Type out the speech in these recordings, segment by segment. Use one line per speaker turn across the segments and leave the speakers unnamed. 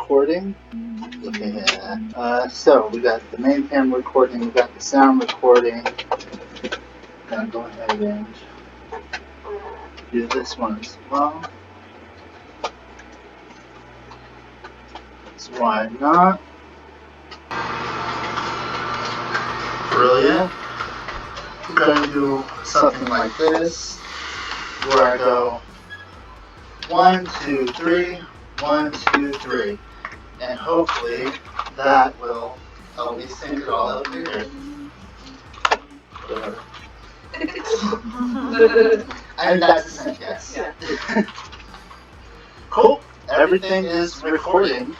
recording. Okay, so we got the main camera recording, we got the sound recording. Now go ahead and do this one as well. So why not? Brilliant. We're going to do something like this, where I go 1, 2, 3, 1, 2, 3, and hopefully that will help me sync it all up here. Whatever. And that's a sync, yes.
Yeah.
Cool. Everything is recording.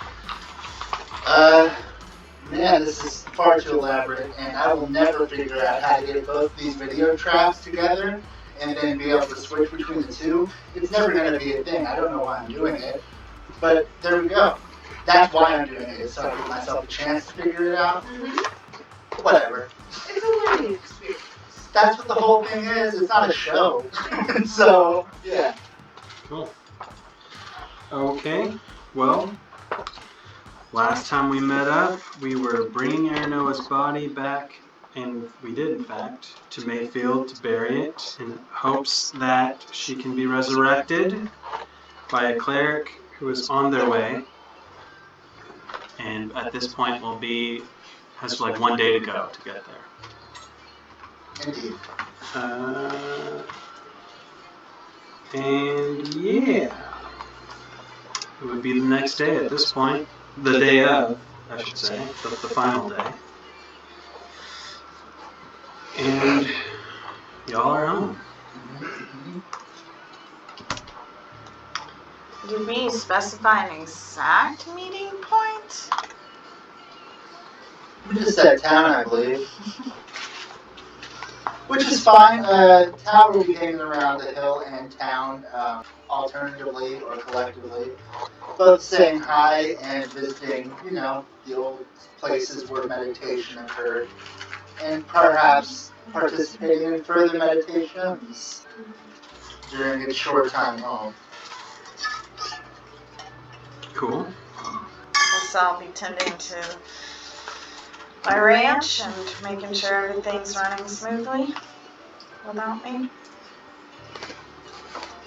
Man, this is far too elaborate, and I will never figure out how to get both these video traps together and then be able to switch between the two. It's never going to be a thing. I don't know why I'm doing it, but there we go. That's why I'm doing it, so I give myself a chance to figure it out. Whatever.
It's a learning experience.
That's what the whole thing is. It's not a show. So, yeah.
Cool. Okay, well, last time we met up, we were bringing Aranoa's body back, and we did, in fact, to Mayfield to bury it in hopes that she can be resurrected by a cleric who is on their way. And at this point, has like 1 day to go to get there.
Indeed.
And yeah, it would be the next day at this point. The day of, I should say, the final day. And y'all are home.
Did we specify an exact meeting point?
We just said town, I believe. Which is fine. Town will be hanging around the hill and town, alternatively or collectively. Both saying hi and visiting, the old places where meditation occurred. And perhaps participating in further meditations during its short time home.
Cool.
Guess I'll be tending to my ranch and making sure everything's running smoothly without me.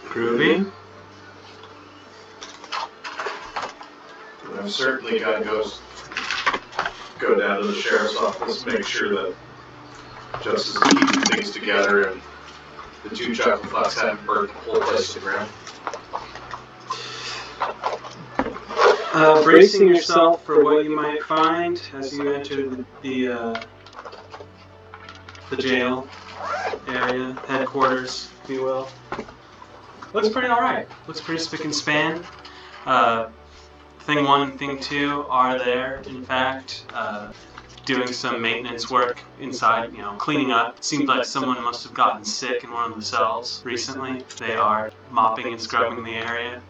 Groovy.
I've certainly got to go down to the sheriff's office, make sure that Justice is keeping things together and the two chocolate flocks haven't burnt the whole place to the ground.
Bracing yourself for what you might find as you enter the jail area, headquarters, if you will. Looks pretty alright. Looks pretty spick and span. Thing 1 and Thing 2 are there, in fact, doing some maintenance work inside, cleaning up. Seems like someone must have gotten sick in one of the cells recently. They are mopping and scrubbing the area.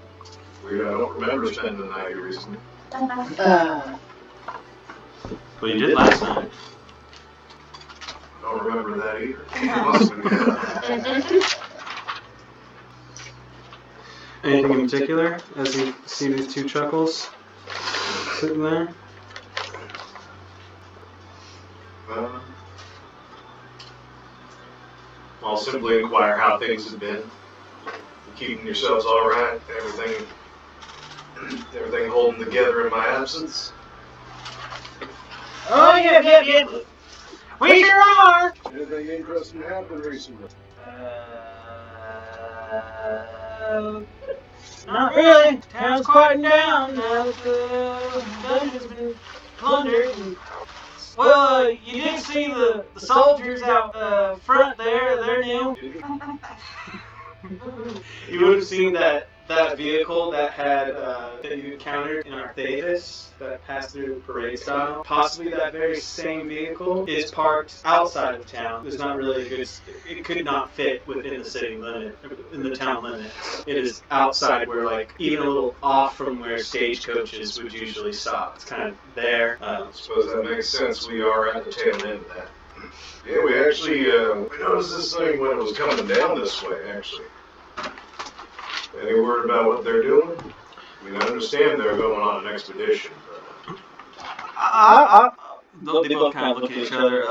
Weird, I don't remember spending the night here recently.
Well, you did last night.
I don't remember that either. It must have been.
Anything in particular as you see these two chuckles sitting there?
I'll simply inquire how things have been. Keeping yourselves all right? Everything holding together in my absence?
Oh, yeah. We sure are!
Anything interesting happened recently?
Not really. Town's quieting down now that the dungeon's been plundered. Well, you did see the soldiers out front there. They're new.
You would have seen that vehicle that had that you encountered in Arthavis that passed through parade style. Possibly that very same vehicle is parked outside of town. There's not really a good. It could not fit within the city limit, in the town limits. It is outside where, even a little off from where stagecoaches would usually stop. It's kind of there.
I suppose that makes sense. We are at the tail end of that. Yeah, we actually we noticed this thing when it was coming down this way, actually. Any word about what they're doing? I mean, I understand they're going on an expedition, but
They both kind of look at each other.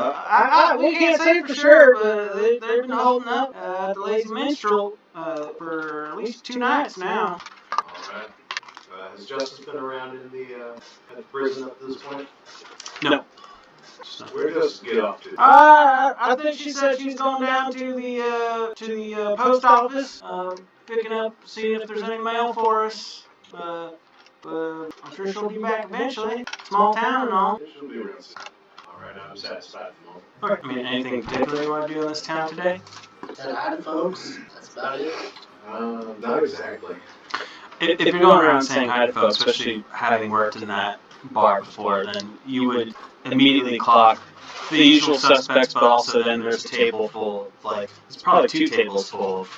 We can't say for sure, but they've been holding up at the Lazy Minstrel for at least 2 nights now.
all right. Has Justice been around in at the prison up to this point?
No.
Where does Justice get off to?
I think she said she's going down to the post office, picking up, seeing if there's any mail for us. I'm sure she'll be back eventually. Small town and all.
She'll be around soon. All right, I'm satisfied at the moment.
I mean, anything particular you want to do in this town today?
Said hi to folks. That's about it.
Not exactly.
If you're going around saying hi to folks, especially having worked in that bar before, then you would immediately clock the usual suspects, but also then there's a table full of, it's probably 2 tables full of,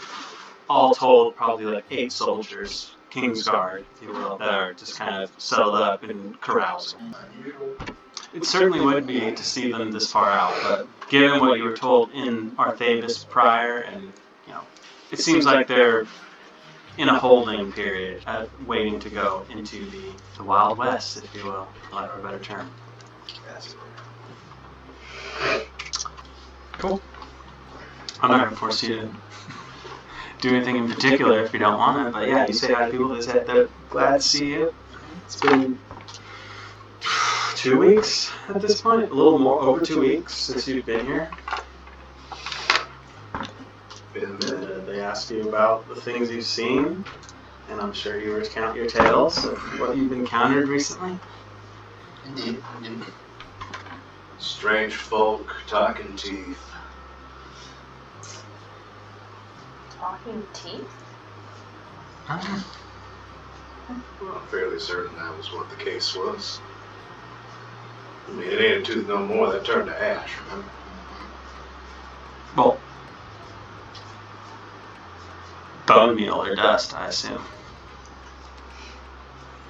all told, probably 8 soldiers, King's Guard, if you will, that are just kind of settled up and carousing.
Unusual.
It certainly would be to see them this far out, but given what you were told in Arthavis prior, and it seems like they're in a holding period, waiting to go into the Wild West, if you will, for lack of a better term.
Yes.
Cool. I'm not gonna force you to do anything in particular if you don't want to, but yeah, you say hi to people. They're glad to see you. It's been 2 weeks at this point, a little more, over 2 weeks since you've been here.
Been a minute.
They ask you about the things you've seen, and I'm sure you recount your tales of what you've encountered recently.
Indeed.
Strange folk, talking teeth.
Talking teeth?
Well, I'm fairly certain that was what the case was. I mean, it ain't a tooth no more. That turned to ash, remember?
Well, bone meal or dust, I assume.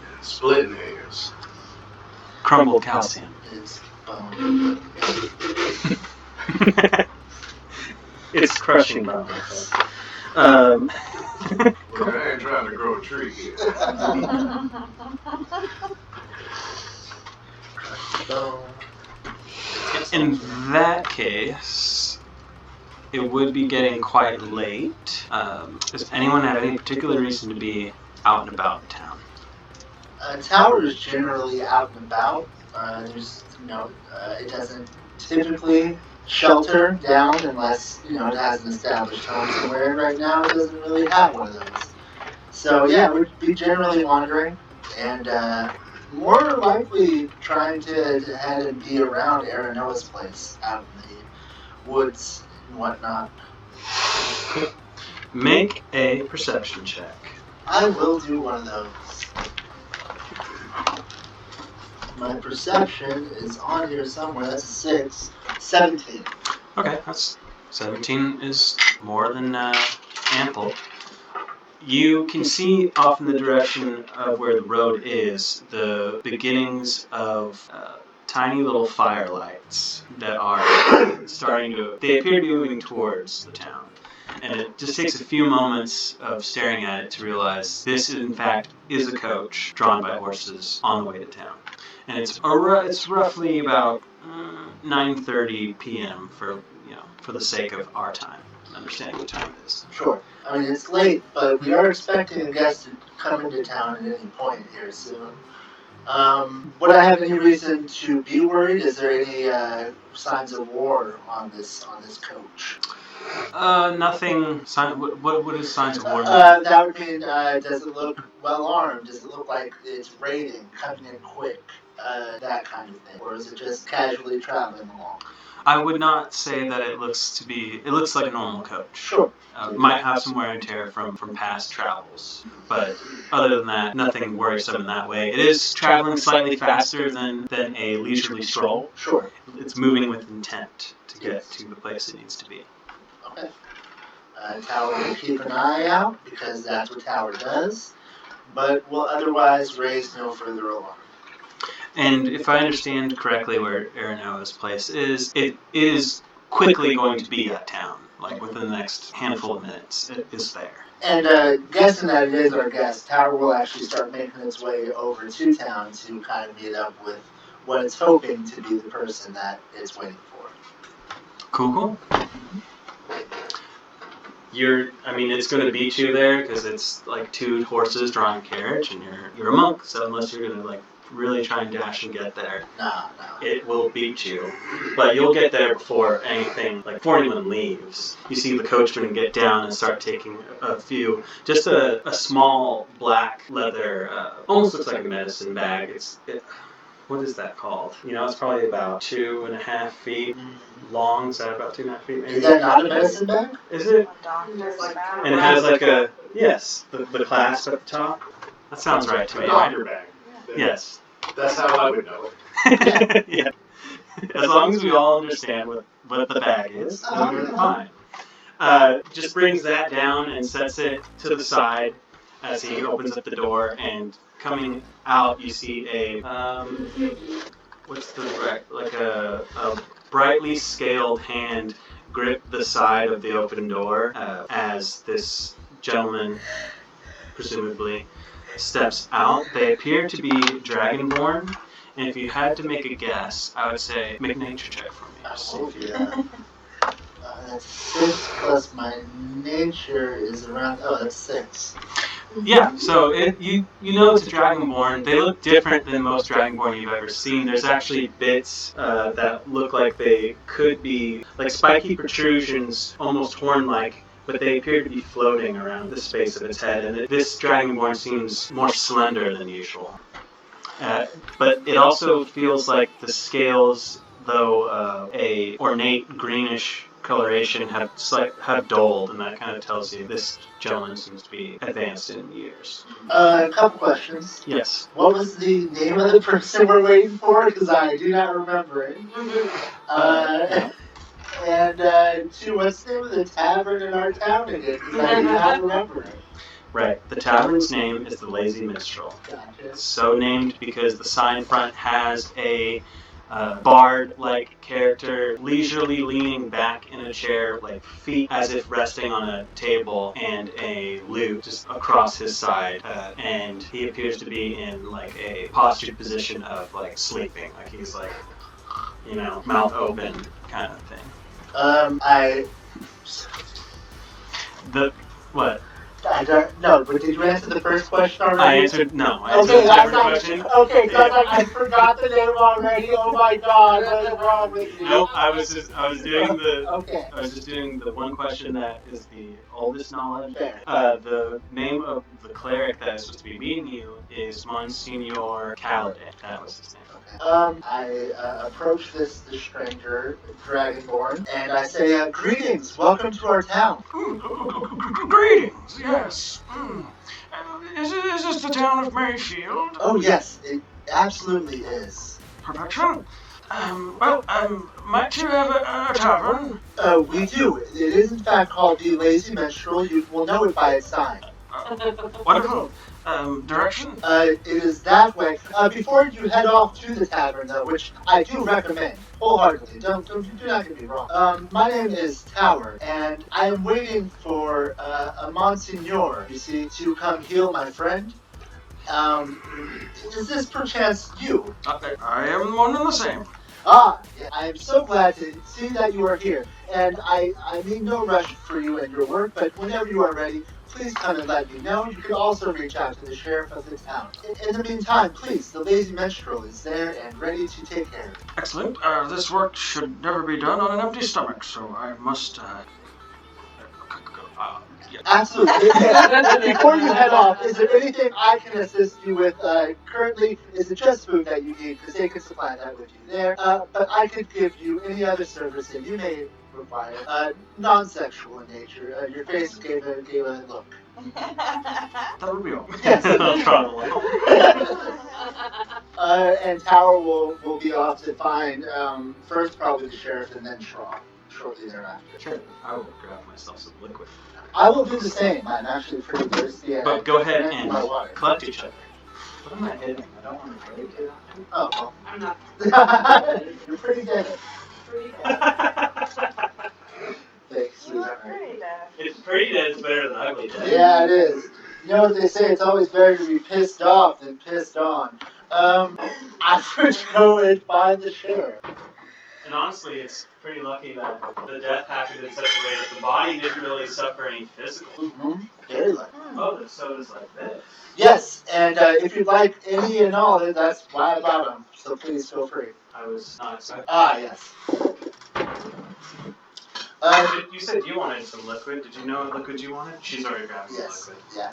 Yeah, splitting hairs.
Crumbled calcium.
It's bone.
It's crushing bone.
Well, I ain't trying to grow a tree here.
Bone.
In that case, it would be getting quite late. Does anyone have any particular reason to be out and about in town?
Tower is generally out and about. There's, it doesn't typically shelter down unless, it has an established home somewhere. Right now, it doesn't really have one of those. So, yeah, we'd be generally wandering and more likely trying to head and be around Aranoa's place out in the woods and whatnot.
Make a perception check.
I will do one of those. My perception is on here somewhere. That's a 6. 17.
Okay, that's 17 is more than ample. You can see off in the direction of where the road is the beginnings of tiny little firelights that are starting to, they appear to be moving towards the town. And it just takes a few moments of staring at it to realize this, in fact, is a coach drawn by horses on the way to town. And it's roughly about 9:30 p.m. for the sake of our time, understanding what time it is.
Sure. I mean, it's late, but we are expecting a guest to come into town at any point here soon. Would I have any reason to be worried? Is there any signs of war on this coach?
Nothing. What is signs of war?
That would mean, does it look well armed? Does it look like it's raiding, coming in quick? That kind of thing. Or is it just casually traveling along?
I would not say that it looks like a normal coach.
Sure.
Might have some wear and tear from past travels, but other than that, nothing worrisome in that way. It is traveling slightly faster than a leisurely stroll.
Sure.
It's moving with intent to get to the place it needs to be.
Okay. Tower will keep an eye out because that's what Tower does, but will otherwise raise no further alarm.
And if I understand correctly where Aranoa's place is, it is quickly going to be that town.
like within the next handful of minutes, it is there.
And guessing that it is our guest, Tower will actually start making its way over to town to kind of meet up with what it's hoping to be the person that it's waiting for.
Cool. It's going to beat you there because it's like 2 horses drawing a carriage, and you're a monk. So unless you're going to like really try and dash and get there,
No.
it will beat you. But you'll get there before anyone leaves. You see the coachman get down and start taking a few, just a small black leather, almost looks like a medicine bag. What is that called? It's probably about 2.5 feet long. Is that about 2.5 feet maybe?
Is that not a medicine bag?
Is it?
Doctor's bag.
And it has like the clasp at the top. That sounds right to me.
Doctor bag.
Yes.
That's how I would know it.
Yeah. As long as we all understand what the bag is, then we're fine. Just brings that down and sets it to the side as he opens up the door, and coming out you see a brightly scaled hand grip the side of the open door as this gentleman presumably steps out. They appear to be dragonborn, and if you had to make a guess, I would say make a nature check for me.
Oh, yeah. That's 6 plus my nature is around. Oh, that's 6.
Yeah, so you know it's a dragonborn. They look different than most dragonborn you've ever seen. There's actually bits that look like they could be like spiky protrusions, almost horn-like, but they appear to be floating around the space of its head. And this dragonborn seems more slender than usual. But it also feels like the scales, though a ornate greenish coloration, have dulled, and that kind of tells you this gentleman seems to be advanced in years.
A couple questions.
Yes.
What was the name of the person we're waiting for? Because I do not remember it. And 2, what's the name of the tavern in our town again? Because I do not remember it.
Right. The tavern's name is the Lazy Minstrel.
Gotcha.
It's so named because the sign front has a bard-like character leisurely leaning back in a chair, like feet as if resting on a table, and a lute just across his side. And he appears to be in like a postured position of like sleeping, like he's like, mouth open kind of thing. What?
I don't know, but did you answer the first question already?
I answered no. I answered
Okay,
the second question.
Okay, because I forgot the name already. Oh my God, what is wrong with you?
Nope, I was just doing the one question that is the oldest knowledge.
Fair.
The name of the cleric that is supposed to be meeting you is Monsignor Kaladin. That was his name.
I approach the stranger, Dragonborn, and I say, greetings, welcome to our town.
Greetings, yes. Is this the town of Mayfield?
Oh yes, it absolutely is.
Perfection. Might you have a tavern?
We do. It is in fact called the Lazy Minstrel. You will know it by its sign.
Wonderful. Direction?
It is that way. Before you head off to the tavern, though, which I do recommend wholeheartedly. Do not get me wrong. My name is Tower, and I am waiting for a Monsignor, you see, to come heal my friend. Is this perchance you?
I am one and the same.
I am so glad to see that you are here, and I mean no rush for you and your work, but whenever you are ready, please come and let me know. You can also reach out to the sheriff of the town. In the meantime, please, the Lazy Minstrel is there and ready to take care of you.
Excellent. This work should never be done on an empty stomach, so I must, yeah.
Absolutely. Before you head off, is there anything I can assist you with? Currently, is it just food that you need? Because they can supply that with you there. But I could give you any other service that you may require. Non-sexual in nature. Your face gave a look.
That would be all.
Yes.
I'll try to
And Tower will be off to find first probably the sheriff and then Shaw shortly thereafter.
Sure. I will grab myself some liquid.
I will do the same. I'm actually pretty thirsty.
But go ahead and
my water.
collect each other. What am I hitting? I don't want to break it.
Oh, well.
I'm not.
You're pretty good.
Pretty bad.
Thanks, sweetheart.
Free dead is better than ugly dead.
Yeah, it is. You know what they say? It's always better to be pissed off than pissed on. I would go and find the sheriff.
And honestly, it's pretty lucky that the death happened in such a way that the body didn't really suffer any physical.
Mm-hmm. Very lucky.
Oh, the soda's like this.
Yes, and if you'd like any and all, that's why I bought them. So please feel free.
I was not expecting.
Ah, yes.
You said you wanted some liquid. Did you know what liquid you wanted? She's already grabbed some
Yes.
liquid.
Yeah.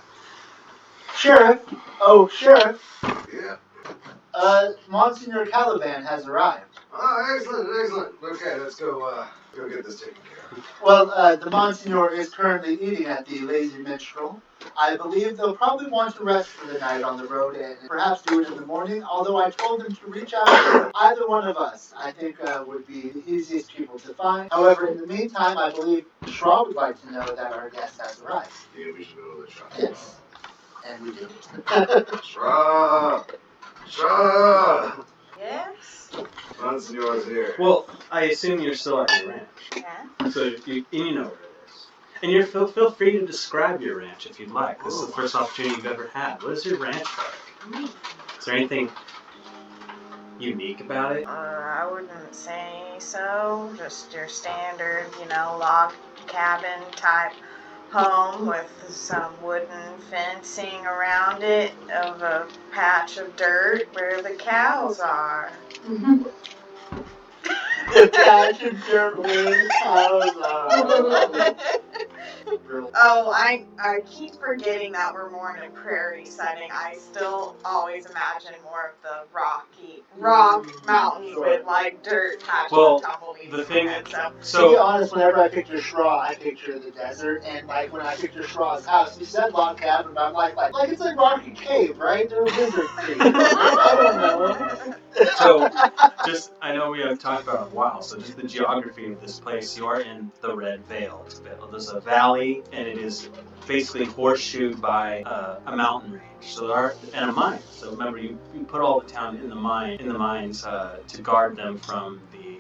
Sheriff. Oh, Sheriff.
Yeah.
Monsignor Caliban has arrived.
Oh, excellent, excellent. Okay, let's go get this taken care of.
Well, the Monsignor is currently eating at the Lazy Minstrel. I believe they'll probably want to rest for the night on the road and perhaps do it in the morning, although I told them to reach out to either one of us. I think would be the easiest people to find. However, in the meantime, I believe Shaw would like to know that our guest has arrived.
Yeah, we should go to the shop.
Yes. And we do.
Shra! Shra!
Yes?
Monsignor's here.
Well, I assume you're still at your ranch.
Yeah.
So you know where it is. And you're feel free to describe your ranch if you'd like. This is the first opportunity you've ever had. What is your ranch like? Is there anything unique about it?
I wouldn't say so. Just your standard, log cabin type home with some wooden fencing around it of a patch of dirt where the cows are.
The patch of dirt where the cows are.
Oh, I keep forgetting that we're more in a prairie setting. I still always imagine more of the rock mountains with like dirt patches and tumbleweeds.
The thing
and stuff.
To be honest, whenever I picture Shra, I picture the desert, and like when I picture Shra's house, you said log cabin, but I'm like it's like Rocky Cave, right? They're a wizard cave. I don't know.
So, I know we haven't talked about it in a while, so just the geography of this place, you are in the Red Vale. There's a valley, and it is basically horseshoed by a mountain range, and a mine. So remember, you put all the town in the mines to guard them from the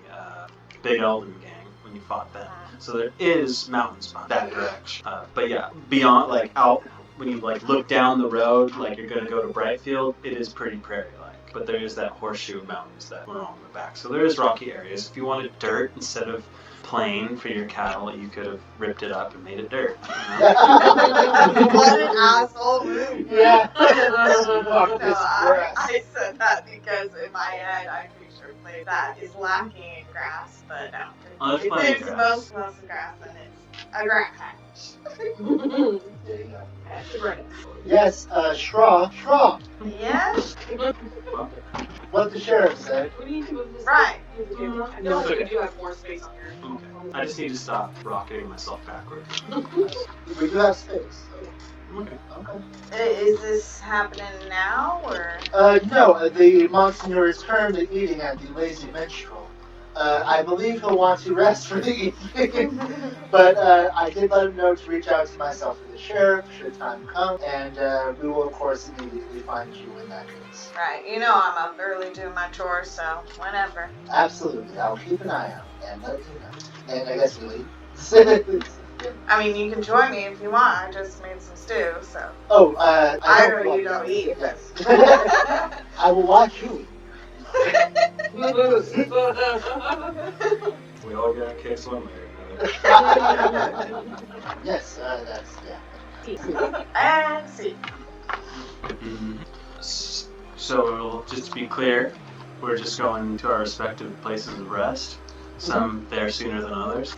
Big Elden gang when you fought them. So there is mountains behind that direction. But yeah, beyond, out, when you look down the road, you're going to go to Brightfield, it is pretty prairie-like. But there is that horseshoe mountains that were on the back. So there is rocky areas. If you wanted dirt instead of plain for your cattle, you could have ripped it up and made it dirt.
What an asshole move.
Yeah.
I said that because in my head I picture a place that is lacking in grass, but
Oh, there's plenty of
it's
grass.
most grass and it's a grass patch.
There you go.
That's right.
Yes, Shra.
Yes?
What the sheriff said.
What do you do with this?
Right.
I feel like we do have more space on here.
Okay. I just need to stop rocketing myself backwards.
We do have space.
Okay.
Okay.
Is this happening now, or?
No, the Monsignor is currently eating at the Lazy Minstrel. I believe he'll want to rest for the evening, but I did let him know to reach out to myself or the sheriff should time come, and we will, of course, immediately find you in that case.
Right, I'm up early doing my chores, so whenever.
Absolutely, I'll keep an eye out and let you know. And I guess we leave.
I mean, you can join me if you want. I just made some stew, so.
Oh,
I know you don't eat.
Yes. I will watch you eat.
We all got kicks one way or another.
Yes, that's, yeah.
And see.
So, just to be clear, we're just going to our respective places of rest. Some there sooner than others.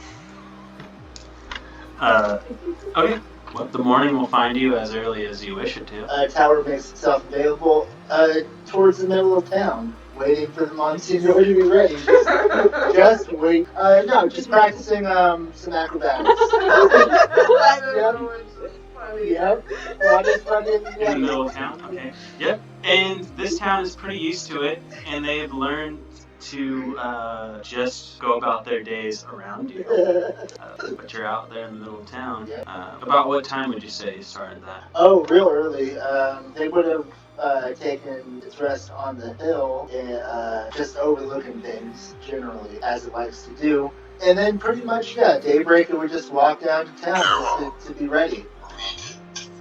Okay. Well, the morning will find you as early as you wish it to.
Tower makes itself available towards the middle of town, waiting for the Monsignor to be ready. Just wait. No, just practicing some acrobatics. Yep. What is funny?
In the middle of town? Okay. Yep. And this town is pretty used to it, and they've learned to just go about their days around you. But you're out there in the middle of town. About what time would you say you started that?
Oh, real early. They would have taking its rest on the hill, just overlooking things generally, as it likes to do. And then pretty much, daybreak, it would just walk down to town just to be ready.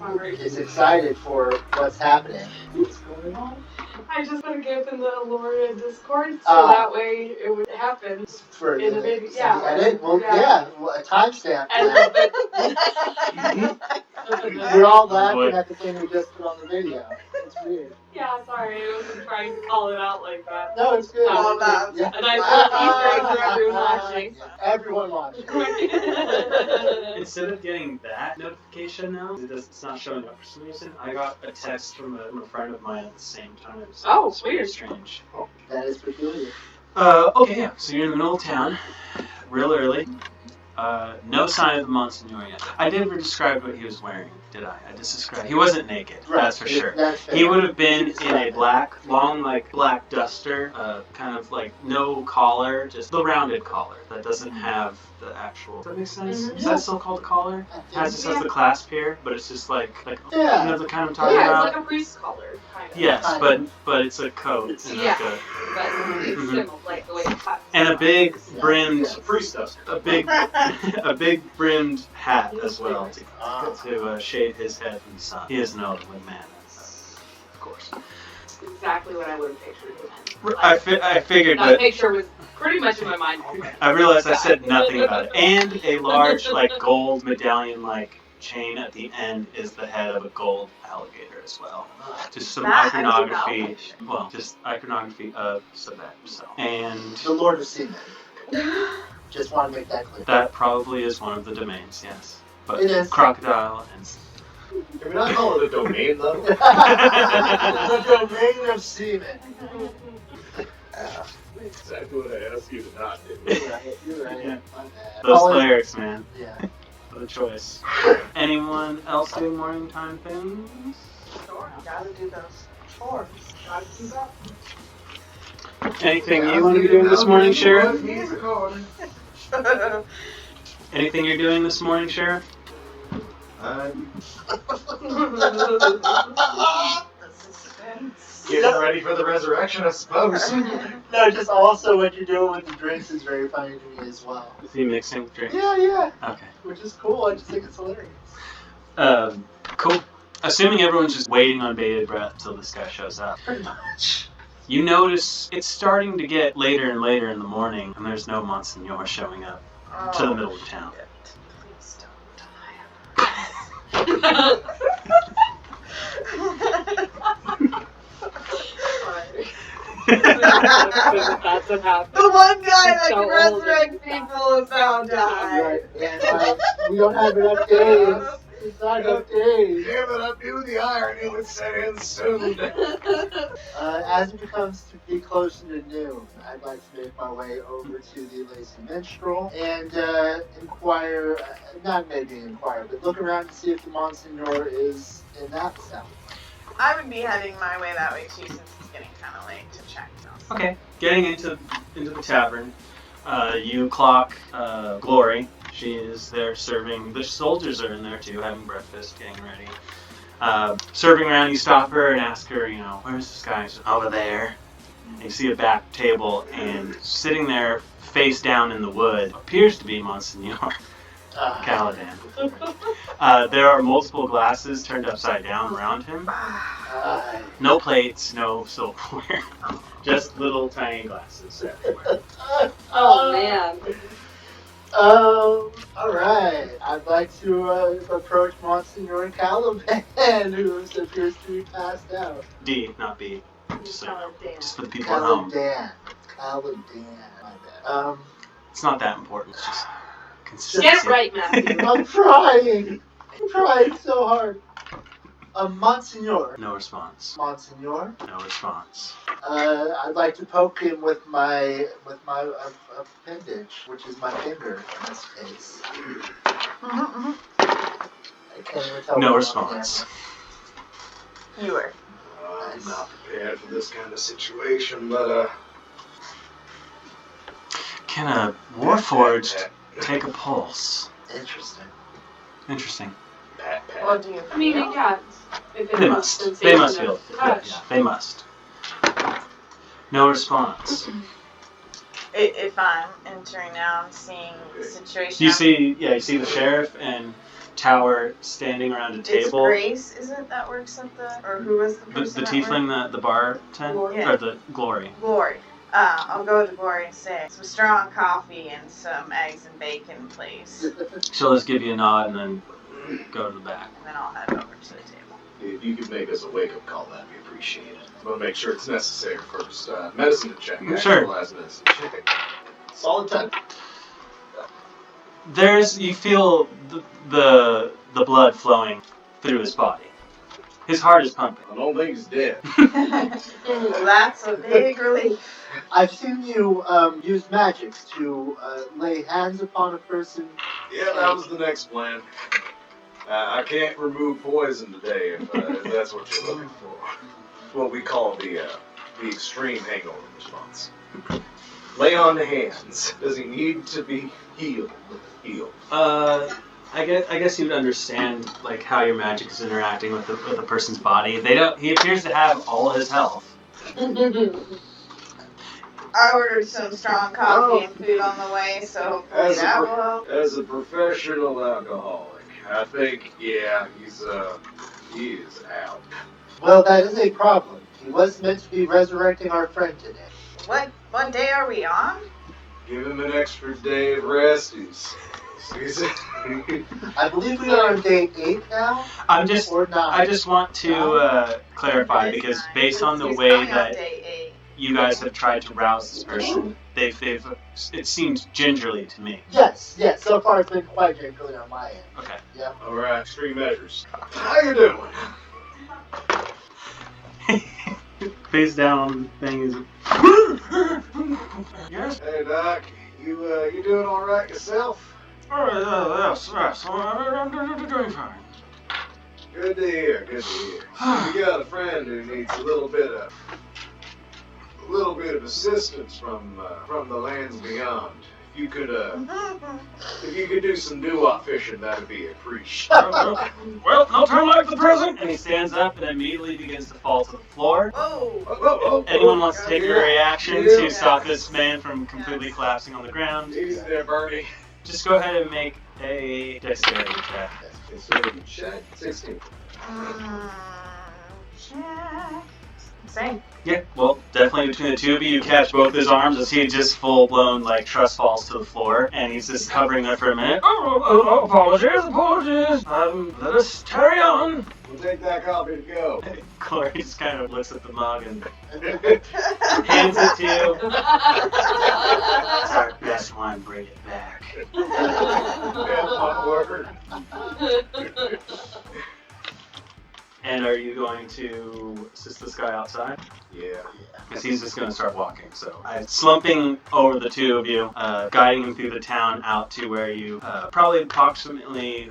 It's excited for what's happening. What's going on?
I just put a GIF in the Elloria Discord so that way it would happen.
For
in the video, yeah.
Edit? Well,
Yeah.
a timestamp.
And
We're all laughing at the thing we just put on the video. It's weird.
yeah, sorry, I wasn't trying to call it out like that.
No, it's good.
All that.
Yeah.
And I put Easter eggs for everyone watching.
Everyone watching.
Instead of getting that notification now, it's not showing up for some reason. I got a text from a friend of mine at the same time.
Oh,
it's very
weird.
strange.
That is peculiar.
Okay, yeah. So you're in the middle of town, real early. No sign of the Monsignor yet. I never described what he was wearing, did I? I just described. He wasn't naked, that's for sure.
That's fair.
He would have been in a long, black duster, kind of like no collar, just the rounded collar that doesn't have the actual. Does that make sense?
Mhm.
Is that still called a collar? It just has the clasp here, but it's just like
Yeah.
you know the kind I'm talking
Yeah,
about.
it's like a priest collar, kind of.
Yes,
Kind
but it's a coat. And
Yeah.
like
But it's simple, like the way it cuts.
and a big brimmed,
Priest does.
a big brimmed hat as well to shade his head from the sun. He is an elderly man, of course.
Exactly what I would have pictured him in.
I figured
That
that.
picture was pretty much in my mind already.
I realized I said nothing about it. And a large, gold medallion-like chain at the end is the head of a gold alligator as well. Just some
That I did not
iconography.
picture.
Well, just iconography of Savet himself. And
The Lord of Seamen. Just want to make that clear.
that probably is one of the domains, yes. But
It is.
crocodile and.
Can we not call it a domain, though?
The domain of semen.
Exactly what I asked you to not do.
You're right.
Yeah.
My bad.
Those
Call it-
clerics, man.
Yeah.
The choice. Anyone else doing morning time things?
Sure, gotta do those chores. Gotta do that.
Anything you want to be doing this morning, Sheriff?
Music on.
Anything you're doing this morning, Sheriff?
Getting ready for the resurrection, I suppose.
No, just also what you're doing with the drinks is very funny to me as well.
Is he mixing drinks?
Yeah.
Okay.
Which is cool. I just think it's hilarious.
Cool. Assuming everyone's just waiting on bated breath till this guy shows up.
Pretty much.
You notice it's starting to get later and later in the morning, and there's no Monsignor showing up to the middle of town.
Please don't die.
That's what happened.
The one guy that
So
can
old.
resurrect people is now died.
Right. And we don't have enough days. It's not enough days.
Damn it, I knew the irony would set in soon.
As it becomes to be closer to noon, I'd like to make my way over to the Lazy Minstrel and inquire, but look around to see if the Monsignor is in that cell.
I would be heading my way that way too, since it's getting kind of late to check.
Okay. Getting into the tavern, you clock Glory. She is there serving. The soldiers are in there too, having breakfast, getting ready. Serving around, you stop her and ask her, where's this guy? She's over there. And you see a back table, and sitting there, face down in the wood, appears to be Monsignor Caladan. There are multiple glasses turned upside down around him. No plates, no silverware. Just little tiny glasses everywhere.
Oh man.
Alright. I'd like to approach Monsignor Calaban, who appears to be passed out.
D, not B. Just,
Caladan.
just for the people at home.
Caladan. My bad.
It's not that important. It's just consistency.
Get it right, Matthew.
I'm trying so hard. Monsignor.
No response.
Monsignor.
No response.
I'd like to poke him with my appendage, which is my finger in this case. I can't even tell.
No
what
response.
You were.
I'm not prepared for this kind of situation, but
Can a Warforged take a pulse?
Interesting.
Interesting.
pat.
Well, do you
I mean,
feel?
yeah. If
They
it's
must.
sensation
They must
of
feel.
touch.
Yeah, they must. No response.
If I'm entering now and seeing the situation,
You see the sheriff and Tower standing around a
it's
table.
Grace, is it, that works at the, or who was the
The
person that
tiefling, the bartender,
Glory.
or the Glory.
Glory. I'll go to Glory and say some strong coffee and some eggs and bacon, please.
She'll just give you a nod and then go to the back.
And then I'll head over to the table.
If you could make us a wake-up call, that'd be appreciated. We'll make sure it's necessary first. Medicine check.
Sure.
Actualized medicine check.
Solid 10.
You feel the blood flowing through his body. His heart is pumping.
I don't think he's dead.
Well, that's a big relief.
I've seen you use magics to lay hands upon a person.
Yeah, that was the next plan. I can't remove poison today if that's what you're looking for. It's what we call the extreme hangover response. Lay on the hands. Does he need to be healed? Healed.
I guess you'd understand like how your magic is interacting with a person's body. He appears to have all his health.
I ordered some strong coffee and food on the way, so hopefully that will help.
As a professional alcoholic, I think, yeah, he is out.
Well, that is a problem. He was meant to be resurrecting our friend today.
What day are we on?
Give him an extra day of rest.
I believe we are on day 8 now.
I
Or 9.
just want to clarify
It is
because
9.
based on the
He's
way
coming on
that
day 8.
you guys have tried to rouse this person, it seems gingerly to me.
Yes. So far it's been quite gingerly on my end.
Okay.
Yep.
All right, extreme measures. How you doing?
Face down thing is. Yes.
Hey, Doc. You doing all right yourself?
Yes. I'm doing fine.
Good to hear. Good to hear. We got a friend who needs a little bit of assistance from the lands beyond. If you could do some doo-wop fishing, that'd be appreciated.
Well, no time like the present. And he stands up and immediately begins to fall to the floor.
Whoa!
Anyone wants to take a reaction to stop this man from completely collapsing on the ground?
Easy there, Bernie.
Just go ahead and make a dexterity check.
Consider check 16.
Check. Same.
Yeah, well, definitely between the two of you, you catch both his arms as he just full-blown, trust falls to the floor, and he's just hovering there for a minute. Apologies. Let us carry on.
We'll take that coffee to go.
Corey just kind of looks at the mug and hands it to you. It's our best wine, bring it back.
Yeah, word.
And are you going to assist this guy outside?
Yeah.
Because he's just going to start walking. So slumping over the two of you, guiding him through the town out to where you probably approximately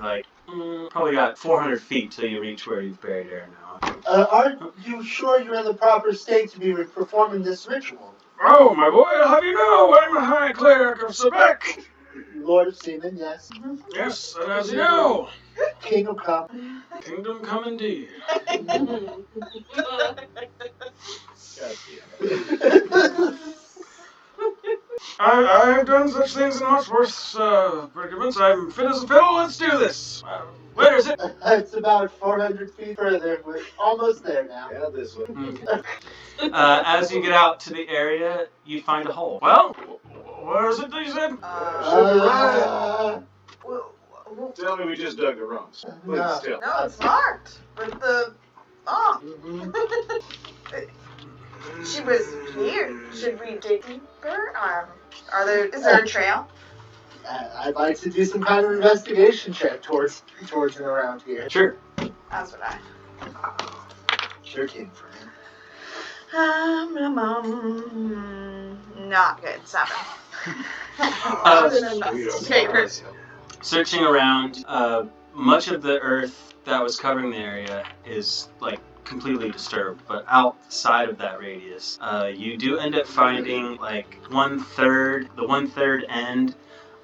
probably got 400 feet till you reach where you've buried Aaron now.
Aren't you sure you're in the proper state to be performing this ritual?
Oh, my boy, I'll have you know, I'm a high cleric of Sebek.
Lord of Seamen, yes.
Yes, and as you know,
Kingdom come.
kingdom come indeed. I have done such things in much worse predicaments. I'm fit as a fiddle. Let's do this. Where is it?
It's about 400 feet further. We're almost there now.
Yeah, this one.
As you get out to the area, you find a hole. Well, where is it that you said?
Tell me we just dug the rungs. Please
No.
tell.
No, it's marked with the She was here. Should we dig deeper? Is there a trail?
I'd like to do some kind of investigation check towards and around here.
Sure.
That's what I.
13 for him.
Not good. 7.
Sweet.
Searching around, much of the earth that was covering the area is completely disturbed, but outside of that radius, you do end up finding the 1/3 end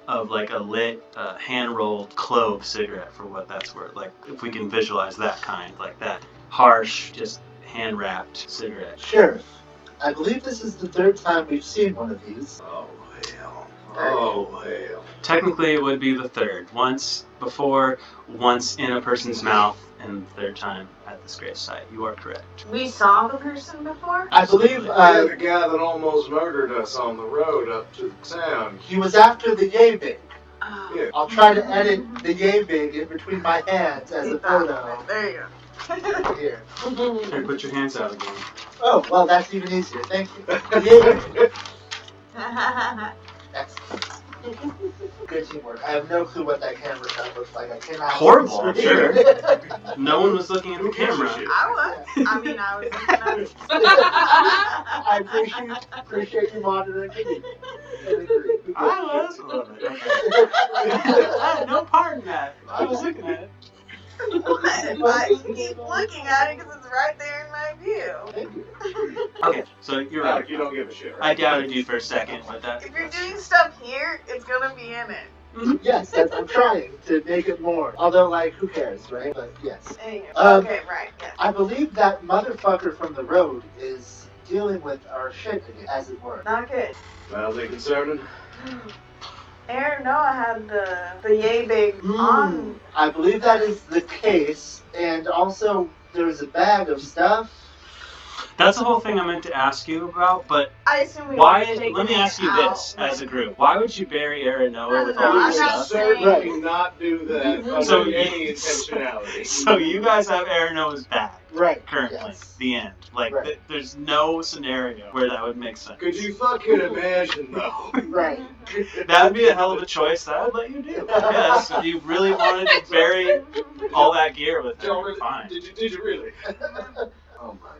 of like a lit, hand-rolled clove cigarette for what that's worth. Like if we can visualize that kind, like that harsh, just hand-wrapped cigarette.
Sheriff, I believe this is the third time we've seen one of these.
Oh, hell. Oh, hell.
Technically, it would be the third. Once before, once in a person's mouth, and the third time at this grave site. You are correct.
We saw the person before?
I believe
Yeah, the guy that almost murdered us on the road up to the town.
he was after the yay big.
Oh.
Yeah.
I'll try to edit the yay big in between my hands as a photo.
There you go.
Here.
Here, put your hands out again.
Oh, well, that's even easier. Thank you. Yay big. Excellent. Good teamwork. I have no clue what that camera shot looks like. I cannot.
Horrible, I'm
see
sure.
it.
No one was looking at the camera.
I was. I mean, I was looking at
I appreciate you monitoring me. And agree.
I was. I had no part in that. I was looking at it.
I keep looking at it because it's right there in my view.
Thank you.
Okay, so you're right.
You don't give a shit,
I
right?
doubted you for a second with that.
If you're doing stuff here, it's gonna be in it.
Yes, I'm trying to make it more. Although, like, who cares, right? But yes.
Anyway,
Um,
okay, right, yes.
I believe that motherfucker from the road is dealing with our shit again, as it were.
Not good.
How's it concerning?
Aaron Noah had the yay big on.
I believe that is the case, and also there's a bag of stuff.
That's the whole thing I meant to ask you about, but
I assume we
why?
would've taken
Let me
it
ask you
out.
this as a group. Why would you bury Aaron Noah with
No,
all
I'm
this
not
stuff?
saying-
Certainly not do that
So
under
you-
any intentionality.
So you guys have Aaron Noah's bag
Right.
currently.
Yes.
The end. Like
Right.
there's no scenario where that would make sense.
Could you fucking imagine, though?
Right.
That would be a hell of a choice that I would let you do. Yes, if you really wanted to bury all that gear with him, fine.
Did you really? Oh my god.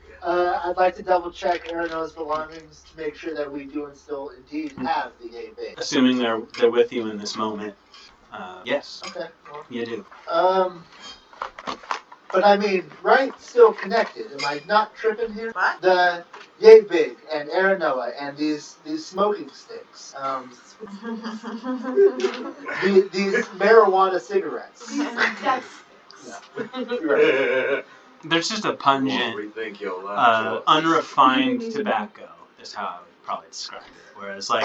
I'd like to double check Arano's belongings to make sure that we do and still indeed have the yay big.
Assuming they're with you in this moment. Yes,
Okay. Well,
you do.
but I mean, right? Still connected. Am I not tripping here?
What?
The yay big and Aranoa and these smoking sticks. These marijuana cigarettes.
That's
Right.
There's just a pungent,
Rethink your life choices.
unrefined tobacco is how I would probably describe it. Whereas, like,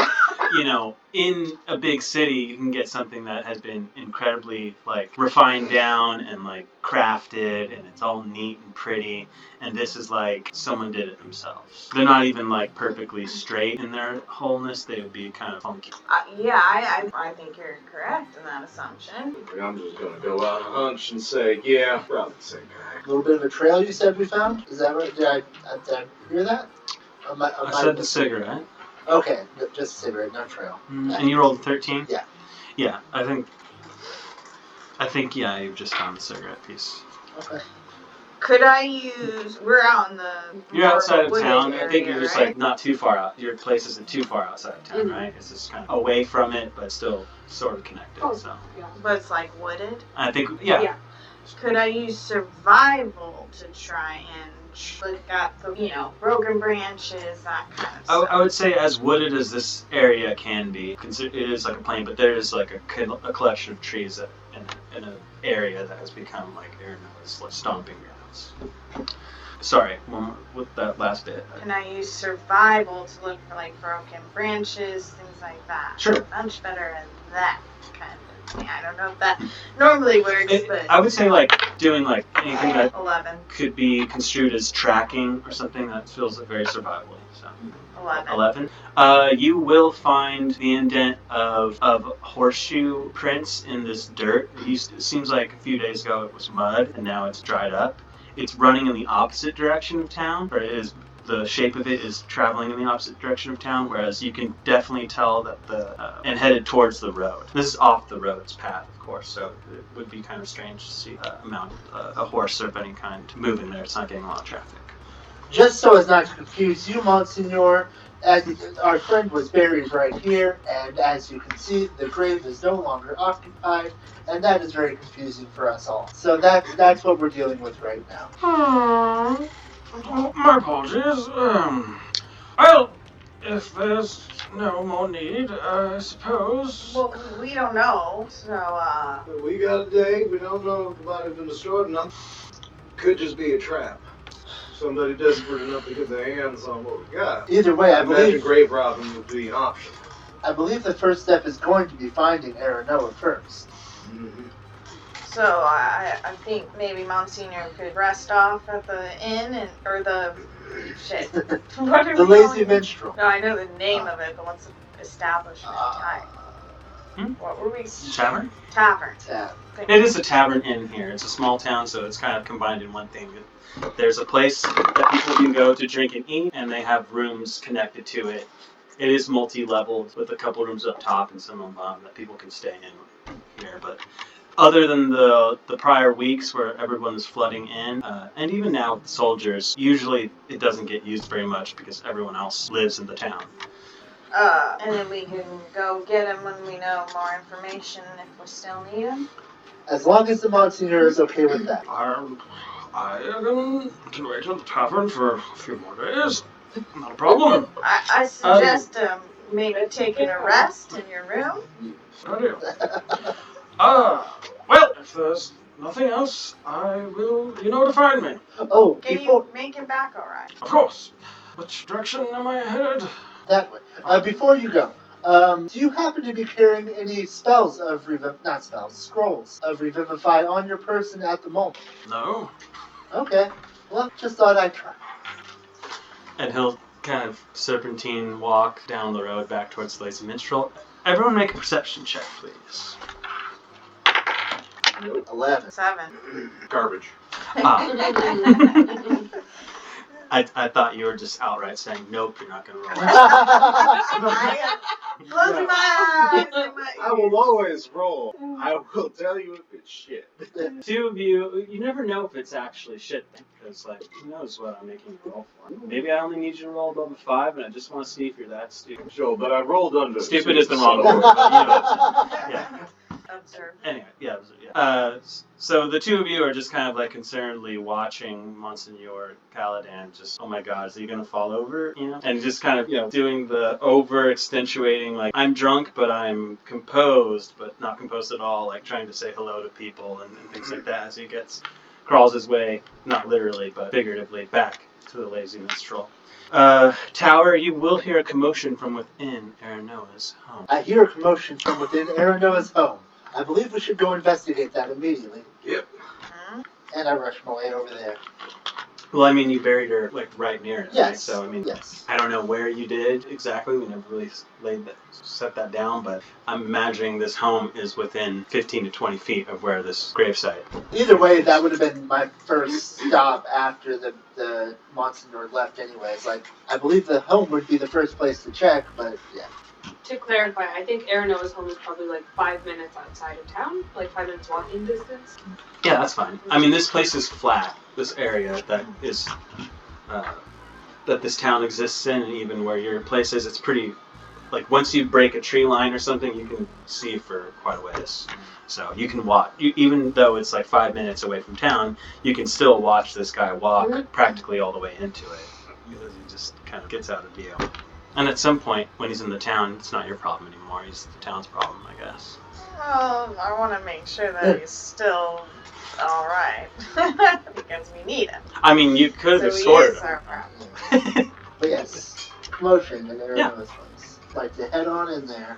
you know, in a big city, you can get something that has been incredibly, like, refined down and, like, crafted, and it's all neat and pretty. And this is like someone did it themselves. They're not even, like, perfectly straight in their wholeness. They would be kind of funky.
I think you're correct in that assumption.
I'm just gonna go out on a hunch and say, yeah, probably the same guy.
A little bit of a trail you said we found? Is that right? Did I hear that?
I said the cigarette.
Okay, just a cigarette, no trail.
And you rolled 13?
Yeah.
Yeah, I think, yeah, you just found the cigarette piece.
Okay.
Could I use? We're out in the.
You're outside of
wooded
town. I think
area,
you're just
right?
like not too far out. Your place isn't too far outside of town, right? It's just kind of away from it, but still sort of connected.
Oh.
So
But it's like wooded.
I think, yeah.
Could I use survival to try and look at the, broken branches, that kind of stuff?
I would say as wooded as this area can be, it is like a plain, but there is like a collection of trees that in an area that has become like Aranoa's like stomping grounds. Sorry, one more with that last bit.
Can I use survival to look for like broken branches, things like that?
Sure.
Much better at that kind of thing. I don't know if that normally works, but
I would say like doing like anything that
11.
could be construed as tracking or something that feels very survivally. So
11.
11. You will find the indent of horseshoe prints in this dirt. It seems like a few days ago it was mud and now it's dried up. It's running in the opposite direction of town, or the shape of it is traveling in the opposite direction of town, whereas you can definitely tell that and headed towards the road. This is off the road's path, of course, so it would be kind of strange to see a horse of any kind moving there. It's not getting a lot of traffic.
Just so as not to confuse you, Monsignor, as our friend was buried right here, and as you can see, the grave is no longer occupied, and that is very confusing for us all. So that's what we're dealing with right now.
My apologies. Well, if there's no more need, I suppose.
Well, we don't know, so,
We got a day. We don't know if the body's been destroyed or not. Could just be a trap. Somebody desperate enough to get their hands on what we got.
Either way, I
imagine
believe
grave robbing would be an option.
the first step is going to be finding Aranoa first.
Mm-hmm.
so I think maybe Monsignor could rest off at the inn or the, shit. What are
The
we
Lazy
calling it?
Minstrel.
No, I know the name of it, but what's the establishment type?
Hmm?
What were we?
Tavern?
Tavern.
Yeah.
It is a tavern inn here. It's a small town, so it's kind of combined in one thing. There's a place that people can go to drink and eat, and they have rooms connected to it. It is multi-leveled with a couple rooms up top and some on bottom that people can stay in here. But other than the prior weeks where everyone is flooding in, and even now with the soldiers, usually it doesn't get used very much because everyone else lives in the town.
And then we can go get him when we know more information if we still need him.
As long as the Monsignor is okay with that.
I can wait at the tavern for a few more days. Not a problem.
I suggest maybe taking a rest in your room.
Good idea. Well, if there's nothing else, I will. You know where to find me.
Oh,
Can
before
you make it back alright?
Of course. Which direction am I headed?
that way. Before you go, do you happen to be carrying any scrolls of Revivify on your person at the moment?
No.
Okay. Well, just thought I'd try.
And he'll kind of serpentine walk down the road back towards the Lazy Minstrel. Everyone make a perception check, please.
11.
7.
Garbage.
I thought you were just outright saying, nope, you're not going to roll.
Closing my eyes.
I will always roll. I will tell you if it's shit.
Two of you, you never know if it's actually shit, because, like, who knows what I'm making you roll for. Maybe I only need you to roll above a 5, and I just want to see if you're that stupid.
Sure, but I rolled under.
Stupid is the wrong word, but you know what I'm saying. Yeah.
Observe.
Anyway, yeah. So the two of you are just kind of like concernedly watching Monsignor Caladan just, oh my god, is he gonna fall over? You know? And just kind of, doing the over accentuating, like, I'm drunk but I'm composed, but not composed at all, like trying to say hello to people and things like that as he crawls his way, not literally, but figuratively, back to the Lazy Minstrel. Tower, you will hear a commotion from within Aranoa's home.
I hear a commotion from within Aranoa's home. I believe we should go investigate that immediately.
Yep.
And I rush my way over there.
Well, I mean, you buried her, like, right near it, right?
Yes.
So, I mean,
yes.
I don't know where you did exactly. We never really set that down, but I'm imagining this home is within 15 to 20 feet of where this gravesite.
Either way, that would have been my first stop after the Monsignor left anyways. Like, I believe the home would be the first place to check, but yeah.
To clarify, I think Aranoa's home is probably like 5 minutes outside of town, like 5 minutes walking distance.
Yeah, that's fine. I mean, this place is flat. This area that is that this town exists in, and even where your place is, it's pretty. Like, once you break a tree line or something, you can see for quite a ways. So you can watch, even though it's like 5 minutes away from town, you can still watch this guy walk practically all the way into it, because he just kind of gets out of view. And at some point, when he's in the town, it's not your problem anymore. He's the town's problem, I guess.
Well, I want to make sure that he's still alright. Because we need him.
I mean, you could have
So he
escorted
is
him.
our problem.
But yes, commotion in Aranoa's place. Like to head on in there.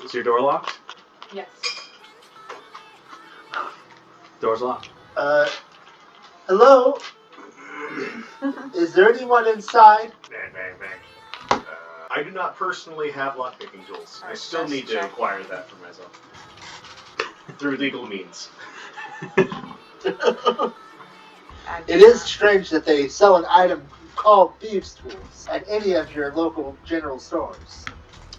Is your door locked?
Yes.
Door's locked.
Hello? Is there anyone inside?
Bang, bang, bang. I do not personally have lockpicking tools. I still need to acquire that for myself. Through legal means.
It is strange that they sell an item called thieves' tools at any of your local general stores.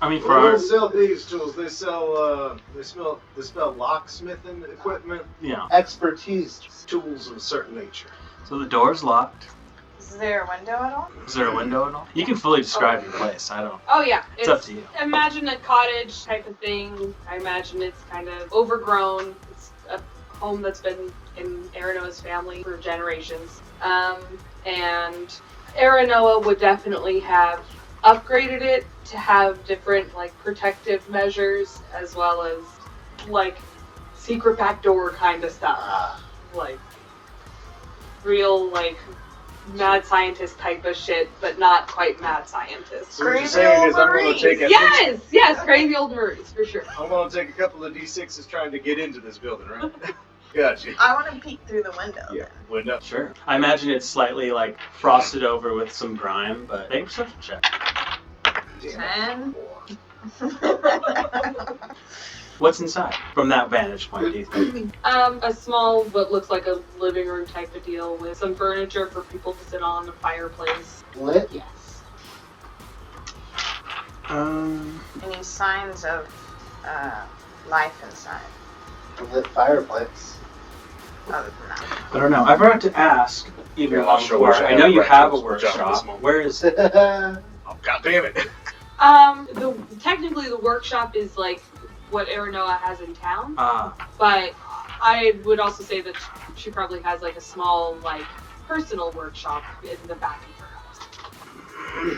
I mean,
They
for our...
don't sell these tools. They sell they spell locksmithing equipment,
Expertise.
tools of a certain nature.
So the door's locked.
Is there a window at all?
Is there a window at all? You can fully describe your place. I don't...
Oh yeah,
It's up to you.
Imagine a cottage type of thing. I imagine it's kind of overgrown. It's a home that's been in Aranoa's family for generations. And Aranoa would definitely have upgraded it to have different like protective measures as well as like secret backdoor kind of stuff. Like real like mad scientist type of shit, but not quite mad scientist.
So what you're saying is I'm going to take
Yes, crazy old Marines for sure.
I'm going to take a couple of D6s trying to get into this building, right? Gotcha.
I want to peek through the window.
Yeah, window.
Sure. I imagine it's slightly like frosted over with some grime, but make a perception check.
10.
What's inside from that vantage point, do you think?
A small, what looks like a living room type of deal with some furniture for people to sit on, a fireplace.
Lit?
Yes.
Any signs of life inside?
Lit fireplace.
Other than that.
I don't know. I forgot to ask, even
Yeah,
long
I'm sure
before.
we should
I know
have
you
right
have a
tools for jump this
workshop.
moment.
Where is it?
Oh, God damn it.
Technically the workshop is like what Aranoa has in town,
Ah,
but I would also say that she probably has like a small like personal workshop in the back of her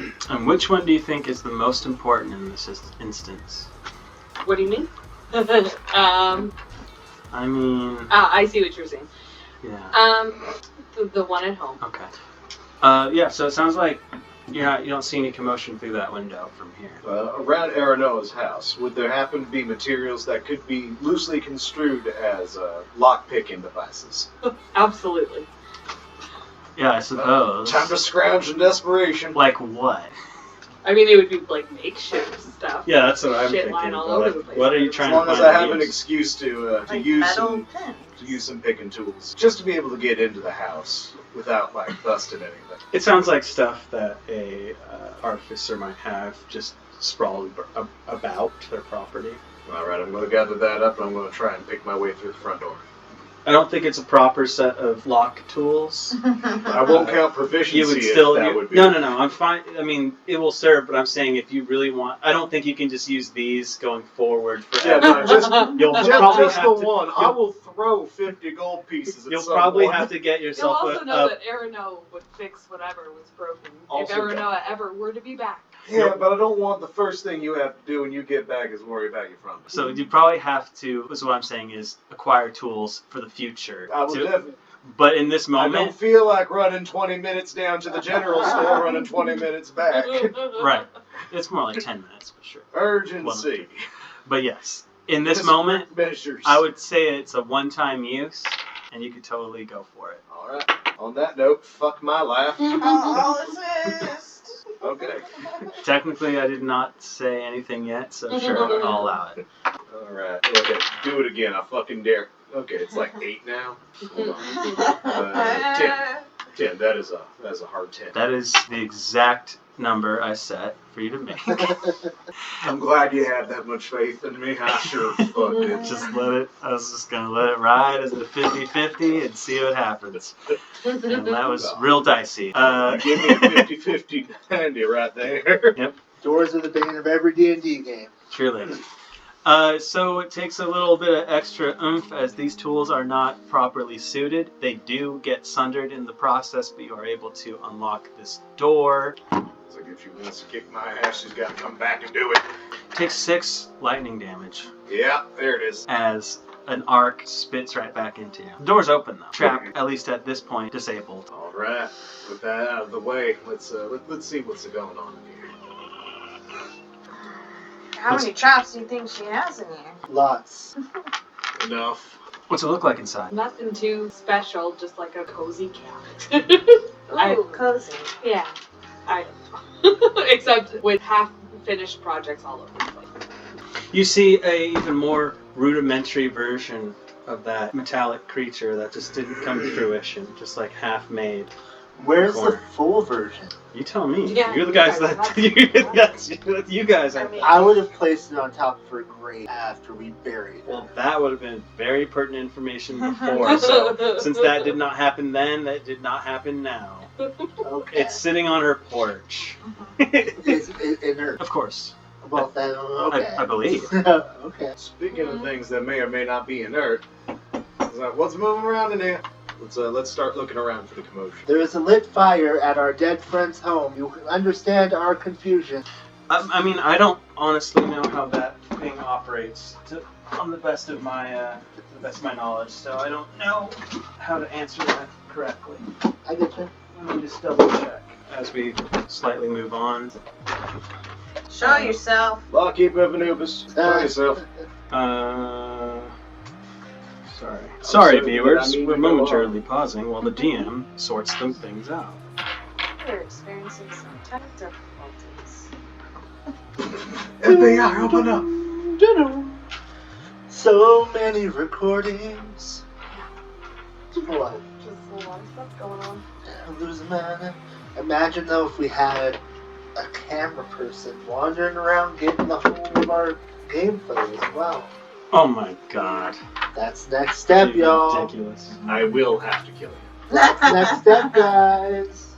house.
and which one do you think is the most important in this instance?
What do you mean?
I mean,
I see what you're saying.
yeah.
The one at home.
Okay. Yeah. So it sounds like you don't see any commotion through that window from here.
Around Aranoa's house, would there happen to be materials that could be loosely construed as lock-picking devices?
Absolutely.
Yeah, I suppose.
Time to scrounge in desperation.
Like what?
I mean, it would be like makeshift stuff.
Yeah, that's what I'm
Shit
thinking.
lying all over the place.
What are you
As
trying
long
to
as
find?
I have
out?
an excuse to
Like
use
metal
some
pins.
to use some picking tools, just to be able to get into the house without like busting anything.
It sounds like stuff that a artificer might have just sprawled about their property.
All right, I'm going to gather that up, and I'm going to try and pick my way through the front door.
I don't think it's a proper set of lock tools.
I won't count proficiency.
You would still.
if that would be.
No. I'm fine. I mean, it will serve, but I'm saying if you really want, I don't think you can just use these going forward
Yeah,
forever.
no, just
You'll
just,
probably
just
have
the
to.
one. I will throw 50 gold pieces at
You'll
someone.
probably have to get
You'll
yourself
also know
a.
that Aranoa would fix whatever was broken
Also
if Aranoa ever were to be back.
Yeah, but I don't want the first thing you have to do when you get back is worry about your front.
So you probably have to. So what I'm saying is acquire tools for the future.
I will definitely.
But in this
I don't
moment,
feel like running 20 minutes down to the general store, running 20 minutes back.
right? It's more like 10 minutes for sure.
Urgency.
But yes, in this moment,
measures.
I would say it's a one-time use, and you could totally go for it.
All right. On that note, fuck my laugh.
All assist.
Okay.
Technically, I did not say anything yet, so sure, I'll allow it.
All right. Okay. Do it again. I fucking dare. Okay, it's like 8 now. Hold on. 10. 10. That is a hard 10.
That is the exact number I set for you to make.
I'm glad you have that much faith in me. I sure fuck did.
I was just going to let it ride as a 50-50 and see what happens. And that was real dicey.
Give me a 50-50 handy right there.
Yep.
Doors are the bane of every D&D game.
Truly. So it takes a little bit of extra oomph as these tools are not properly suited. They do get sundered in the process, but you are able to unlock this door.
It's like if she wants to kick my ass, she's got to come back and do it.
Takes 6 lightning damage
Yeah, there it is.
as an arc spits right back into you. The door's open though. Trap, at least at this point, disabled.
All right, with that out of the way, let's see what's going on in here.
How many traps do you think she has in here?
Lots.
Enough.
What's it look like inside?
Nothing too special, just like a cozy cabin.
Ooh, cozy.
Yeah. Except with half-finished projects all over the place.
You see a even more rudimentary version of that metallic creature that just didn't come to fruition, just like half made.
Where's the
Corner.
full version?
You tell me.
Yeah,
You're the guys
you
that
guys
you guys
I
are.
mean,
I would have placed it on top of her grave after we buried it.
Well, that would have been very pertinent information before. So since that did not happen then, that did not happen now.
Okay.
It's sitting on her porch.
It's inert.
Of course.
Well, then, okay.
I believe.
Okay.
Speaking of things that may or may not be inert, it's like, what's moving around in here?
Let's start looking around for the commotion.
There is a lit fire at our dead friend's home. You understand our confusion.
I mean, I don't honestly know how that thing operates on the best of my knowledge, so I don't know how to answer that correctly.
I get you.
Let me just double check as we slightly move on.
Show yourself.
Barkeep of Anubis. Show yourself.
Sorry,
sorry,
viewers.
I mean,
We're
go on.
momentarily pausing while the DM sorts them things out.
We're experiencing some tech difficulties.
FBI, open up.
So many recordings. What?
Just a lot of stuff going on.
Losing man. Imagine though if we had a camera person wandering around getting the whole of our gameplay as well.
Oh my god.
That's next step, y'all.
Ridiculous.
I will have to kill you.
That's next step, guys.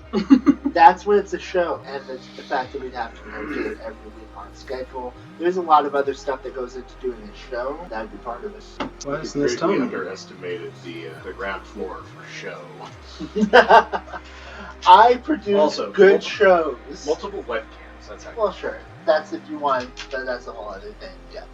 That's when it's a show, and it's the fact that we'd have to do it every week on schedule. There's a lot of other stuff that goes into doing a show. That would be part of it.
Why
You
isn't this
greatly
Tony?
underestimated the ground floor for show.
I produce
Also,
good shows.
Multiple webcams. That's how.
Well, sure. That's if you want, but that's a whole other thing. Yes.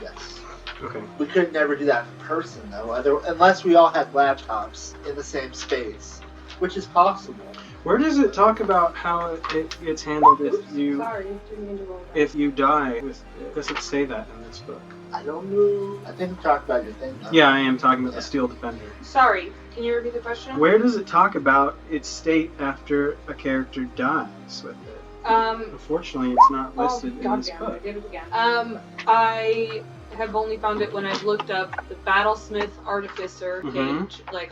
Yes.
Okay.
We could never do that in person, though, unless we all had laptops in the same space, which is possible.
Where does it talk about how it gets handled if you
Sorry, didn't mean to roll that.
if you die? Does it say that in this book?
I don't know. I think we talked about your thing, though.
Yeah, I am talking about the Steel Defender.
Sorry, can you repeat the question?
Where does it talk about its state after a character dies with it? Unfortunately, it's not listed in this
goddamn, I
book.
did it again. I have only found it when I've looked up the Battlesmith Artificer page, like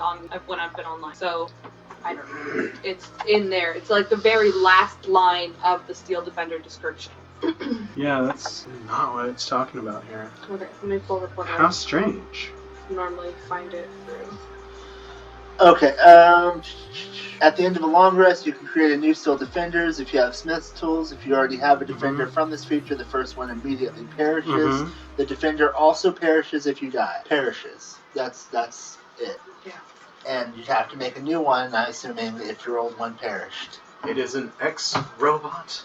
when I've been online. So I don't know. It's in there. It's like the very last line of the Steel Defender description.
Yeah, that's not what it's talking about here.
Okay, let me pull the one
How strange.
normally find it through.
Okay, at the end of a long rest, you can create a new Steel Defenders if you have Smith's tools. If you already have a Defender from this feature, the first one immediately perishes. The Defender also perishes if you die. Perishes. That's it.
Yeah.
And you'd have to make a new one, I'm assuming, if your old one perished.
It is an ex-robot.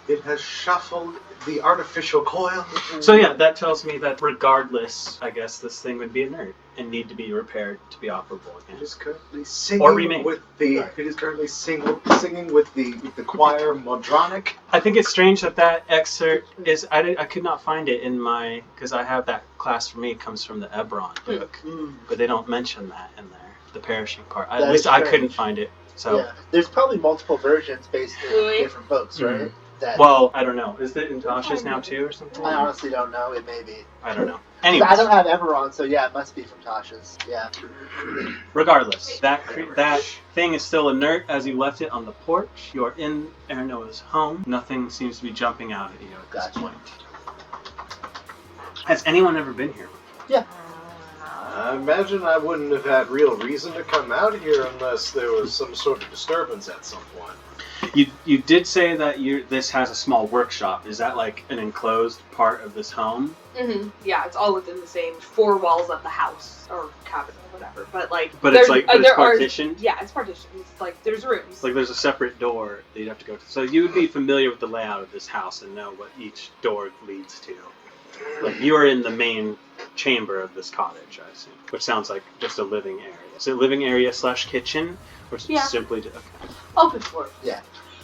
It has shuffled the artificial coil.
So yeah, that tells me that regardless, I guess this thing would be inert and need to be repaired to be operable again.
It is currently singing
Or remade.
with the. It is currently singing with the choir Modronic.
I think it's strange that excerpt is. I could not find it in my because I have that class for me comes from the Ebron book, but they don't mention that in there. The perishing part. At
That
least
is
I
strange.
couldn't find it. So
Yeah. There's probably multiple versions based in
Really?
different books, right? That
well, I don't know. Is it in Tasha's now too or something?
I honestly don't know. It may be.
I don't know.
'Cause
Anyways,
I don't have Everon, so yeah, it must be from Tasha's. Yeah.
regardless, that thing is still inert as you left it on the porch. You are in Ernoa's home. Nothing seems to be jumping out at you at this
Gotcha.
point. Has anyone ever been here?
I imagine I wouldn't have had real reason to come out here unless there was some sort of disturbance at some point.
You did say that this has a small workshop. Is that like an enclosed part of this home?
Mm-hmm. Yeah, it's all within the same four walls of the house or cabin or whatever. But
It's partitioned.
Yeah, it's partitioned. It's like there's rooms.
Like there's a separate door that you'd have to go to. So you would be familiar with the layout of this house and know what each door leads to. Like you are in the main chamber of this cottage, I assume, which sounds like just a living area. Is it living area / kitchen, or is it
Yeah.
simply okay?
Open floor.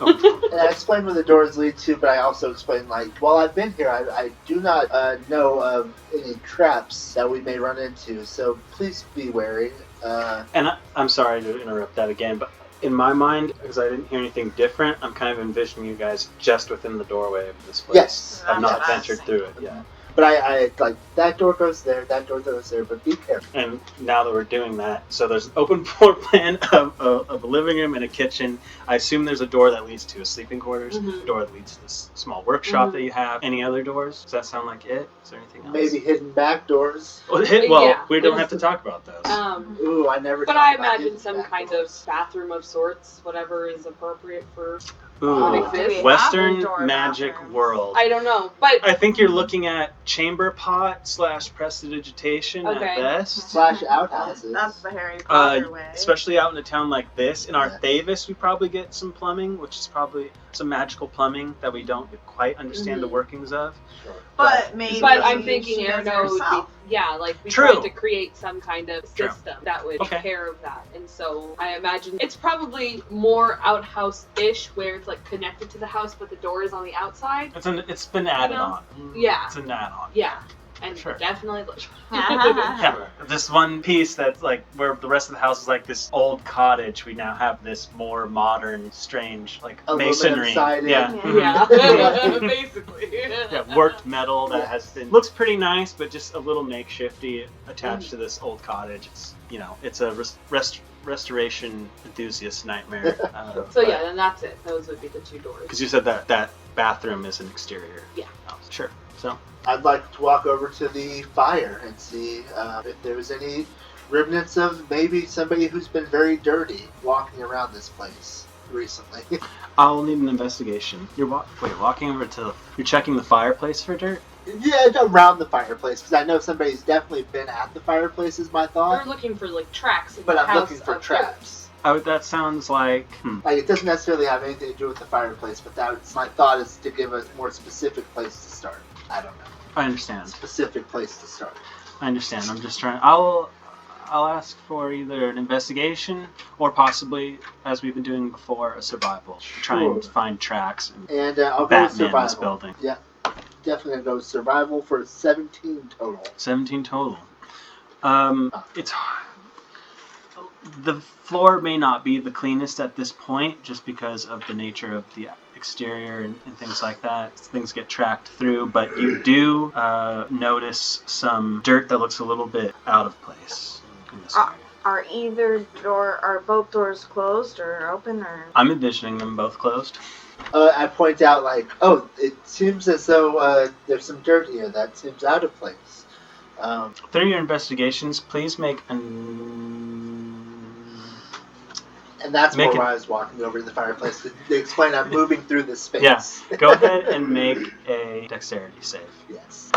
Oh.
And I explained where the doors lead to, but I also explained, like, while I've been here, I do not know of any traps that we may run into, so please be wary.
And I'm sorry to interrupt that again, but in my mind, because I didn't hear anything different, I'm kind of envisioning you guys just within the doorway of this place.
Yes.
I've not
That's what I was
ventured through it yet.
But I like, that door goes there, that door goes there, but be careful.
And now that we're doing that, so there's an open floor plan of a living room and a kitchen. I assume there's a door that leads to a sleeping quarters, a door that leads to this small workshop that you have. Any other doors? Does that sound like it? Is there anything else?
Maybe hidden back doors.
Well,
Yeah.
we don't have to talk about those.
Ooh, I never
But
thought
I
about
imagine
hidden
some
back
kind
doors.
of bathroom of sorts, whatever is appropriate for
Ooh,
Would exist.
Western
Outdoor
magic
bathrooms.
world.
I don't know, but
I think you're looking at chamber pot / prestidigitation
Okay.
at best.
Slash outhouses.
That's the Harry Potter way.
Especially out in a town like this. In our
Yeah.
Thavis, we probably get some plumbing, which is probably some magical plumbing that we don't quite understand the workings of.
Sure.
But maybe.
But I'm thinking
she does it
Arano would be,
herself.
like we
True.
tried to create some kind of
True.
system that would
Okay.
take care of that. And so I imagine it's probably more outhouse-ish where it's like connected to the house but the door is on the outside.
It's been added
know?
on.
Yeah.
It's an add-on.
Yeah. And
Sure.
definitely
Yeah, this one piece that's like where the rest of the house is like this old cottage. We now have this more modern, strange, like
Aluminum
masonry.
siding.
Yeah,
Yeah.
Yeah. Basically.
yeah, worked metal that has been looks pretty nice, but just a little makeshifty attached to this old cottage. It's it's a restoration enthusiast nightmare.
So yeah, then that's it. Those would be the two doors.
Because you said that bathroom is an exterior.
Yeah.
house. Sure. So.
I'd like to walk over to the fire and see if there was any remnants of maybe somebody who's been very dirty walking around this place recently.
I'll need an investigation. You're walking over to. You're checking the fireplace for dirt.
Yeah, around the fireplace, because I know somebody's definitely been at the fireplace, is my
We're
thought.
looking for like tracks in
But
the
I'm
house
looking for
of
traps.
That sounds like.
Like, it doesn't necessarily have anything to do with the fireplace, but that's my thought is to give a more specific place to start. I don't know.
I understand.
Specific place to start.
I understand. I'm just trying. I'll ask for either an investigation or possibly, as we've been doing before, a survival. Try and find tracks and
And I'll go with
Batman in
survival.
this building.
Yeah, definitely gonna go with survival for 17 total.
17 total. It's the floor may not be the cleanest at this point, just because of the nature of the exterior and things like that. Things get tracked through, but you do notice some dirt that looks a little bit out of place in this area.
Are both doors closed or open or?
I'm envisioning them both closed.
I point out, like, oh, it seems as though there's some dirt here that seems out of place.
Through your investigations, please make
And that's
Make
where I was walking over to the fireplace to explain I'm moving through this space.
Yes. Go ahead and make a dexterity save.
Yes.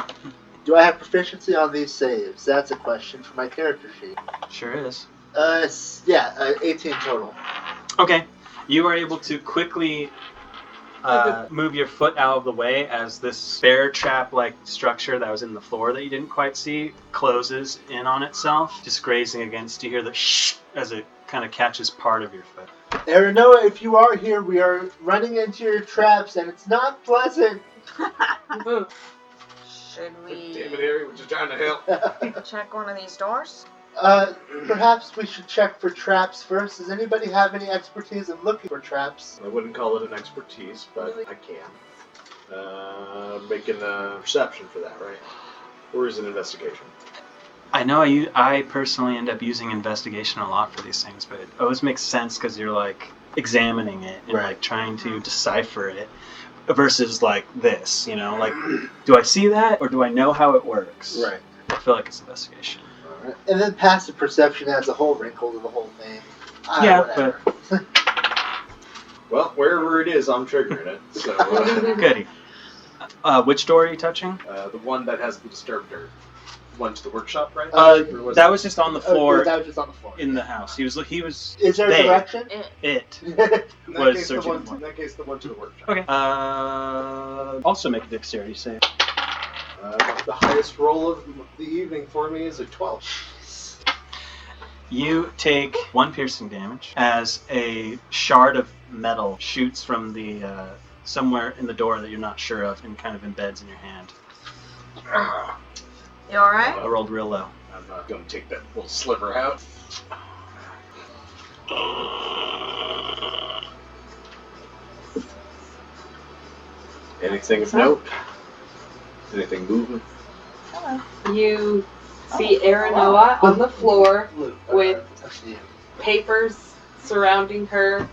Do I have proficiency on these saves? That's a question for my character sheet.
Sure is.
18 total.
Okay. You are able to quickly move your foot out of the way as this bear trap-like structure that was in the floor that you didn't quite see closes in on itself, just grazing against. You hear the shh as it kind of catches part of your foot.
Aranoa, if you are here, we are running into your traps, and it's not pleasant.
Should we
Damn it, Harry, we're just trying to help.
check one of these doors?
Perhaps we should check for traps first. Does anybody have any expertise in looking for traps?
I wouldn't call it an expertise, but I can. Making a perception for that, right? Or is it an investigation?
I know I personally end up using investigation a lot for these things, but it always makes sense because you're like examining it and like trying to decipher it versus like this, like do I see that or do I know how it works?
Right.
I feel like it's investigation.
Alright. And then passive perception adds a whole wrinkle to the whole thing.
Yeah,
but
Well, wherever it is, I'm triggering it. So,
Goody. Which door are you touching?
the one that has the disturbed dirt. One to the workshop, right? Or was
That
it-
was just on the floor
that was just on the floor.
in the house. He was.
Is there a
they-
direction?
It.
in that
was
case,
searching
in that case, the one to the workshop.
Okay. Also make a dexterity save.
The highest roll of the evening for me is a 12.
You take 1 piercing damage as a shard of metal shoots from the somewhere in the door that you're not sure of and kind of embeds in your hand.
You alright?
I rolled real low.
I'm not going to take that little sliver out. Anything of note? Anything moving?
You see Aranoa on the floor with
Actually,
papers surrounding her,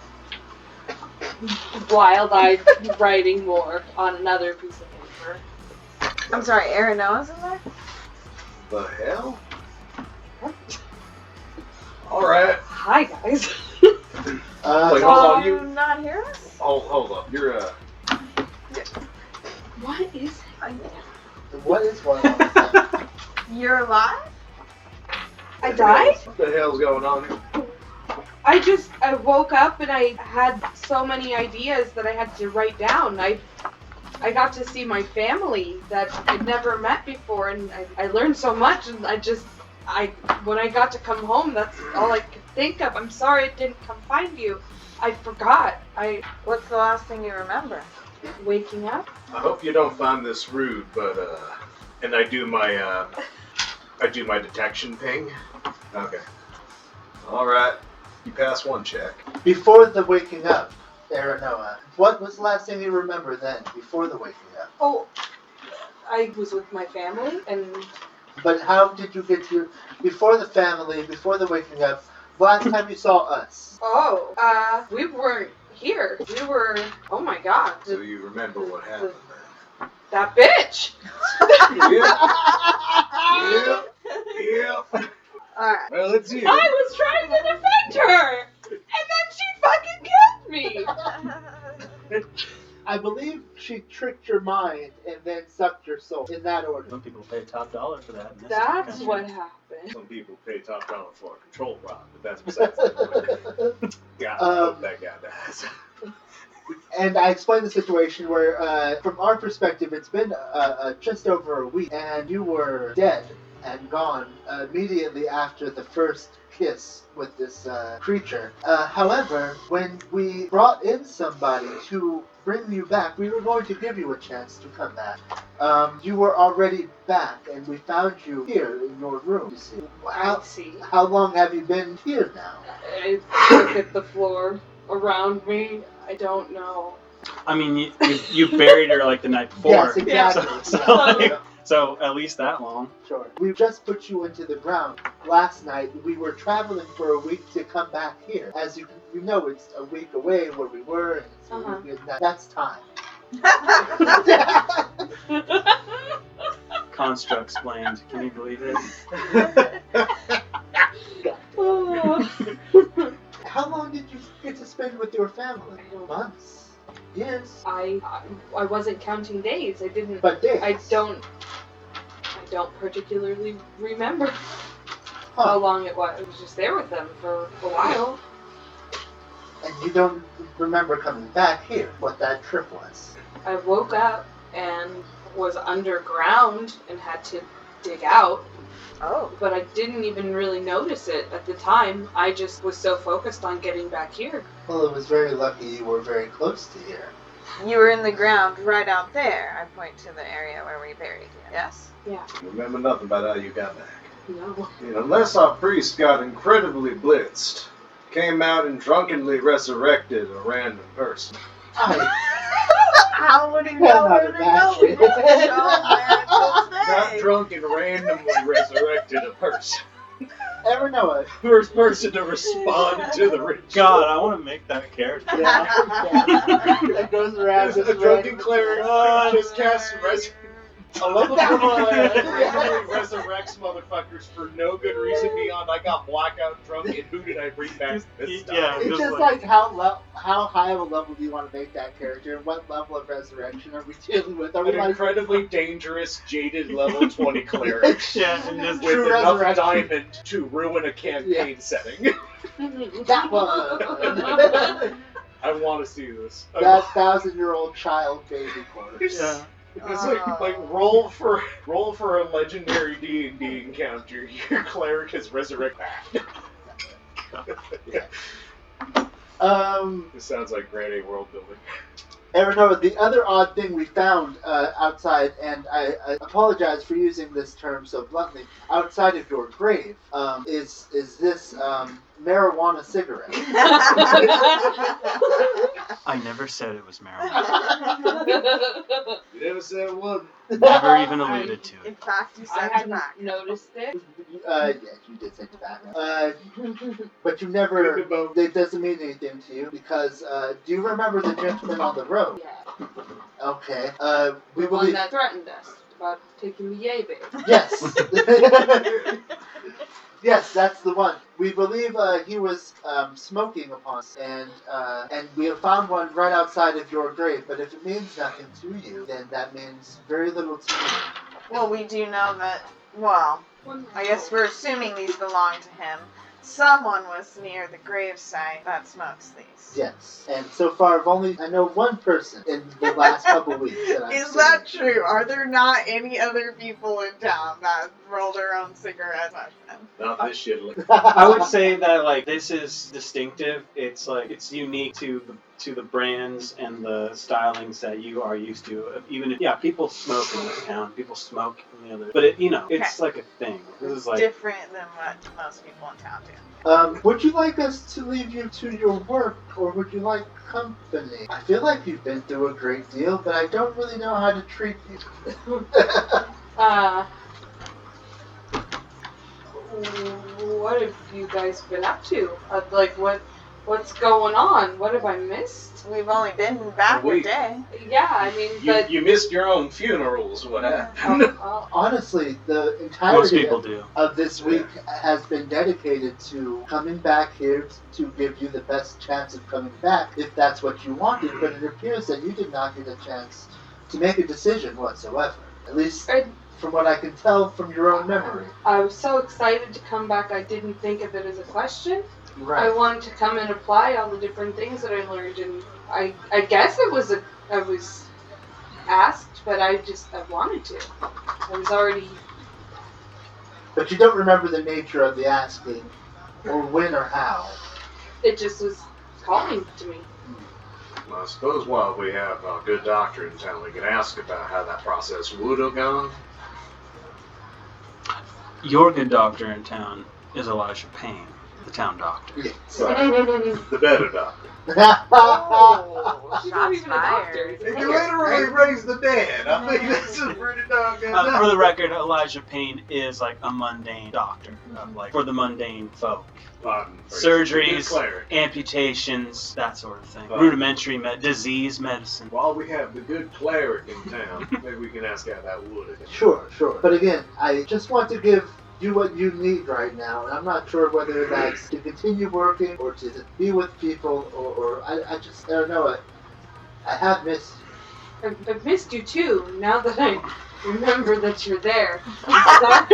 wild-eyed writing more on another piece of paper.
I'm sorry, Aranoa's in there?
The hell? Alright.
Hi, guys.
Wait, hold on.
You not hear us?
Hold up. You're
What is?
What is going on with that?
You're alive?
I died?
What the hell's going on here?
I woke up and I had so many ideas that I had to write down. I got to see my family that I'd never met before, and I learned so much. And when I got to come home, that's all I could think of. I'm sorry I didn't come find you. I forgot.
What's the last thing you remember?
Waking up.
I hope you don't find this rude, but and I do my detection ping. Okay. All right. You pass one check.
Before the waking up, Aranoa, what was the last thing you remember then, before the waking up?
Oh, I was with my family, and
But how did you get to before the family, before the waking up, last time you saw us?
we weren't here. We were. Oh my God.
So you remember what happened then?
That bitch.
Yep.
Alright.
Well, it's you.
I was trying to defend her, and then she fucking killed me.
I believe she tricked your mind and then sucked your soul, in that order.
Some people pay top dollar for that. in this
That's
country.
what happened.
Some people pay top dollar for a control rod, but that's besides the point. God, I hope that guy dies.
And I explained the situation where, from our perspective, it's been just over a week, and you were dead and gone immediately after the first kiss with this creature. However, when we brought in somebody to bring you back, we were going to give you a chance to come back. You were already back, and we found you here in your room. You see.
I see.
How long have you been here now?
I look at the floor around me. I don't know.
I mean, you buried her like the night before.
Yes, exactly.
So at least that long.
Sure. We just put you into the ground. Last night, we were traveling for a week to come back here. As you know, it's a week away where we were, and it's a week, that's time.
Construct explained. Can you believe it?
How long did you get to spend with your family? Months? Years?
I wasn't counting days. I didn't.
But days?
I don't particularly remember how long it was. I was just there with them for a while.
And you don't remember coming back here, what that trip was?
I woke up and was underground and had to dig out.
Oh.
But I didn't even really notice it at the time. I just was so focused on getting back here.
Well, it was very lucky you were very close to here.
You were in the ground right out there. I point to the area where we buried you. Yes?
Yeah.
Remember nothing about how you got back.
No.
Unless our priest got incredibly blitzed, came out and drunkenly resurrected a random person.
How would he know where to go? We didn't show where to
Not
stay.
drunk and randomly resurrected a person.
Ever know it?
First person to respond to the ritual.
God, I want to make that character.
That goes around.
A drunken cleric just casts a level randomly resurrects motherfuckers for no good reason beyond I got blackout drunk and who did I bring back this time?
Yeah,
It's just like how high of a level do you want to make that character, and what level of resurrection are we dealing with? Are we
An
like
incredibly dangerous, jaded level 20 cleric
Yeah, and just
with
True
enough
resurrection.
diamond to ruin a campaign setting.
that one?
I want to see this.
That 1,000-year-old child baby corpse.
yeah.
It's like roll for a legendary D&D encounter. Your cleric is resurrected. This sounds like grade A world building.
Aranoa, the other odd thing we found outside, and I apologize for using this term so bluntly, outside of your grave, is this marijuana cigarette.
I never said it was marijuana.
You never said it wasn't.
Never even alluded to
In
it.
fact, you
I
said
hadn't
tobacco.
noticed it.
Yes, you did say tobacco. But you never, it doesn't mean anything to you, because, do you remember the gentleman on the road?
Yeah.
Okay.
The
We
one
believe,
that threatened us. about taking the yay bear.
Yes. Yes, that's the one. We believe he was smoking upon us, and we have found one right outside of your grave. But if it means nothing to you, then that means very little to me.
Well, we do know that, well, I guess we're assuming these belong to him. Someone was near the gravesite that smokes these.
Yes, and so far I know one person in the last couple weeks.
Is that true? Are there not any other people in town that roll their own cigarette mushroom?
Not this shit.
I would say that like this is distinctive. It's like it's unique to the brands and the stylings that you are used to. Even if people smoke in this town, people smoke in the other, but it's like a thing. This is like
different than what most people in town do.
Would you like us to leave you to your work, or would you like company? I feel like you've been through a great deal, but I don't really know how to treat you.
What have you guys been up to? What's going on? What have I missed?
We've only been back a day.
Yeah, I mean, but
You missed your own funerals. What happened?
Honestly, the
most
entirety
people do.
of this week has been dedicated to coming back here to give you the best chance of coming back, if that's what you wanted. But it appears that you did not get a chance to make a decision whatsoever. At least from what I can tell from your own memory.
I was so excited to come back, I didn't think of it as a question.
Right.
I wanted to come and apply all the different things that I learned, and I guess I was asked, but I wanted to. I was already.
But you don't remember the nature of the asking, or when or how.
It just was calling to me.
Well, I suppose while we have a good doctor in town, we can ask about how that process would have gone.
Your good doctor in town is Elijah Payne, the town doctor.
Yes.
The better doctor.
Oh,
She's not
shots
even a doctor.
fired.
He can literally raise the dead. I think this is pretty darn good.
For the record, Elijah Payne is like a mundane doctor, for the mundane folk. Surgeries, amputations, that sort of thing. Rudimentary disease medicine.
While we have the good cleric in town, maybe we can ask how that would.
Sure. But again, I just want to give you what you need right now, and I'm not sure whether that's to continue working or to be with people, or I don't know. I have missed you.
I've missed you too, now that I remember that you're there. I'm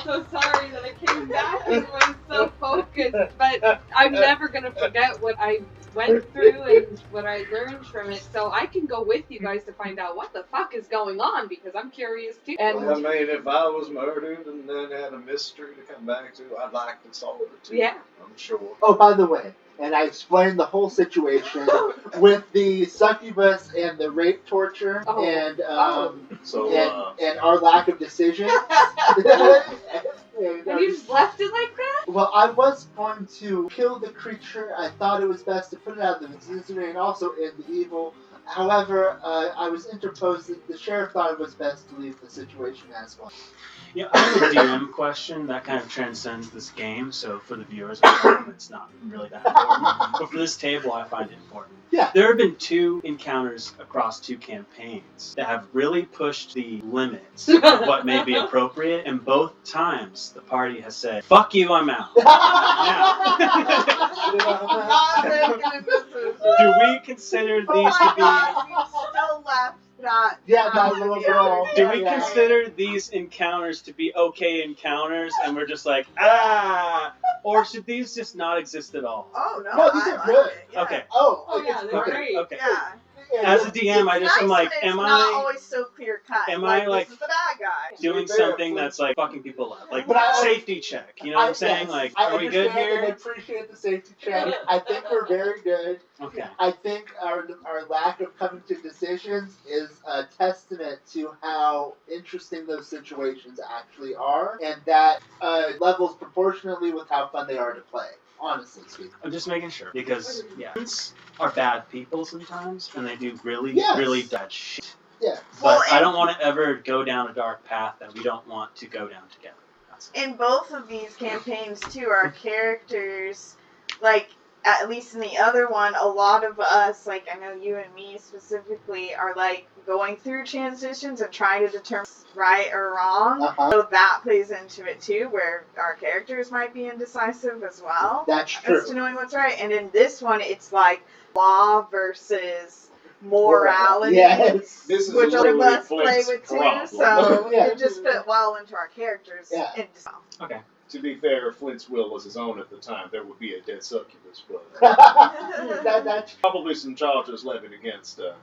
so sorry that I came back and was so focused, but I'm never going to forget what I went through and what I learned from it, so I can go with you guys to find out what the fuck is going on, because I'm curious too. And
I mean, if I was murdered and then had a mystery to come back to, I'd like to solve it too.
Yeah.
I'm sure.
Oh, by the way, and I explained the whole situation with the succubus and the rape torture and our lack of decision.
And you just left it like that?
Well, I was going to kill the creature. I thought it was best to put it out of the misery and also end the evil. However, I was interposed. The sheriff thought it was best to leave the situation as one.
Yeah, I have a DM question that kind of transcends this game, so for the viewers at home, it's not really that important. But for this table, I find it important.
Yeah.
There have been 2 encounters across 2 campaigns that have really pushed the limits of what may be appropriate, and both times the party has said, "Fuck you, I'm out." Do we consider these to be...
still left that.
Yeah, that little girl.
Do we consider these encounters to be okay encounters, and we're just like, or should these just not exist at all?
Oh, no.
No, these are good.
Yeah.
Okay.
Oh yeah, they're
Okay.
great.
Okay.
Yeah.
As a DM, I just am like,
am not always so clear cut.
am I, like,
this is the bad guy?
doing something that's like fucking people up? Like,
But I-
safety check. You know what I'm saying? Like,
I
are we good
understand and I
here?
appreciate the safety check. I think we're very good.
Okay.
I think our lack of coming to decisions is a testament to how interesting those situations actually are, and that levels proportionately with how fun they are to play. Honestly speaking.
I'm just making sure because humans are bad people sometimes, and they do really,
Yes.
really bad shit.
Yeah.
But
Well,
I don't want to ever go down a dark path that we don't want to go down together. That's
In both of these campaigns, too, our characters, like, at least in the other one, a lot of us, like I know you and me specifically, are like going through transitions and trying to determine right or wrong. So that plays into it too, where our characters might be indecisive as well.
That's true.
As to knowing what's right. And in this one, it's like law versus morality,
Yes.
This is
which
a
other of
really
us play
Flint's
with too.
problem.
So
Yeah.
it just fit well into our characters.
Yeah.
Okay.
To be fair, if Flint's will was his own at the time, there would be a dead succubus, but
That's
probably some charges levied against a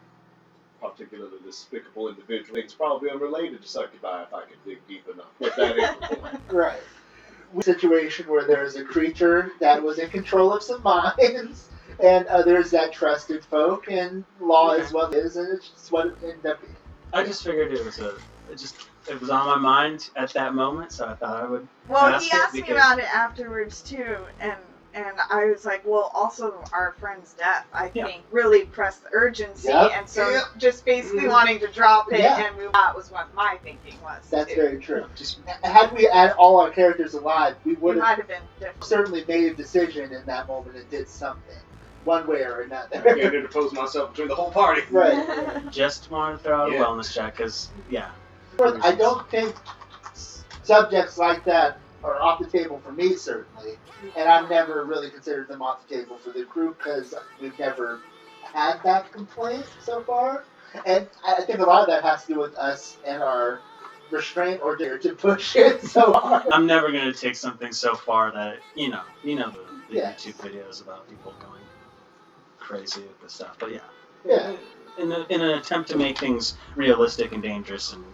particularly despicable individual. It's probably unrelated to succubi if I could dig deep enough with that info.
right. Situation where there's a creature that was in control of some minds, and others that trusted folk, and law is what it is, and it's just what it ended up being.
I just figured it was it was on my mind at that moment, so I thought I would.
Well, he asked me about it afterwards too, and I was like, well, also our friend's death, I think, really pressed the urgency, and so just basically wanting to drop it and move on was what my thinking was.
That's
too.
very true. Had we had all our characters alive, we would
might
have
have been different.
certainly made a decision in that moment and did something, one way or another.
I can't interpose myself between the whole party.
Right.
Just wanted to throw out a wellness check, because,
I don't think subjects like that are off the table for me, certainly. And I've never really considered them off the table for the crew because we've never had that complaint so far. And I think a lot of that has to do with us and our restraint or dare to push it so hard.
I'm never going to take something so far that, the
Yes.
YouTube videos about people going crazy with this stuff. But
Yeah.
in an attempt to make things realistic and dangerous and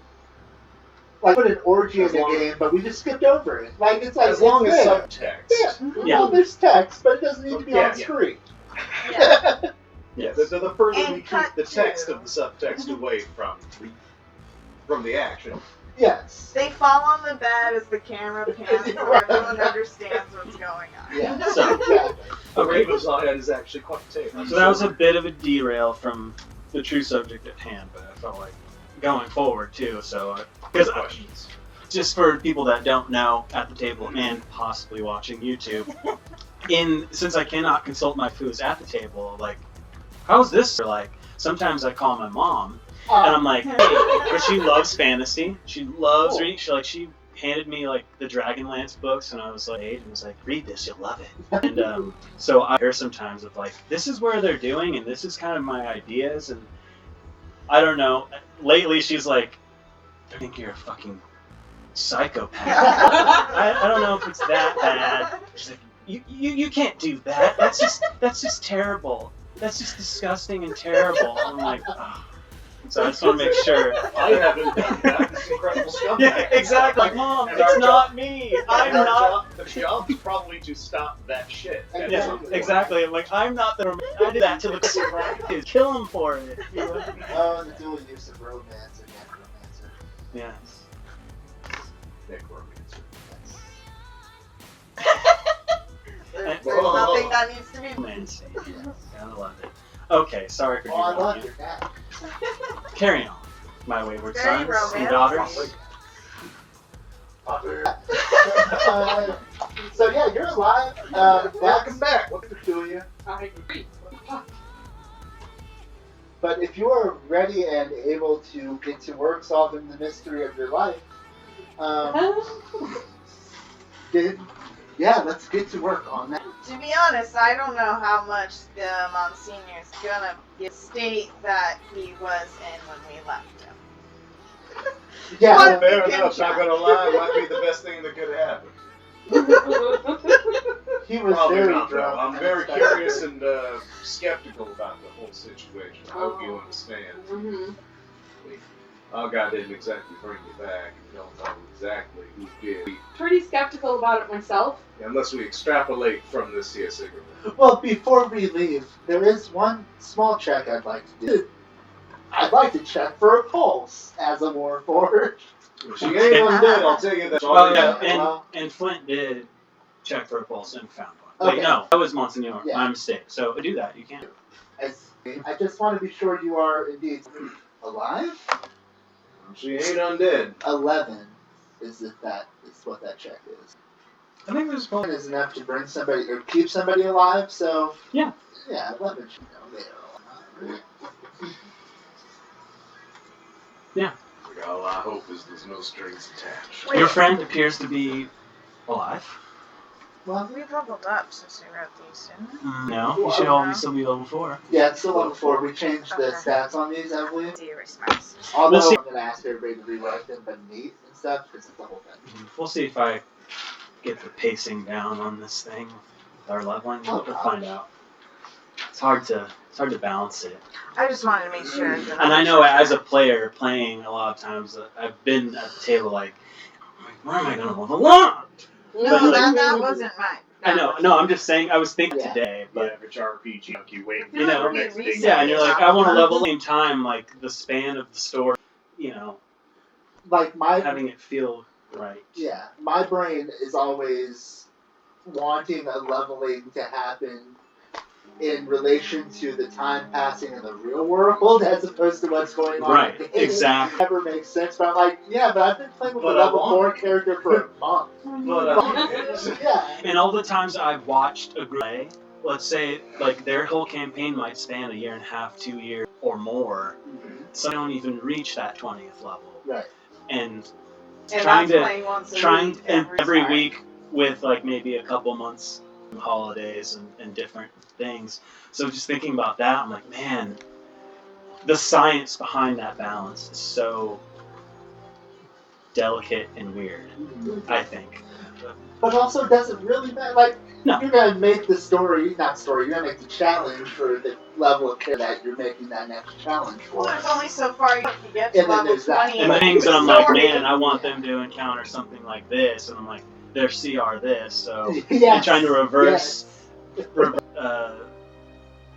Like put an orgy in the game, but we just skipped over it. Like it's like
as long as
there.
subtext.
Yeah.
Well, there's text, but it doesn't need to be on screen.
Yeah.
Yeah, the further
And
we keep
cut
the text
to-
of the subtext away from the action.
Yes.
They fall on the bed as the camera pans, so everyone understands what's going on.
Yeah.
So,
Exactly.
The Raven's eye is actually quite tame.
So that was a bit of a derail from the true subject at hand, but I felt like going forward too. So, because
questions.
just for people that don't know at the table and possibly watching YouTube, since I cannot consult my foods at the table, like, how's this? Or like, sometimes I call my mom and I'm like, hey, because she loves fantasy. She loves reading. She handed me like the Dragonlance books, and I was like 8 and was like, read this, you'll love it. And so I hear sometimes of like, this is where they're doing, and this is kind of my ideas, and I don't know. Lately, she's like, I think you're a fucking psychopath. I don't know if it's that bad. She's like, you can't do that. That's just terrible. That's just disgusting and terrible. I'm like, oh. So I just want to make sure.
I haven't done that. This incredible stuff.
Yeah, exactly. Mom,
And
it's
our
not me. I'm not.
The job is probably to stop that shit. That's
Yeah,
something.
exactly. I'm like, I'm not the. I did that to the kill him for it. You know?
Oh, the dual use of romance and necromancer.
Yes.
Necromancer.
There's nothing that needs to be.
Man, gotta love it. Okay, sorry for
Oh, I love
you.
your nap.
Carry on, my wayward
Very
sons and
romantic.
daughters.
So yeah, you're alive.
Welcome back. What
peculiar.
I agree.
But if you are ready and able to get to work solving the mystery of your life, let's get to work on that.
To be honest, I don't know how much the Monsignor's gonna state that he was in when we left him.
Yeah,
What?
Fair enough. Not gonna lie, might be the best thing that could happen.
he was
Probably
very
not, though.
drunk.
I'm very curious and skeptical about the whole situation. I hope you understand.
Mm-hmm.
Our guy didn't exactly bring you back. We don't know exactly who did.
Pretty skeptical about it myself.
Unless we extrapolate from this here cigarette.
Well, before we leave, there is one small check I'd like to do. I'd like to check for a pulse as a warforged.
She ain't undead, I'll tell you that.
Oh yeah,
Well-
and Flint did check for a pulse and found one.
Okay.
Wait, no, that was Monsignor.
Yeah.
My mistake. So do that. You can.
I just want to be sure you are indeed alive.
She ain't undead.
11 is what that check is.
I think there's probably
is enough to bring somebody or keep somebody alive. So
Yeah.
11 should know later on.
Yeah.
All I hope is there's no strings attached.
Wait.
Your friend appears to be alive.
Well,
We leveled up since we wrote these, didn't we?
No, you should always still be level 4.
yeah, it's still level 4. We changed the
Okay.
stats on these, I believe.
See, erase marks.
Although
We'll see.
I'm gonna ask everybody to rewrite them, but neat and stuff, because it's the whole thing.
We'll see if I get the pacing down on this thing with our leveling.
Oh,
We'll find out. It's hard to balance it.
I just wanted to make sure that
And I know as a player playing a lot of times, I've been at the table like, where am I going to level up?
No,
But, like,
that wasn't mine.
I know. No, I'm just saying. I was thinking
Yeah.
today,
The
but
average RPG, you wait
You know,
for
we
next
reset
thing.
yeah, and you're like, I want to level at the same time, like the span of the story,
Like
having it feel right.
yeah, my brain is always wanting a leveling to happen in relation to the time passing in the real world as opposed to what's going on.
Right,
in the game.
exactly.
It never makes sense, but I'm like, yeah, but I've been playing with
But
a
I
level
want
4
it.
character for a month.
But
Yeah.
And all the times I've watched a group play, let's say like their whole campaign might span a year and a half, 2 years or more, so they don't even reach that 20th level.
Right.
And
And
trying
that's
to
playing once a week
every
time.
week with like maybe a couple months holidays and different things. So just thinking about that, I'm like, man, the science behind that balance is so delicate and weird, I think.
But also doesn't really matter. Like,
No.
you're gonna make the story, you're gonna make the challenge for the level of care that you're making that next challenge for.
Well, there's only so far you can get to
And then
level
there's that.
20.
And the things that I'm
Story.
like, man, I want them to encounter something like this, and I'm like, their CR this, so
Yes.
I'm trying to reverse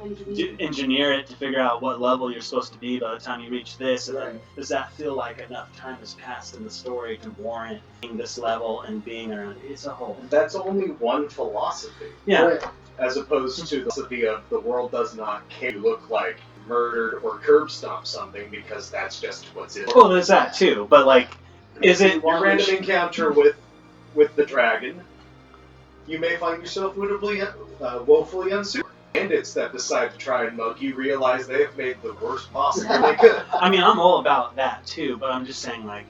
Engineer.
engineer it to figure out what level you're supposed to be by the time you reach this, and then does that feel like enough time has passed in the story to warrant being this level and being around it? It's a whole.
that's only one philosophy,
Yeah.
Right.
as opposed to the philosophy of the world does not care you look like murdered or curb stomp something because that's just what's in it.
Well, there's that too, but like, is it
Your random encounter with the dragon, you may find yourself woefully unsuited. Bandits that decide to try and mug you realize they have made the worst possible they could.
I mean, I'm all about that too, but I'm just saying, like,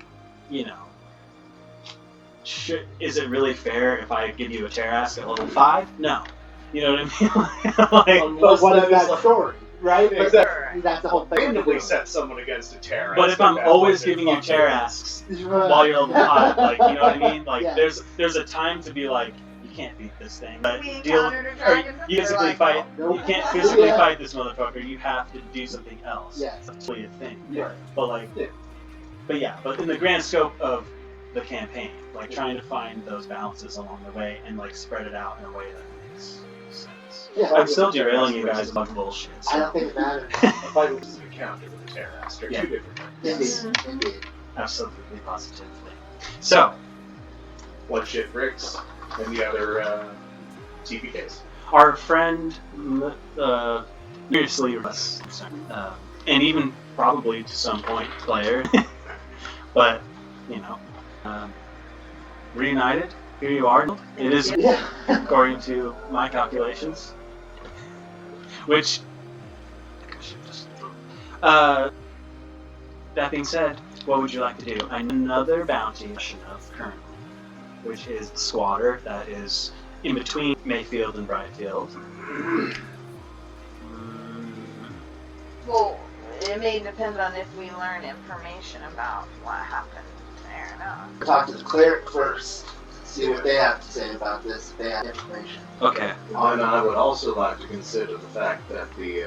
is it really fair if I give you a Terrask at level 5? No. You know what I mean? Like,
But what is
that
that story? Right? But
Exactly.
that's the whole thing.
Randomly set someone against a terror.
but if I'm always giving you Terrasks while you're level 5, like, you know what I mean? Like,
Yeah.
there's a time to be like, you can't beat this thing. But
We
deal,
encountered a
or
dragon.
you physically
They're like,
fight.
Nope.
You can't physically
Yeah.
fight this motherfucker. You have to do something else.
Yes.
That's really a thing.
Right.
But like, but in the grand scope of the campaign, like trying to find those balances along the way and like spread it out in a way that makes sense.
Yeah.
I'm still derailing you guys about bullshit.
I
So.
don't think it matters.
A fight with an encounter with a terrorist are
Yeah.
two different things.
Indeed. Indeed.
Absolutely, positively. So,
One shit bricks, and the other TPKs.
our friend, seriously, and even probably to some point player, but reunited. Here you are. It is,
Yeah.
according to my calculations, which. That being said, what would you like to do? Another bounty mission of currently, which is the squatter that is in between Mayfield and Brightfield.
Well, it may depend on if we learn information about what happened there or not.
Talk to the cleric first. See what they have to say about this. If they have information.
Okay.
And I would also like to consider the fact that the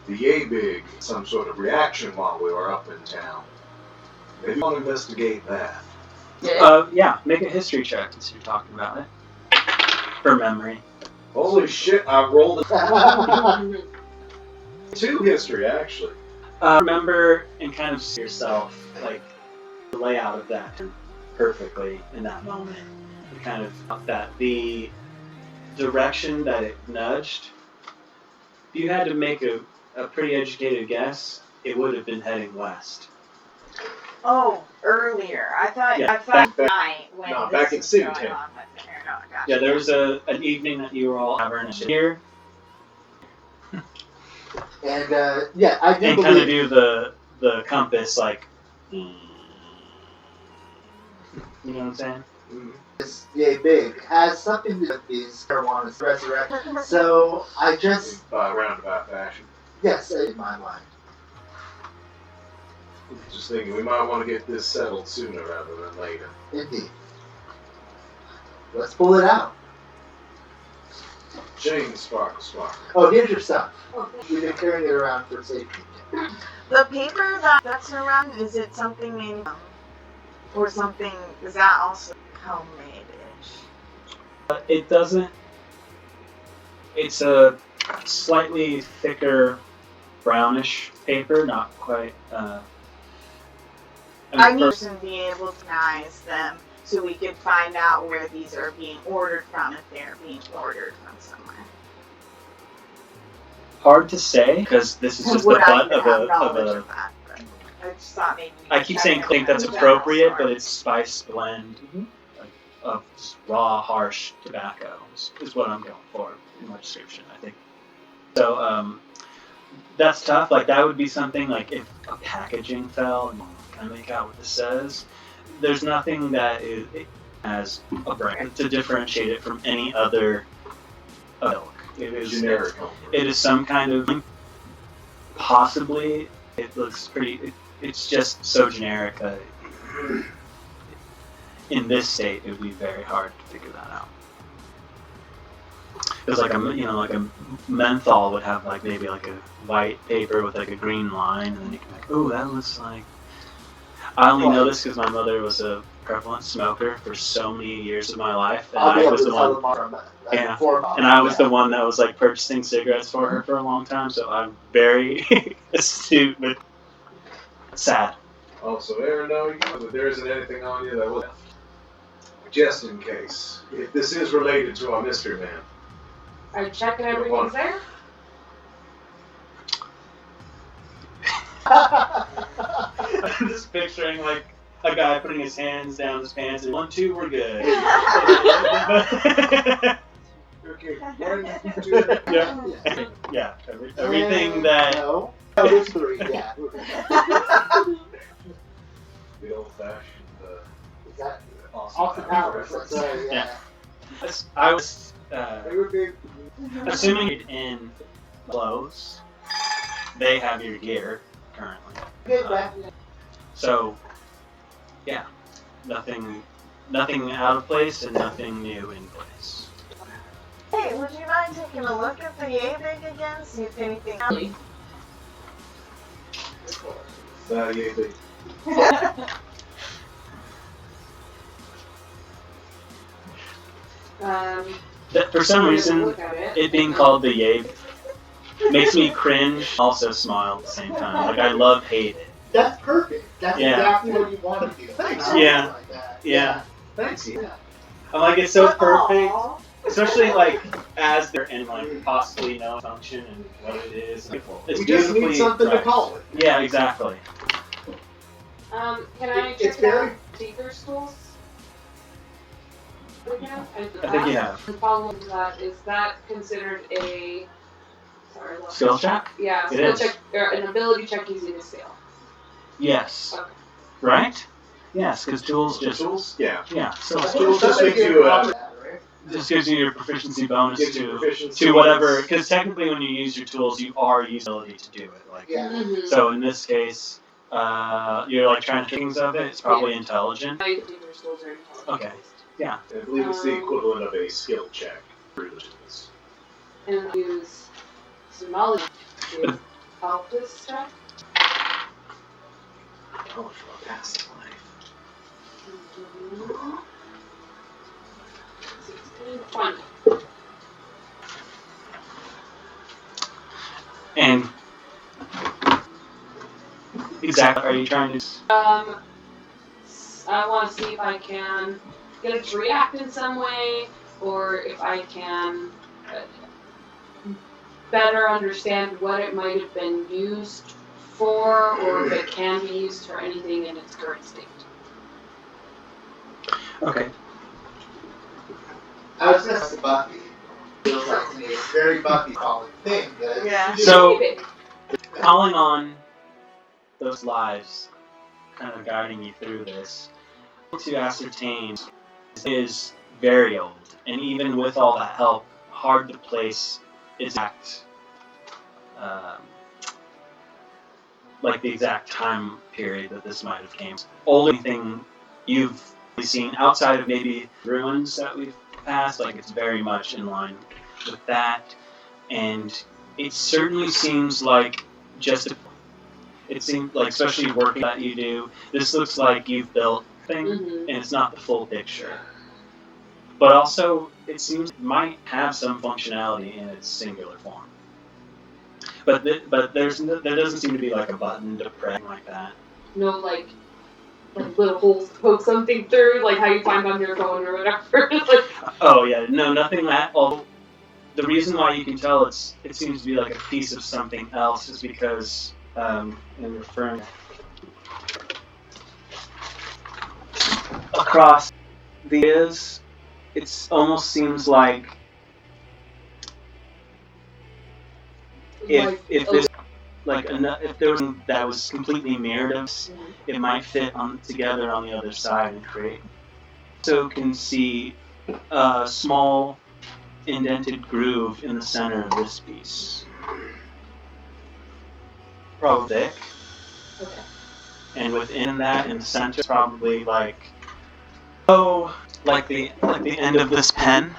Yay-Big, some sort of reaction while we were up in town. Maybe you want to investigate that.
Yeah, make a history check since you're talking about it. For memory.
Holy shit, I rolled 2 history, actually.
Remember and kind of see yourself, like, the layout of that perfectly in that moment. And kind of that the direction that it nudged, if you had to make a pretty educated guess, it would have been heading west.
Oh, earlier. I thought
Yeah,
I thought
back-
night when
no,
this
back in
was
City
going
Town.
on with it or gotcha.
Yeah, there was an evening that you were all having here,
And yeah, I do
and
believe.
kind of do the compass like. You know what I'm saying?
This yay big has something to do with these marijuana's resurrection. So I just
By roundabout fashion.
yes, in my mind.
Just thinking we might want to get this settled sooner rather than later.
Indeed. Let's pull it out.
Chain sparkle.
Oh, here's your stuff. We've been carrying it around for safety.
The paper that's around, is it something made or something? Is that also homemade-ish?
It doesn't. It's a slightly thicker, brownish paper, not quite.
I need to be able to recognize them so we could find out where these are being ordered from, if they're being ordered from somewhere.
Hard to say because this is just the butt of a.
I just thought maybe.
I keep saying clink that's appropriate, but it's spice blend of raw, harsh tobacco is what I'm going for in my description, I think. So that's tough. Like that would be something like if a packaging fell and you kind of make out what this says. There's nothing that has a brand to differentiate it from any other milk. It is
generic.
It is some kind of possibly. It looks pretty. It's just so generic. In this state, it would be very hard to figure that out. Because like a menthol would have like maybe like a white paper with like a green line, and then you can be like, oh, that looks like. I only know this because my mother was a prevalent smoker for so many years of my life, and I was the one. Yeah, and I was the one that was like purchasing cigarettes for her for a long time, so I'm very astute with sad.
Also, Aaron, no, you know that there isn't anything on you that will. Just in case, if this is related to our mystery man.
Are you checking everything's there?
I'm just picturing like a guy putting his hands down his pants and 1, 2, we're good.
Okay, 1, 2.
Yeah. Everything that.
No, there's 3. Yeah.
The old fashioned.
Is that Austin Powers? Yeah.
I was assuming you're in clothes. They have your gear currently. So, yeah, nothing out of place and nothing new in place.
Hey, would you mind taking a look at the Yabig again? See if anything.
For some reason, it being called the Yabe makes me cringe, also smile at the same time. Like I love hate it.
That's perfect. That's exactly what you want to feel.
Thanks.
Yeah.
Like that.
Yeah.
Thanks.
Yeah.
I'm like, it's so perfect. Especially like as they're in like possibly no function and what it is. It's
We just need something to call it.
Yeah, exactly.
Can I
It's
check out
very-
deeper schools?
I think you have.
Following that, is that considered a
Skill check?
Yeah,
It
skill
is.
check or an ability check using a skill.
Yes.
Okay.
Right? Yes, because tools just
Tools? Yeah.
So
Tools just make you
just gives you your proficiency bonus
gives you proficiency
to whatever. Because technically, when you use your tools, you are using the ability to do it. Like
Yeah.
Mm-hmm.
so, in this case, you're like trying to think things of it. It's probably intelligent.
Deeper schools are intelligent.
Okay. Yeah.
I believe it's the equivalent of a skill check through the tools.
And use some knowledge to help this check.
Knowledge from a past life.
16, 20.
And exactly, are you trying to?
I want to see if I can get it to react in some way, or if I can better understand what it might have been used for, or if it can be used for anything in its current state.
Okay.
I was gonna say Buffy. Feels like to me it's very Buffy calling thing. That
Yeah.
So,
Maybe.
calling on those lives, kind of guiding you through this, to ascertain is very old, and even with all that help, hard to place exact, like the exact time period that this might have came. Only thing you've seen outside of maybe ruins that we've passed, like it's very much in line with that, and it certainly seems like just it seems like, especially working that you do, this looks like you've built thing, and it's not the full picture. But also, it seems it might have some functionality in its singular form. But there doesn't seem to be like a button to press like that.
No, like little holes to poke something through, like how you find on your phone or whatever. Like,
Oh yeah, no, nothing like that. Although the reason why you can tell it seems to be like a piece of something else is because in referring across the is, it almost seems like if this if there was something that was completely mirrored of this, it might fit on together on the other side and create. So can see a small indented groove in the center of this piece. Probably thick.
okay.
And within that, in the center, probably like the end of this pen.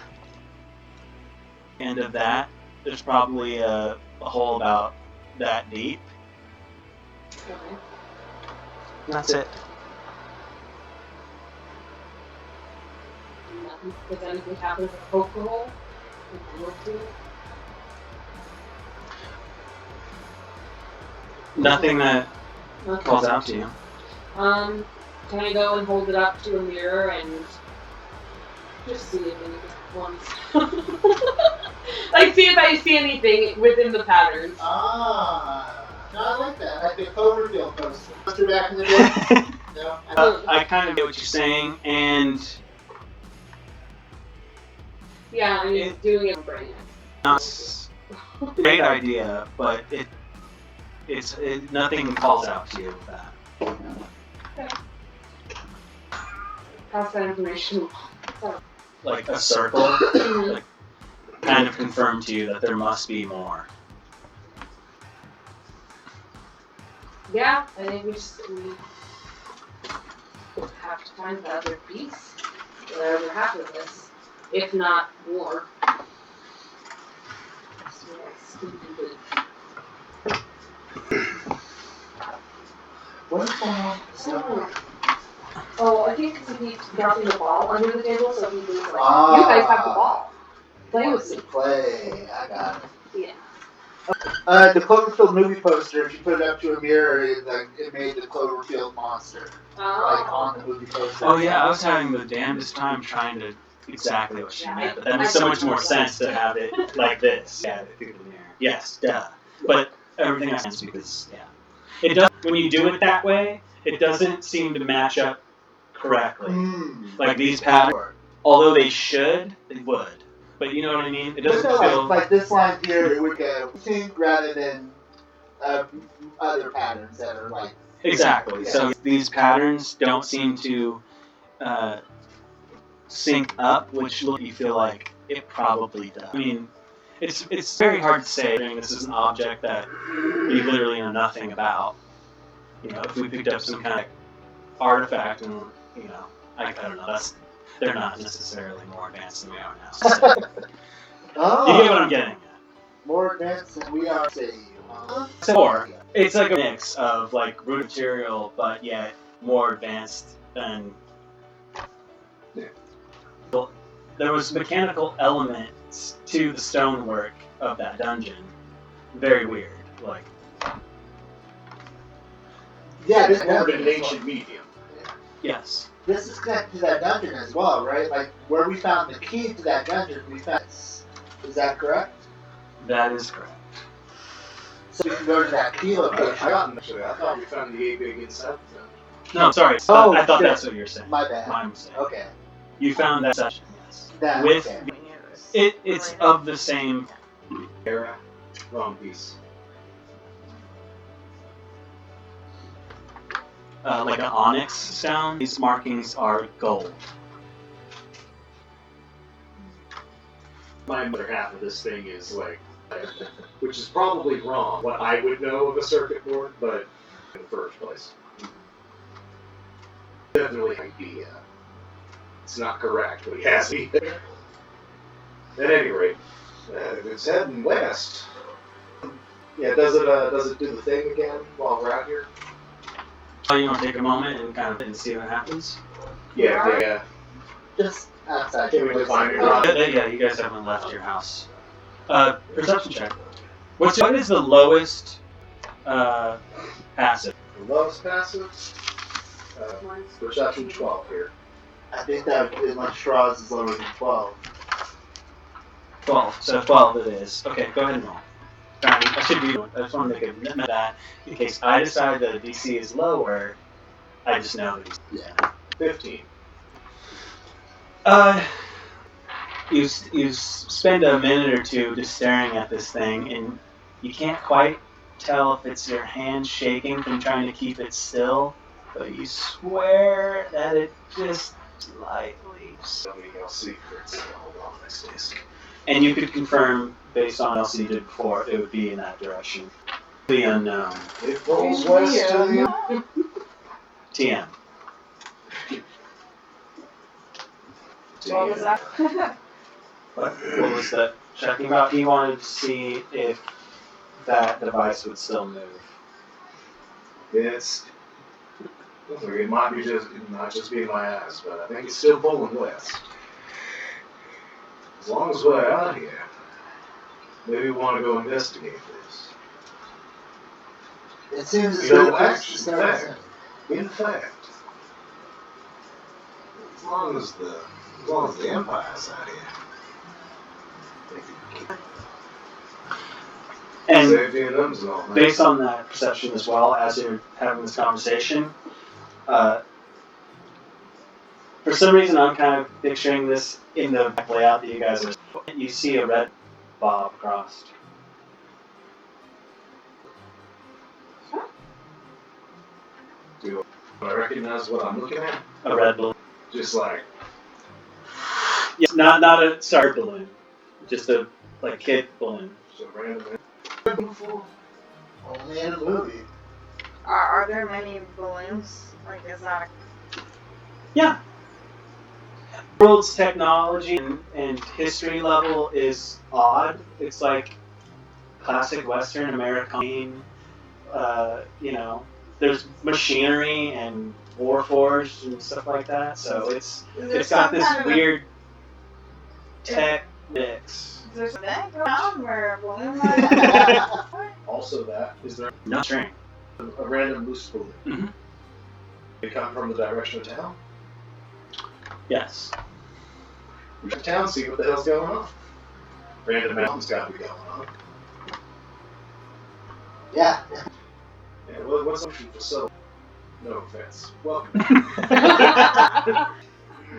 End of that. There's probably a hole about that deep.
Okay.
And that's it.
Nothing. Does anything happen with the poke hole?
Nothing that
Okay.
calls out to you.
Can I go and hold it up to a mirror and just see if anything wants? Like, see if I see anything within the patterns.
Ah, no, I like that. Like the Cloverfield poster back in the day. No,
I kind of get what you're saying, and
Yeah, I mean, doing it brain.
it's a great idea, but it's nothing calls out to you with that.
Pass that information.
Like a circle, like kind of confirm to you that there must be more.
Yeah, I think we have to find the other piece. Whatever happened to this, if not more.
what's going on?
Oh, I think because he's dropping the ball under the table, so he was like,
Ah.
you guys have the ball. Play with me.
Play. I got it.
Yeah.
The Cloverfield movie poster, if you put it up to a mirror, it made the Cloverfield monster. Like on the movie poster.
Oh yeah, I was having the damnedest time trying to exactly what she meant, but that makes so much more sense to have it like this. Yeah, through the mirror. Yes, duh. But everything makes sense because it does. When you do it that way, it doesn't seem to match up correctly. Like these patterns, although they should, they would. But you know what I mean? It doesn't feel
like this line here. It would go sync rather than other patterns that are like
exactly. So these patterns don't seem to sync up, which you feel like it probably does. I mean, it's very hard to say. I mean, this is an object that we literally know nothing about. You know, if we picked up some kind of artifact and I don't know. They're not necessarily more advanced than we are now. So. You get what I'm getting at.
More advanced than we are, say you.
Or it's like a mix of like root material, but yet more advanced than. There was mechanical elements to the stonework of that dungeon. Very weird. Like.
Yeah, this
More than an ancient medium.
Yes.
This is connected to that dungeon as well, right? Like where we found the key to that dungeon, we found. Is that correct?
That is correct.
So we can go to that key location.
Actually, I thought we found the 8 big inside the dungeon.
No, sorry.
Oh,
I thought
shit.
that's what you were saying.
My bad.
My mistake.
Okay.
You found that section, yes.
That,
With
okay.
It's of the same era.
Wrong piece.
Like an onyx stone. These markings are gold.
My other half of this thing is like, which is probably wrong, what I would know of a circuit board, but in the first place. Definitely idea. It's not correct, but he has it. At any rate, it's heading west. Yeah, does it do the thing again while we're out here?
So you want to take a moment and kind of see what happens?
Yeah.
Just outside.
Can we define it?
Yeah, you guys haven't left your house. Perception check. What is the lowest passive?
The lowest passive? Perception 12 here.
I think that is my straws is lower than 12.
12. So 12 it is. Okay, go ahead and roll. I should be. I just want to make a note of that in case I decide that the DC is lower. I just know that he's
15.
You spend a minute or two just staring at this thing, and you can't quite tell if it's your hand shaking from trying to keep it still, but you swear that it just slightly.
So many secrets. Hold on, next disc.
And you could confirm, based on what else you did before, it would be in that direction. The unknown.
It rolls west to the
TM.
What was that?
What was that checking about? He wanted to see if that device would still move.
It's. It might be not just be my eyes, but I think it's still pulling west. As long as we're out here, maybe we want to go investigate this.
It seems as
You know,
though
actually, in fact, as long as the Empire's out here, they can keep
And
safety and them's all.
based on that perception as well, as you're having this conversation, for some reason I'm kind of picturing this in the layout that you guys are. You see a red bob crossed.
Do I recognize what I'm looking at?
A red balloon.
Just like,
Yeah, not a star balloon, just a kid balloon.
so random.
only in a movie.
Are there many balloons? Like, is that
Yeah. World's technology and history level is odd. It's like classic Western American. There's machinery and warforged and stuff like that. So it's got this weird tech mix.
Is there something around where a balloon might
Also, that is there
No string.
a random loose balloon?
Mm-hmm.
They come from the direction of town.
Yes.
We should town see what the hell's going on. Random mountain's got to be going on.
Yeah.
Yeah, what's up for so? No offense. Welcome.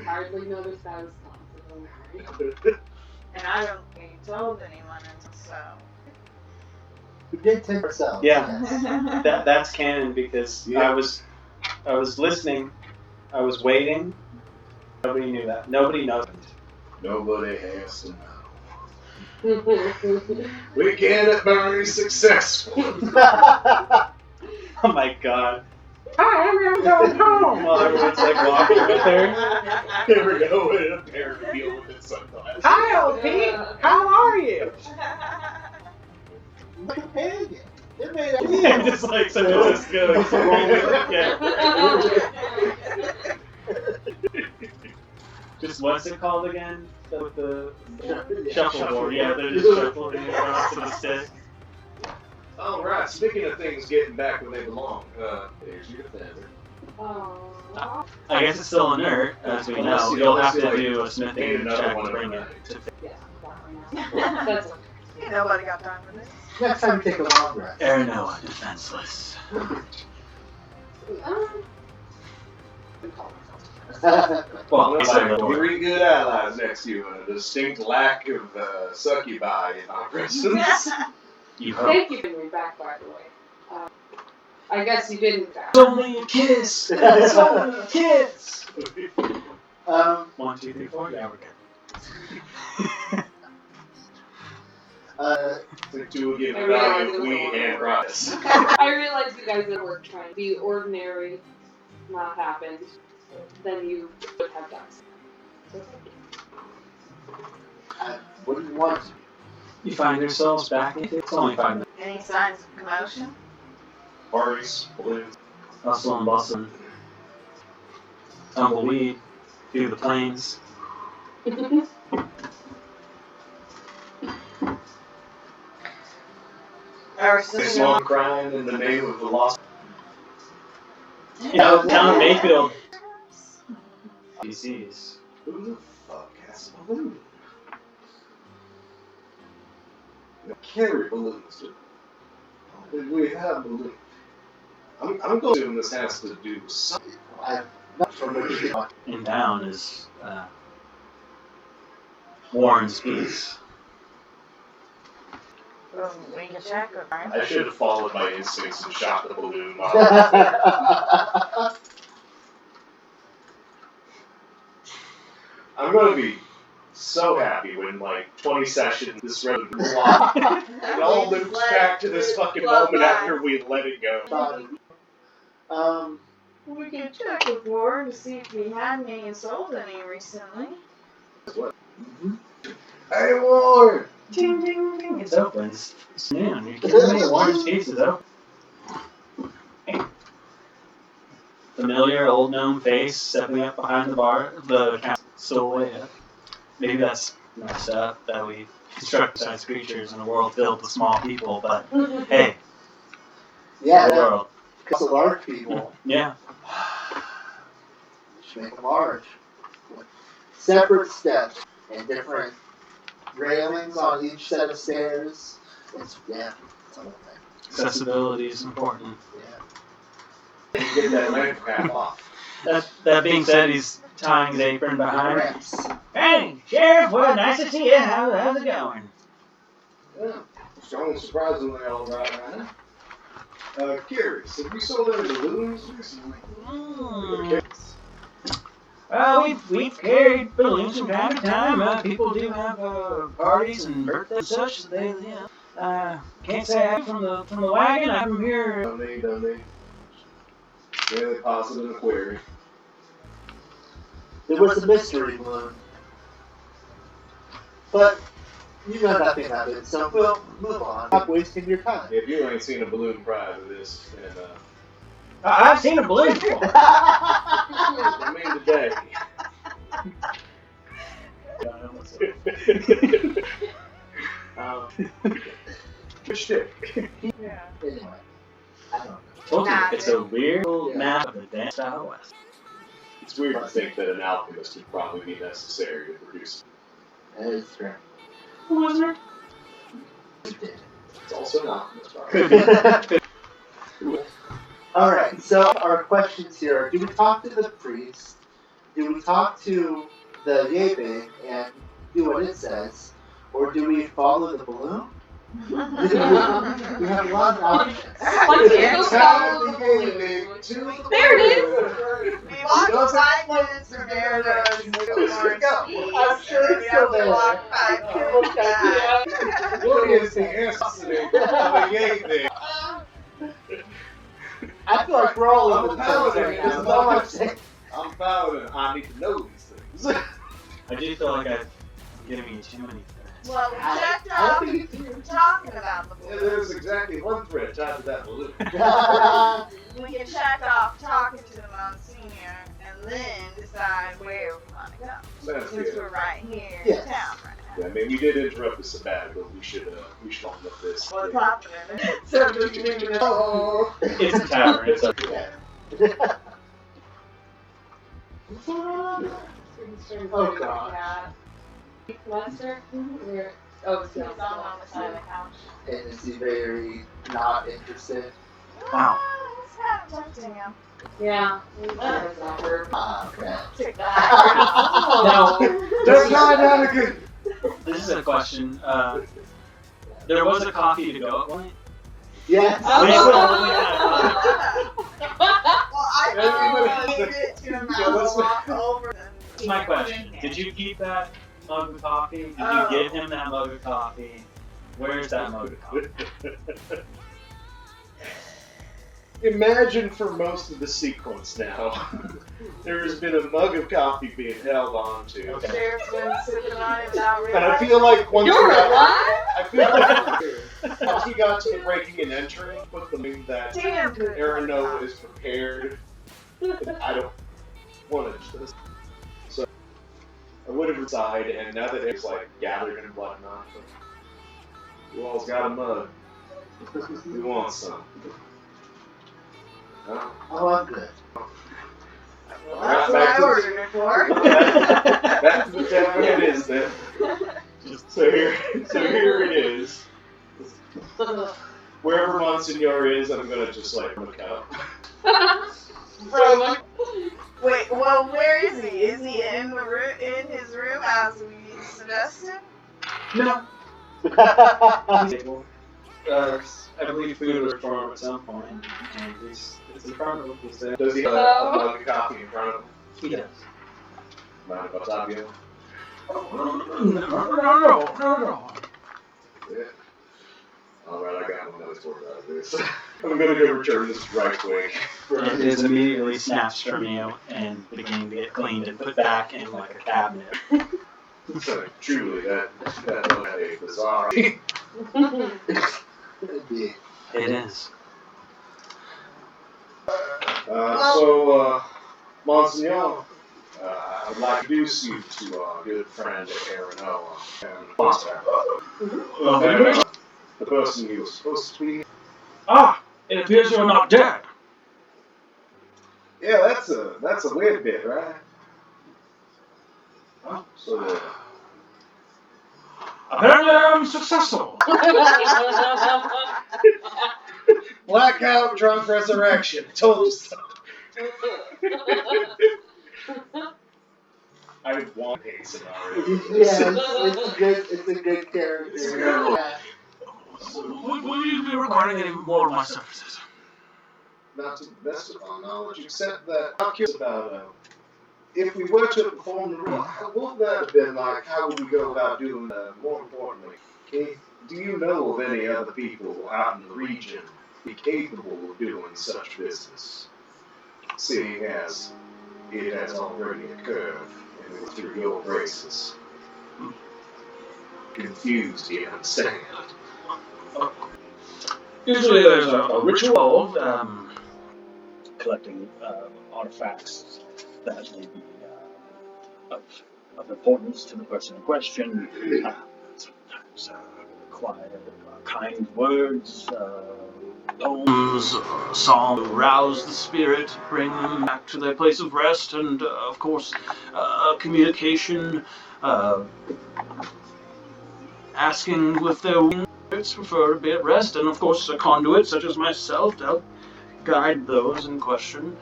Hardly noticed that was possible.
And I don't think you told anyone until so.
We did take ourselves.
Yeah.
Yes.
That's canon because
Yeah.
I was listening, I was waiting. Nobody knew that. Nobody knows.
Nobody has to know. We get it very successful.
Oh my god. Hi, I'm going home. While everyone's walking with her.
Never know when a parent deal with it sometimes.
Hi, old Pete. How are you?
Look at Pagan. They made it.
Yeah, just like San Francisco. Yeah. Just what's it called again? With the shuffleboard. Yeah, they're just shuffling across to the stick.
All right. Speaking of things getting back where they belong, there's your feather.
Oh.
I guess it's still inert, as we know. You'll have to do a smithing check to bring it to
Yeah, that right now. That's okay.
Nobody got time for this.
Next time, take a long rest.
Ernoa defenseless.
Well,
Well,
like three good allies next to you and a distinct lack of succubi in our presence.
you hope.
Thank you for bringing me back, by the way. I guess you didn't.
It's only a kiss. It's only a kiss. 1, 2, 3, 4. Yeah, we're good.
The two will give the value of weed and rice.
I realize you guys were trying. The ordinary not happened, then you would have done so.
What do you want?
You find yourselves back in it's only 5 minutes.
Any signs of commotion?
Parties, balloons.
Hustle and bustle. Tumbleweed through the plains.
There's one crying in the name of the lost.
Yeah, down in Mayfield. PCs.
Who the fuck has a balloon? You carry balloons. We have balloons. I'm going to assume this has to do with something.
I'm not sure what you want.
In town is Warren's piece.
Well, we can check it, right?
I should have followed my instincts and shot the balloon while I was there. I'm going to be so happy when, like, 20 sessions, this road is locked. It all loops back to this fucking moment after we let it go.
We can check with Warren to see if he hadn't any sold any recently.
Hey, Ward!
Ding, ding, ding. It's open. It's noon. You're kidding me? Warren's piece is open. Hey. Familiar old gnome face stepping up behind the bar. The counter still way up. Maybe that's messed up that we construct sized creatures in a world filled with small people, but hey,
Yeah,
the world.
because of large people.
Yeah.
Should make them large. With separate steps and different railings on each set of stairs. It's a whole thing.
Accessibility is important.
Yeah.
You get that lamp cap off.
That being said, he's tying his apron behind.
Ramps.
Hey, Sheriff, well, nice to see you. How's it going?
Yeah, strong surprisingly all right, huh? Curious, have you sold any balloons recently?
We've carried balloons from time to time. People do have parties and birthdays and such. They, you know, can't say I'm from the wagon. I'm from here.
Don't need. Really positive query.
There was a mystery balloon. But you know nothing of it, so we'll move on. Stop wasting your time.
If you ain't seen a balloon prior to this, then
I've seen a balloon before.
I mean today. Good shtick.
Yeah.
Anyway, I don't know.
Told you, it's a weird little map of the dance style west.
It's weird to think that an alchemist would probably be necessary to produce.
That is true.
Wizard.
It's also an alchemist, right?
Alright, so our questions here are, do we talk to the priest? Do we talk to the Yebe and do what it says? Or do we follow the balloon? We have a lot of options.
Like, you follow the balloon. There it is!
We walked 5 minutes from there to Warren's piece.
I'm sure it's still there.
Walk 5 minutes back.
What is the answer to the gate there?
I feel like we're all over the place right now. That's all I'm saying.
I'm found and I need to know these things.
I do feel like I'm giving you too many threats.
Well, we checked off talking about the
Yeah,
balloon.
there's exactly one thread tied to that balloon.
We can check off talking to the Monsignor and then decide where we want to go.
Sounds
Since
good.
we're right here
Yes.
in town right now.
Yeah, I mean, we did interrupt the sabbatical. We should all know this.
What's happening?
Oh.
It's a tavern. It's a
Oh god.
Yeah. Lester? Where? Oh,
He's on the side of the couch.
And is he very not interested?
Wow.
Oh, haven't talked to him.
Yeah. Exactly.
Okay.
Take that.
Now,
That's not good.
this is a question. There was a coffee to go at one point.
Yes.
Oh.
We still only had
Well, I gave it to him
Yeah, let's-
to walk over.
That's my question. Did you keep that mug of coffee? Did
Oh.
you give him that mug of coffee? Where's that mug of coffee?
Imagine for most of the sequence now, there's been a mug of coffee being held on to.
Okay.
Sheriff's been sipping on it without
And I
realizing.
feel like once
You're
we got,
alive?
I feel like once we got to the breaking and entering, put the thing that
Damn good.
Arano is prepared. I don't want to do this. So I would have decided, and now that it's like gathered and whatnot, you all's got a mug. We want some. Huh?
Oh, I'm good.
Well, that's what I ordered it for.
That's the time it is then. So here it is. Wherever Monsignor is, I'm gonna just like look up.
Wait, well, where is he? Is he in the room, in his room as we suggested?
No. I believe food was for him at some point. And it's in front of him. He's there.
Does he have a mug of coffee in front of him?
He does.
Mind if I top you?
No.
Yeah. Alright, I got one that's worth out of this. I'm gonna go return this right quick.
It is immediately snatched from you and beginning to get cleaned and put back in like a cabinet.
So, truly, that was a bizarre.
Indeed.
It is.
Monsignor, I would like to introduce you to our good friend Arano and Foster. The person he was supposed to be.
Ah! It appears you're not dead.
Yeah, that's a weird bit, right?
Huh?
So,
Apparently I'm successful.
blackout drunk resurrection. Told you so. I want a scenario.
Yes, it's a good character. Yeah.
Will you be recording any more of my services?
Not to the best of our knowledge, except that I'm curious about if we were to perform the role, what would that have been like? How would we go about doing that? More importantly, do you know of any other people out in the region be capable of doing such business? Seeing as it has already occurred and we're through your graces. Confused, do you understand?
Usually there's a ritual
collecting artifacts that may be of importance to the person in question. Sometimes require kind words, poems,
song, rouse the spirit, bring them back to their place of rest, and of course, communication, asking if their spirits prefer to be at rest, and of course, a conduit such as myself to help guide those in question.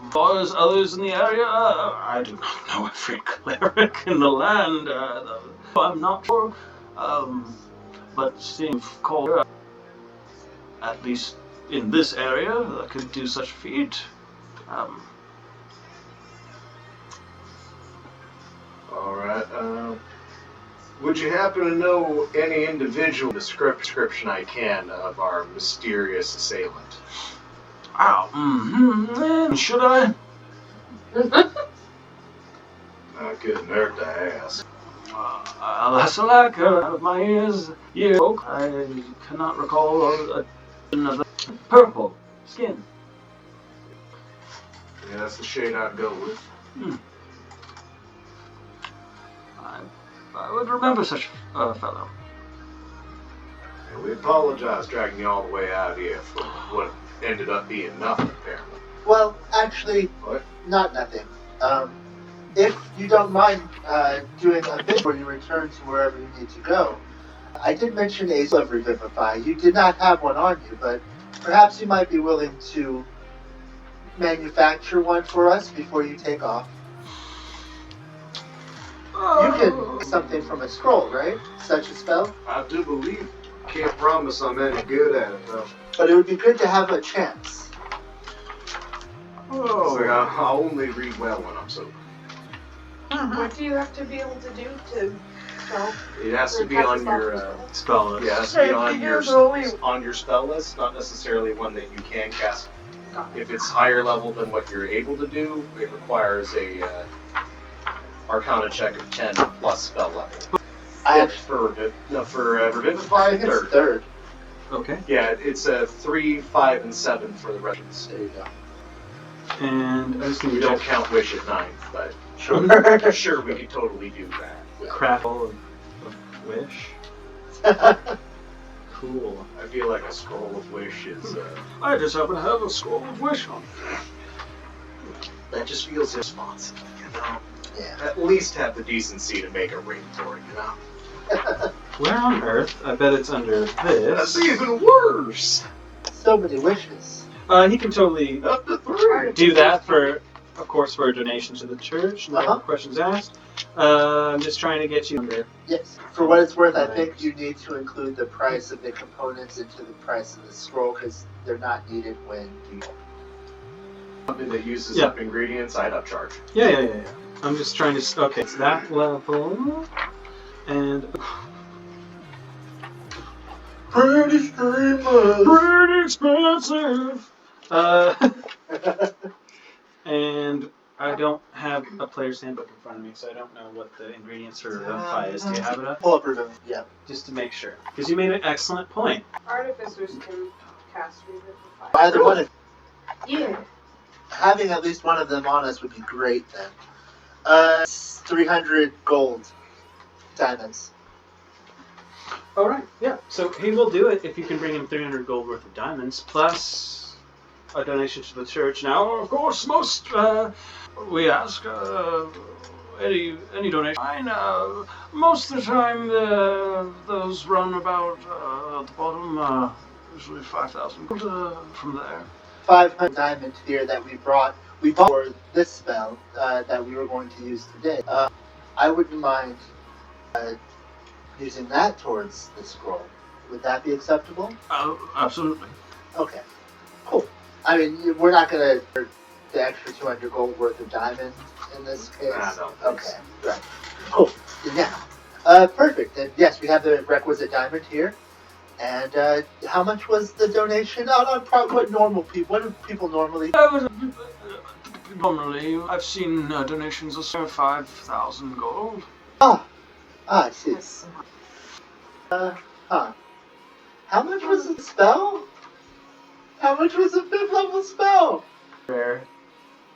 As far as others in the area, I do not know every cleric in the land. I'm not sure. But seeing you've called at least in this area that could do such a feat.
Alright, would you happen to know any individual description I can of our mysterious assailant?
Should I?
I couldn't hurt to ask.
That's a lack of my ears. I cannot recall another purple skin.
Yeah, that's the shade I'd go with.
I would remember such a fellow.
And we apologize dragging you all the way out here for what ended up being nothing, apparently.
Well, actually,
What?
not nothing. If you don't mind doing a bit before you return to wherever you need to go, I did mention a of Revivify. You did not have one on you, but perhaps you might be willing to manufacture one for us before you take off. You can something from a scroll, right? Such a spell?
I do believe. Can't promise I'm any good at it, though.
But it would be good to have a chance.
Oh, yeah. I only read well when I'm sober.
What do you have to be able to do to spell?
It has to be on your
Spell list.
yeah, it has to be on your spell list, not necessarily one that you can cast. If it's higher level than what you're able to do, it requires a Arcana check of 10 plus spell level. For Revivify,
I think it's third.
Okay.
yeah, it's a 3, 5, and 7 for the regiments.
There you go.
And I just need
We
to
don't count Wish at 9th, but sure, we could totally do that.
crackle of wish. Cool.
I feel like a scroll of Wish is,
I just happen to have a scroll of wish on.
that just feels responsible, you know?
Yeah.
At least have the decency to make a ring for it, you know?
Where on earth? I bet it's under this.
That's even worse!
So many wishes.
He can totally
Up to 3!
do that for, of course, for a donation to the church. No questions asked. I'm just trying to get you under.
Yes. For what it's worth, I think you need to include the price of the components into the price of the scroll because they're not needed when you.
Something that uses up ingredients, I'd upcharge.
Yeah. I'm just trying to. Okay, it's that level. And.
Pretty streamers.
Pretty expensive! And I don't have a player's handbook in front of me, so I don't know what the ingredients for Revivify is. Do you have it up?
Pull up Revivify. Yeah.
Just to make sure. Because you made an excellent point.
Artificers can cast Revivify.
Either one of
Yeah.
having at least one of them on us would be great then. 300 gold diamonds.
Alright, yeah. So he will do it if you can bring him 300 gold worth of diamonds, plus a donation to the church. Now, of course, most, we ask, any donation. Fine, most of the time, those run about, at the bottom, usually 5,000 gold, from there.
500 diamonds here that we bought for this spell that we were going to use today. I wouldn't mind using that towards the scroll. Would that be acceptable?
Absolutely.
Okay, cool. I mean, we're not going to the extra 200 gold worth of diamond in this case.
No.
Okay, right. Cool. Now, perfect. And yes, we have the requisite diamond here. And how much was the donation? What do people normally?
Normally, I've seen donations of 5,000 gold.
I see. How much was the spell? How much was the 5th level spell?
Rare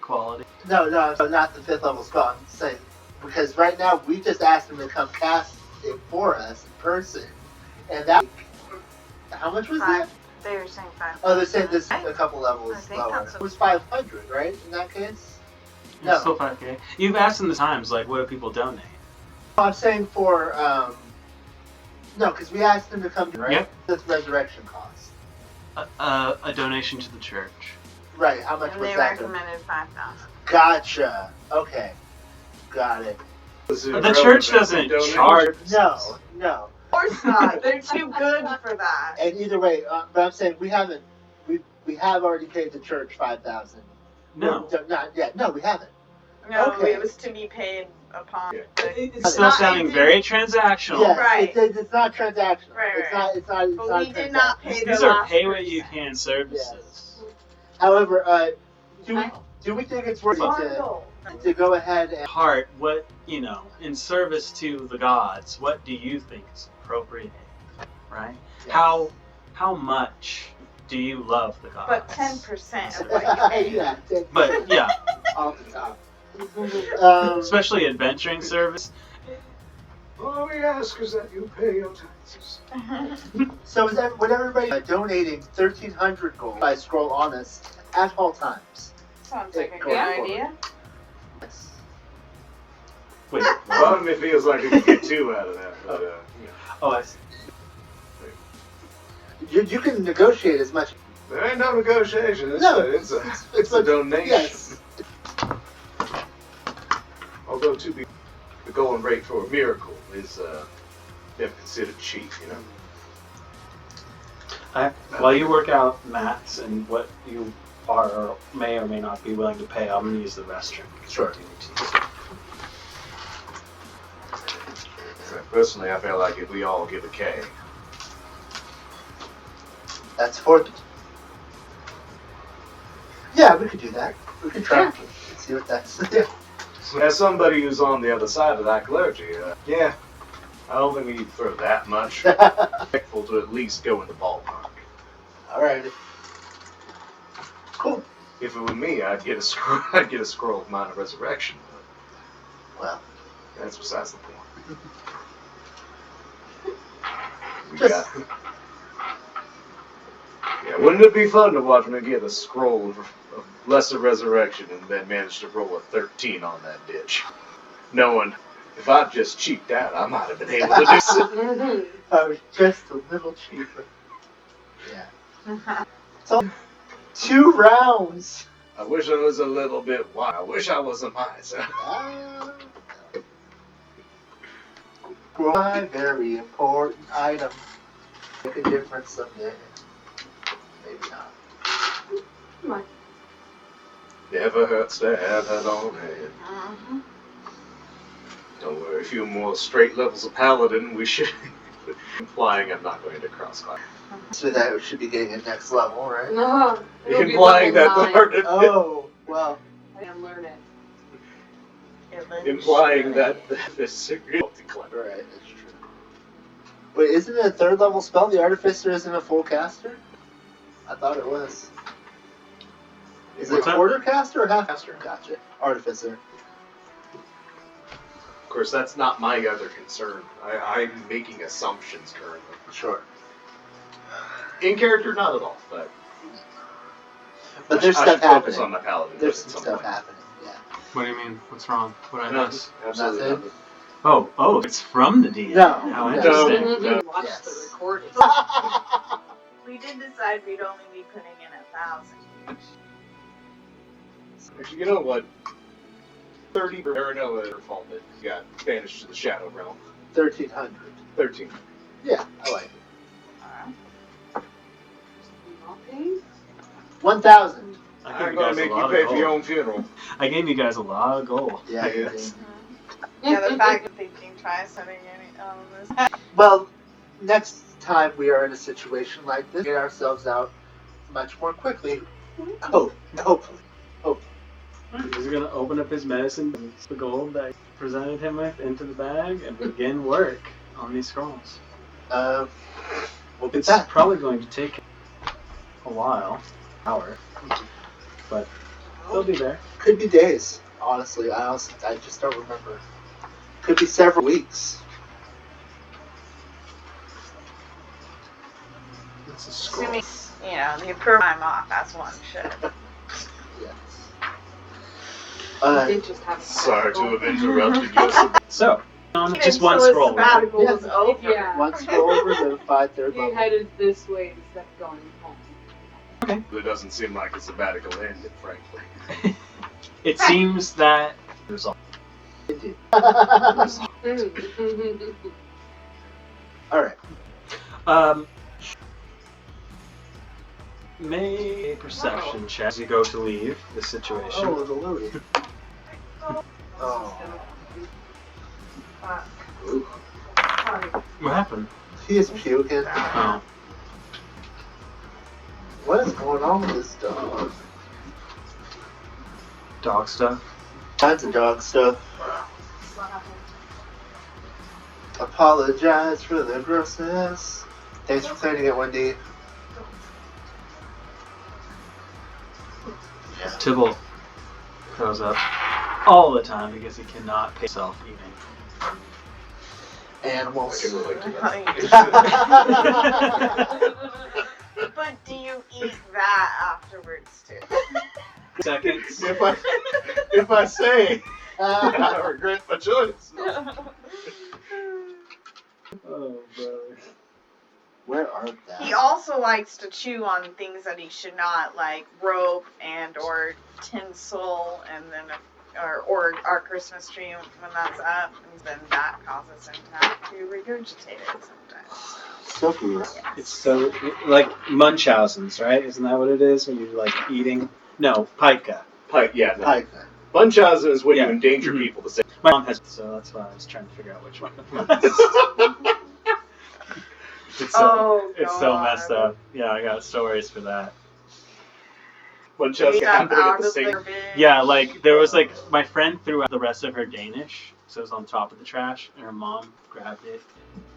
quality.
No, not the 5th level spell. I'm saying because right now we just asked him to come cast it for us in person, and that. How much was that?
They were saying 5.
Oh, they're saying this a couple levels lower. It was 500, right? In that case. No.
It's still 5K. You've asked them the times, like, what do people donate?
I'm saying for no, because we asked them to come, right?
Yep.
That's resurrection cost.
A donation to the church.
Right. How much
And
was
they
that?
recommended 5,000.
Gotcha. Okay. Got it.
The church doesn't charge.
No.
Of course not. They're too good for that.
And either way, but I'm saying we have already paid the church 5,000.
No.
Not yet. No, we haven't.
No,
Okay.
it was to be paid upon.
It's still sounding very transactional.
Yes,
Right.
it's not transactional.
Right.
It's not.
But we did not pay the
These are
last
pay what
person.
you can services.
Yes. However, do we think it's worth it to go ahead and
Heart, what, in service to the gods, what do you think is appropriate? Right?
Yes.
How much do you love the gods?
But 10% of what you paid.
yeah,
But yeah,
off the top.
especially adventuring service.
All we ask is that you pay your taxes.
So would everybody donating 1,300 gold by scroll on us at all times?
Sounds like a
Go
good
forward.
idea.
Yes.
Wait,
Well, it feels like we could get 2 out of that, but,
oh, I see.
You can negotiate as much.
There ain't no negotiation. It's a donation.
Yes.
Although to be the going rate for a miracle is considered cheap, you know.
While you work out maths and what you are or may or may not be willing to pay, I'm gonna use the restroom.
Sure.
Personally, I feel like if we all give a K,
That's 4th. Yeah, we could do that. We could try. Let's see what that's. Yeah.
as somebody who's on the other side of that clergy, yeah, I don't think we need to throw that much. Respectful to at least go in the ballpark.
Alrighty. Cool.
If it were me, I'd get a scroll. I'd get a scroll of minor resurrection. But
Well,
that's besides the point. We
Just-
Yeah, wouldn't it be fun to watch me get a scroll of lesser resurrection and then manage to roll a 13 on that bitch? Knowing if I'd just cheaped out, I might have been able to do so.
I was just a little cheaper. Yeah. So 2 rounds.
I wish I was a little bit wild. I wish I was a miser.
My very important item. Make a difference someday. Maybe not.
Never hurts to have that on hand.
Mm-hmm.
Don't worry, a few more straight levels of paladin, we should. Implying I'm not going to cross class.
So that should be getting a next level, right?
No. it'll be
Implying that
level
the
9.
hard
Oh, well.
I can learn it.
implying that the secret clever.
Right, that's true. Wait, isn't it a 3rd level spell? The Artificer isn't a full caster? I thought it was. Is it
What's that?
quarter caster or half caster? Gotcha. Artificer.
Of course, that's not my other concern. I'm making assumptions currently.
Sure.
In character, not at all, but
But there's
I
stuff
should focus
happening.
on my paladin.
There's
at
some
some
stuff
point.
happening, yeah.
What do you mean? What's wrong? What I
No,
miss?
absolutely
Nothing.
nothing.
Oh, it's from the DM.
No.
How
No.
interesting.
No.
Watch
Yes.
the recording.
We did decide we'd only be putting in 1,000.
Actually, you know what? 30 Marinella her fault that got banished to the Shadow Realm.
1,300.
13.
Yeah, I like it.
Okay.
1,000.
I
I'm
gave you
gonna
guys a
make you
lot
pay
of
for your
gold.
own funeral.
I gave you guys a lot of gold.
Yeah, you
Yes.
did.
Yeah, the fact of thinking twice setting any this.
Well, next time we are in a situation like this, get ourselves out much more quickly. Hopefully.
He's gonna open up his medicine, and the gold that I presented him with, into the bag, and begin work on these scrolls.
We'll get
It's
that.
probably going to take a while, hour, but they'll be there.
Could be days. Honestly, I just don't remember. Could be several weeks.
It's a scroll.
Assuming, the approval time off, that's one shit.
Yes.
I did just have a
Sorry to
sabbatical.
have interrupted you.
So, on just
So
one
his
scroll. Right?
sabbatical was over.
Yeah.
One scroll removed by 3rd
He
level.
headed this way instead of going home.
It doesn't seem like a sabbatical ended, frankly.
It seems that resolve.
Indeed.
Mm.
Alright.
Make a perception check as you go to leave the situation.
Oh, the loading. Oh.
What happened?
He is puking.
Oh.
What is going on with this dog?
Dog stuff.
Tons of dog stuff. Apologize for the grossness. Thanks for cleaning it, Wendy. Yeah.
Tybalt throws up all the time because he cannot pay himself eating.
I
Animals.
can relate to that.
But do you eat that afterwards too?
Seconds.
If I say, I regret my choice.
Oh, brother.
Where are they?
He also likes to chew on things that he should not, like rope and or tinsel, and then or our Christmas tree when that's up, and then that causes him to have to regurgitate it sometimes.
So gross.
Yes.
It's so like Munchausen's, right? Isn't that what it is when you're like eating? No, pica.
Yeah, no.
Like,
Munchausen is when
Yeah.
you endanger
Mhm.
people to say.
My mom has, so that's why I was trying to figure out which one it was. It's so, it's so messed up. Yeah, I got stories for that.
Munchausen
Stuff
happening at
out
the
of
same.
garbage.
Yeah, like there was like my friend threw out the rest of her Danish, so it was on top of the trash, and her mom grabbed it,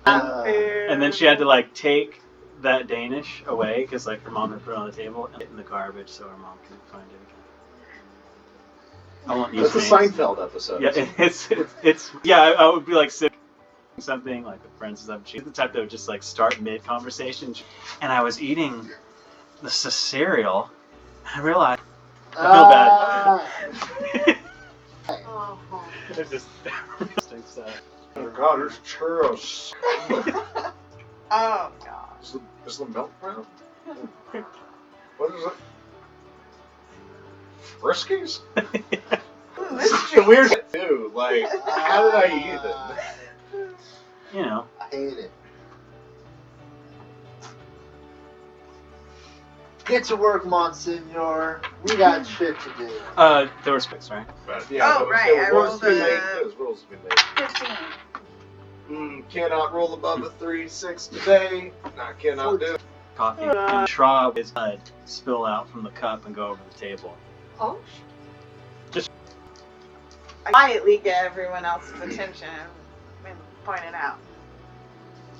and then she had to like take that Danish away because like her mom had put it on the table and put it in the garbage, so her mom couldn't find it again. I won't use
That's a
names.
Seinfeld episode.
Yeah, it's yeah. I would be like sick something like with friends and stuff. She's the type that would just like start mid conversation, and I was eating the cereal. I realized I feel bad.
Oh.
It's just stinks stuff.
Oh God, there's churros.
Oh gosh.
Is the milk brown? What is it? Friskies?
Ooh, this
It's a weird shit too. Like, how did I eat it?
You know.
I hate it. Get to work, Monsignor. We got shit to do.
There was picks, right?
But, yeah,
Oh,
there was-
right,
there was
I
rules
rolled
to be
a-
made. There was rules to be made.
15.
Cannot roll above a 3-6 today. I cannot do it.
Coffee. And straw with his blood spill out from the cup and go over the table.
Oh.
I quietly get everyone else's attention and point it out.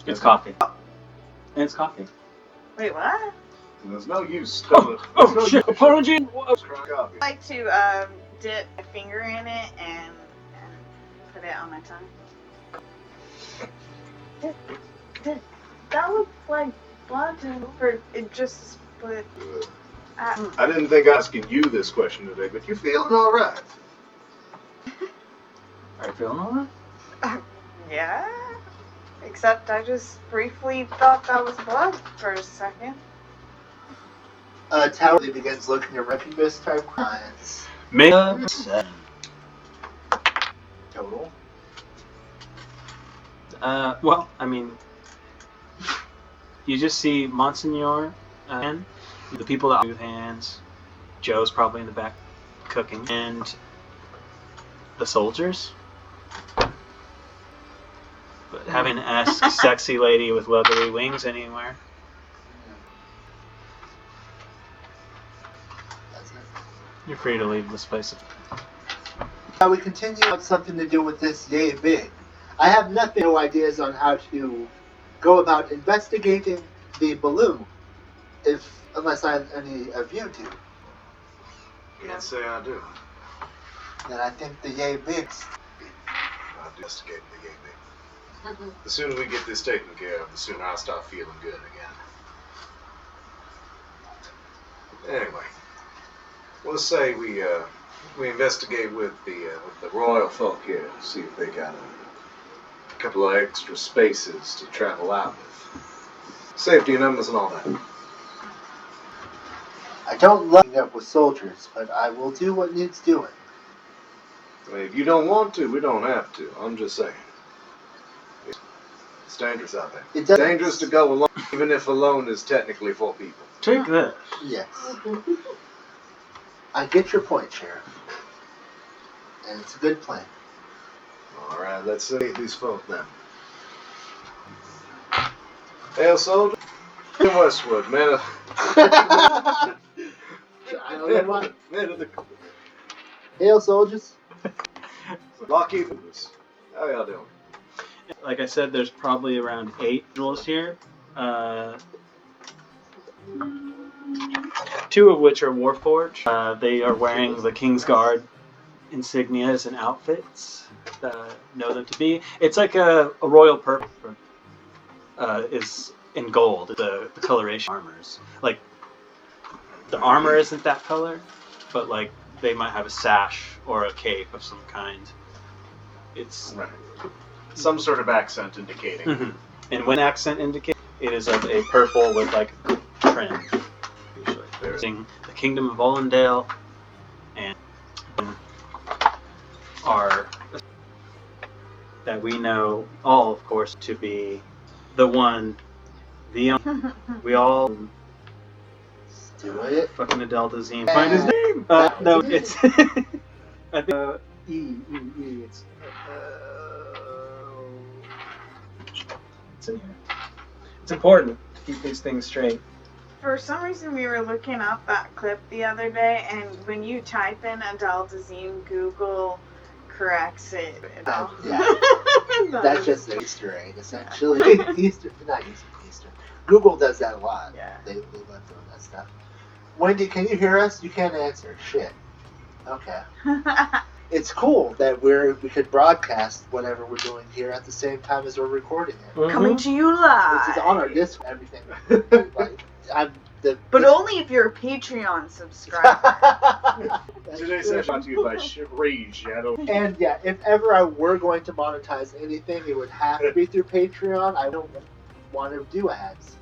It's coffee. And it's coffee.
Wait, what?
And there's no use.
Oh shit! Apology.
Coffee.
I like to dip my finger in it and put it on my tongue. That looks like blood or it just split.
I didn't think asking you this question today, but you feeling all right?
Are you feeling alright?
Yeah. Except I just briefly thought that was blood for a second.
Tower begins looking at Recubus type clients.
Make a 7.
Total.
Well, I mean, you just see Monsignor and the people that with hands. Joe's probably in the back cooking, and the soldiers. But having to ask sexy lady with leathery wings anywhere.
That's it.
You're free to leave this place.
Now we continue with something to do with this yay big. I have no ideas on how to go about investigating the balloon, unless any of you do.
Can't say I do.
Then I think the yay big's.
I'll investigate the game. The sooner we get this taken care of, the sooner I'll start feeling good again. Anyway, let's say we investigate with the royal folk here, see if they got a couple of extra spaces to travel out with. Safety numbers and all that.
I don't love meeting up with soldiers, but I will do what needs doing.
I mean, if you don't want to, we don't have to. I'm just saying. It's dangerous out there.
It does.
Dangerous to go alone, even if alone is technically 4 people.
Take this.
Yes. I get your point, Sheriff. And it's a good plan.
Alright, let's meet these folk then. Hail, soldier. In Westwood, man.
I don't know why.
Man of the
Hail, soldiers.
Lockheed. How y'all doing?
Like I said, there's probably around 8 individuals here. 2 of which are Warforged. They are wearing the King's Guard insignias and outfits. Know them to be. It's like a royal purple is in gold. The coloration armors. Like the armor isn't that color, but like they might have a sash or a cape of some kind. It's
Right. Some sort of accent indicating.
And when accent indicates, It is of a purple with like trim. Usually, they're using the Kingdom of Allendale, and are that we know all, of course, to be the one, the we all.
Do it.
Fucking Adele Dazeem. Find his name. No, it's. I think. E. It's. It's in here. It's important to keep these things straight.
For some reason, we were looking up that clip the other day, and when you type in Adele Dazeem, Google corrects it.
Yeah. That's just an Easter egg, essentially. Not Easter. Google does that a lot.
Yeah.
They love doing that stuff. Wendy, can you hear us? You can't answer. Shit. Okay. It's cool that we could broadcast whatever we're doing here at the same time as we're recording it.
Mm-hmm.
Coming to you live.
This is on our Discord, everything.
But only if you're a Patreon subscriber.
Today's session brought to you by Rage Shadow.
And yeah, if ever I were going to monetize anything, it would have to be through Patreon. I don't want to do ads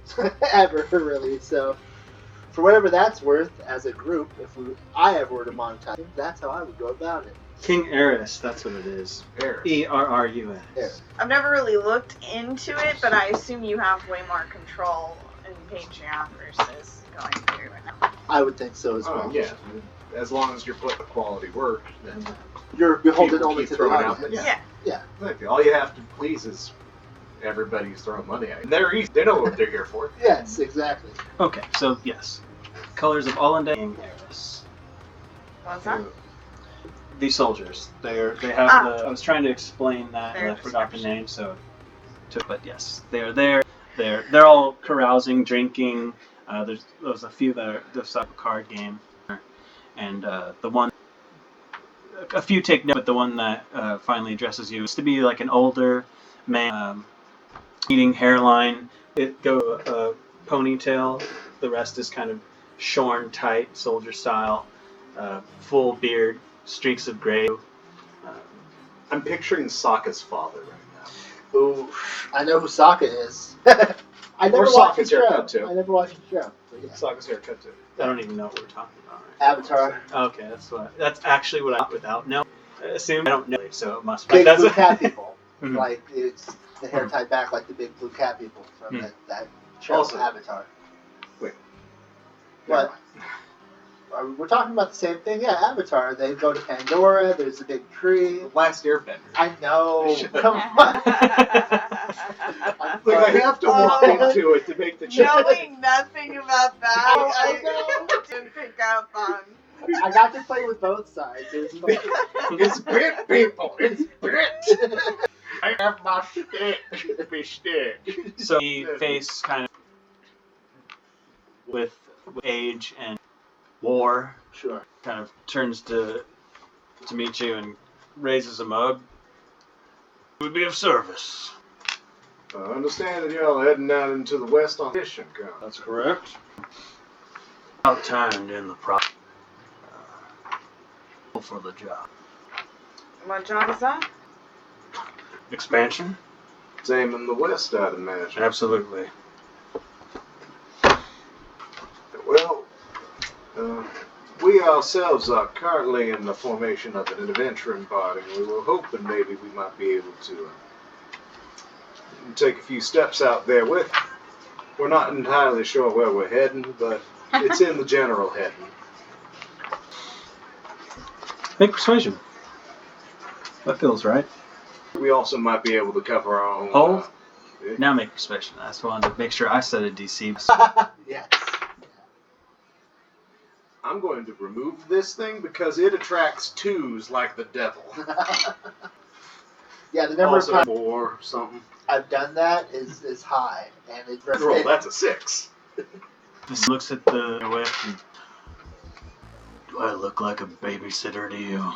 ever, really. So, for whatever that's worth, as a group, if I ever were to monetize it, that's how I would go about it.
King Eris, that's what it is. ERRUS.
Eris.
I've never really looked into it, but I assume you have way more control in Patreon versus going through it now.
I would think so as well.
Yeah. As long as you're putting quality work, then
You're beholden
people
only
keep
to the
throwing out
audience.
money.
Yeah.
Exactly. All you have to please is everybody who's throwing money at you. And they're easy. They know what they're here for.
Yes, exactly.
Okay, so yes. Colors of Allendale, King Eris.
What's that?
The soldiers. They have the. I was trying to explain that, and I forgot the name, so. But yes, they are there. They're all carousing, drinking. There's a few that are this type of card game, and the one. A few take note, but the one that finally addresses you is to be like an older man, eating hairline. It go ponytail. The rest is kind of shorn tight, soldier style. Full beard, streaks of gray.
I'm picturing Sokka's father right now.
Ooh, I know who Sokka is. I never
Or
watched the
Sokka's
show.
haircut, too.
I never watched the show. But yeah.
Sokka's haircut too.
I don't even know what we're talking about. Right?
Avatar.
Okay, that's actually what I thought without no. I assume I don't know, so it must be.
Big
That's
blue cat people.
Mhm.
Like, it's the hair tied back like the big blue cat people from that show,
Also-
Avatar.
Wait.
What? We're talking about the same thing. Yeah, Avatar. They go to Pandora. There's a big tree.
The last Airbender.
I know. Come on.
Like, I have to walk into it to make the change.
Knowing nothing about that,
Oh, I
I didn't pick up on.
I got to play with both sides. It was fun.
It's bit, people. It's bit. I have my stick.
So the face kind of with age and war
Sure.
kind of turns to meet you and raises a mug. It would be of service.
I understand that y'all are heading down into the west on mission, Colonel.
That's correct. Outtimed in the for the job.
What job is that?
Expansion?
Same in the west, I'd imagine.
Absolutely.
Well, we ourselves are currently in the formation of an adventuring party. We were hoping maybe we might be able to take a few steps out there with. We're not entirely sure where we're heading, but it's in the general heading.
Make persuasion. That feels right.
We also might be able to cover our own.
Hold. Now make persuasion. I just wanted to make sure I set a DC.
Yes.
I'm going to remove this thing because it attracts twos like the devil.
Yeah, the number
Also
of times
4 something.
I've done that is high, and it's
Roll, that's a 6.
This looks at the whip and, do I look like a babysitter to you?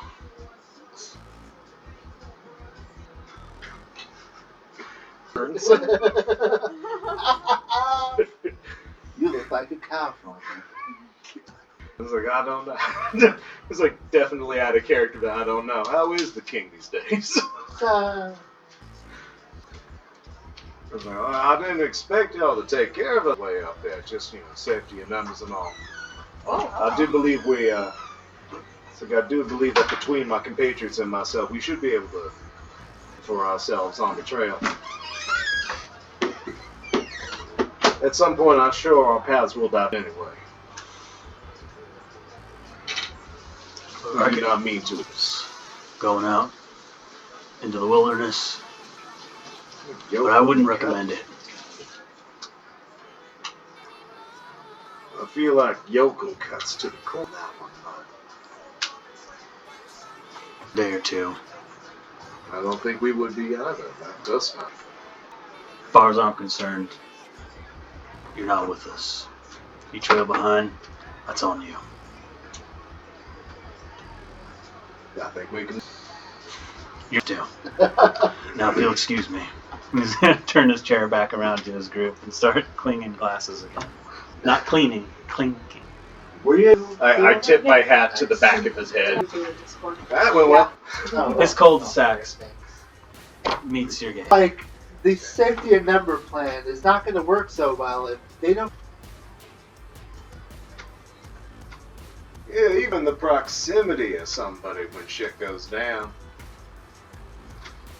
You look like a cow farmer.
I was like, I don't know. It's like definitely out of character, but I don't know. How is the king these days? was like, I didn't expect y'all to take care of it way up there. Just, safety and numbers and all. I do believe I do believe that between my compatriots and myself, we should be able to for ourselves on the trail. At some point, I'm sure our paths will die anyway. I do not mean to.
Going out into the wilderness, but I wouldn't recommend it.
I feel like yokel cuts to the core of that one, but
Day or two.
I don't think we would be either. That does not.
As far as I'm concerned, you're not with us. You trail behind, that's on you.
I think we can.
You do. Now, if you'll excuse me, he's gonna turn his chair back around to his group and start cleaning glasses again. Not cleaning, clinking.
Were you?
I tip my hat to the back of his head.
That went well.
His cul-de-sac meets your gate.
Like, the safety and number plan is not going to work so well if they don't.
Yeah, even the proximity of somebody when shit goes down.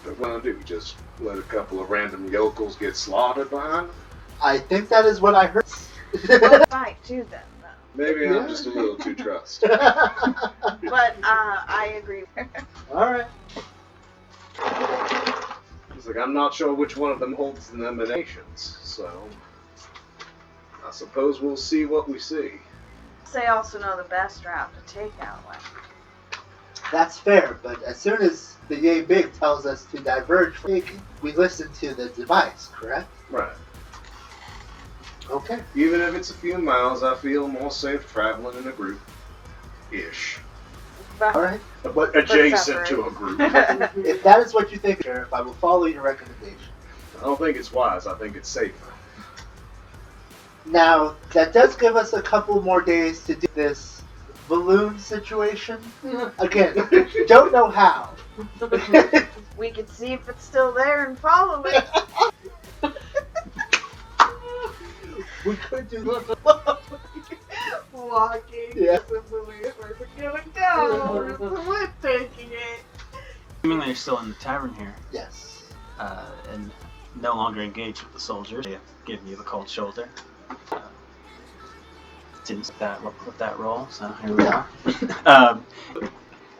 What want to do? Just let a couple of random yokels get slaughtered behind them?
I think that is what I heard.
We'll fight too then, though.
Maybe
Yeah.
I'm just a little too trusting.
But I agree.
All right.
It's like I'm not sure which one of them holds the nominations, so I suppose we'll see what we see.
They also know the best route to take out one.
That's fair, but as soon as the Yay Big tells us to diverge from taking, we listen to the device, correct?
Right.
Okay.
Even if it's a few miles, I feel more safe traveling in a group. Ish.
All right.
But adjacent to a group.
If that is what you think, Sheriff, I will follow your recommendation.
I don't think it's wise. I think it's safer.
Now, that does give us a couple more days to do this balloon situation. Again, don't know how.
We could see if it's still there and follow it.
We could do
Walking.
Yeah.
Where's it gonna go? Where's the wind taking it?
Assuming they're still in the tavern here,
Yes.
and no longer engaged with the soldiers, they have given you the cold shoulder. Didn't with that roll, so here we are.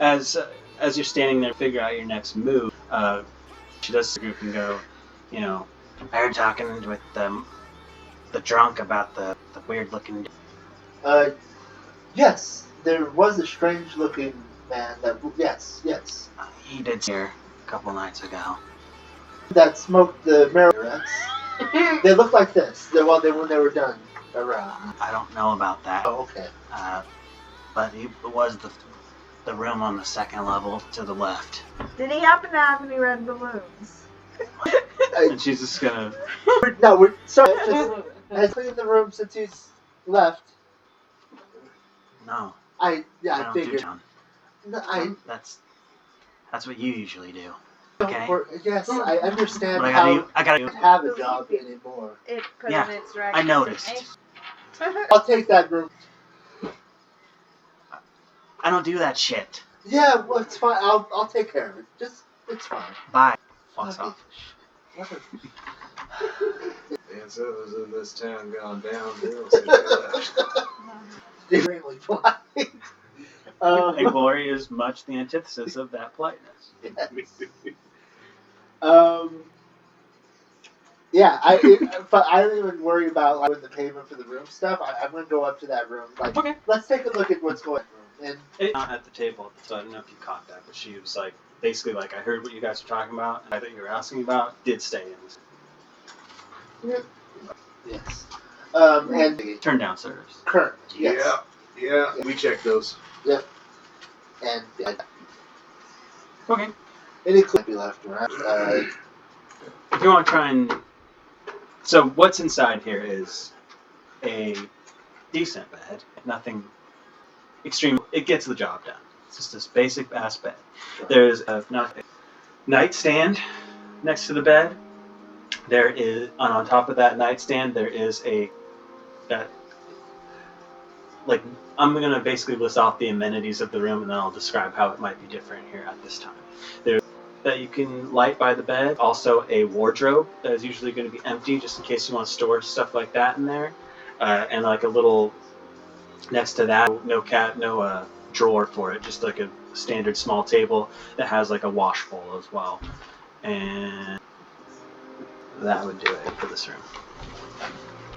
As you're standing there, figure out your next move. She does the group and go, I heard talking with the drunk about the weird looking.
Yes, there was a strange looking man that, yes.
He did here a couple nights ago.
That smoked the marijuana. They look like this. When they were done around.
I don't know about that.
Oh, okay.
But he was the room on the second level to the left.
Did he happen to have any red balloons?
And she's just gonna.
We're sorry. I cleaned the room since he's left.
No.
I
don't do
figured.
John.
No,
That's what you usually do.
don't
Okay.
yes, I understand
What I
how
gotta
you
do.
have a job anymore.
It put
Yeah,
in its
I noticed.
I'll take that room.
I don't do that shit.
Yeah, well, it's fine. I'll take care of it. It's fine.
Bye. Walks off.
Dan Silver's in this town gone downhill since he left.
Extremely polite.
And Glory is much the antithesis of that politeness.
Yeah, but I don't even worry about like the payment for the room stuff. I'm gonna go up to that room. Like,
Okay.
Let's take a look at what's going on. And
It's not at the table, so I don't know if you caught that, but she was like, basically like, I heard what you guys were talking about, and I thought you were asking about, did stay in.
yes, and
Turn down service.
current. Yes.
Yeah, we checked those.
And
Okay.
any clip be left around.
If you want to try and... So what's inside here is a decent bed. Nothing extreme. It gets the job done. It's just this basic ass bed. There's a nightstand next to the bed. There is, and on top of that nightstand, there is like, I'm going to basically list off the amenities of the room, and then I'll describe how it might be different here at this time. There's that you can light by the bed, also a wardrobe that is usually going to be empty just in case you want to store stuff like that in there, and like a little, next to that, no drawer for it, just like a standard small table that has like a wash bowl as well. And that would do it for this room.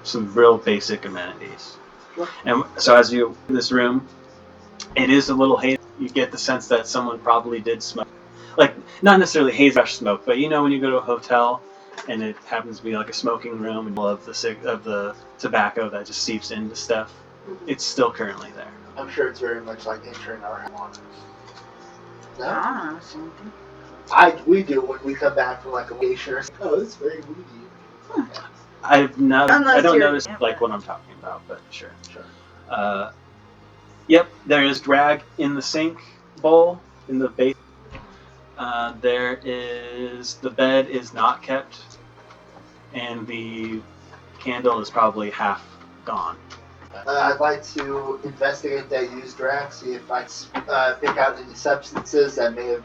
Some real basic amenities. And so as you in this room, it is a little hazy. You get the sense that someone probably did smoke. Like, not necessarily haze rush smoke, but you know when you go to a hotel and it happens to be like a smoking room and of the tobacco that just seeps into stuff. It's still currently there.
I'm sure it's very much like entering our house. No?
I don't know something.
We do when we come back from like a vacation or something. Oh, it's very weedy.
I don't
you're-
notice like what I'm talking about, but sure. Yep, there is drag in the sink bowl in the base. The bed is not kept, and the candle is probably half gone.
I'd like to investigate that used drag, see if I pick out any substances that may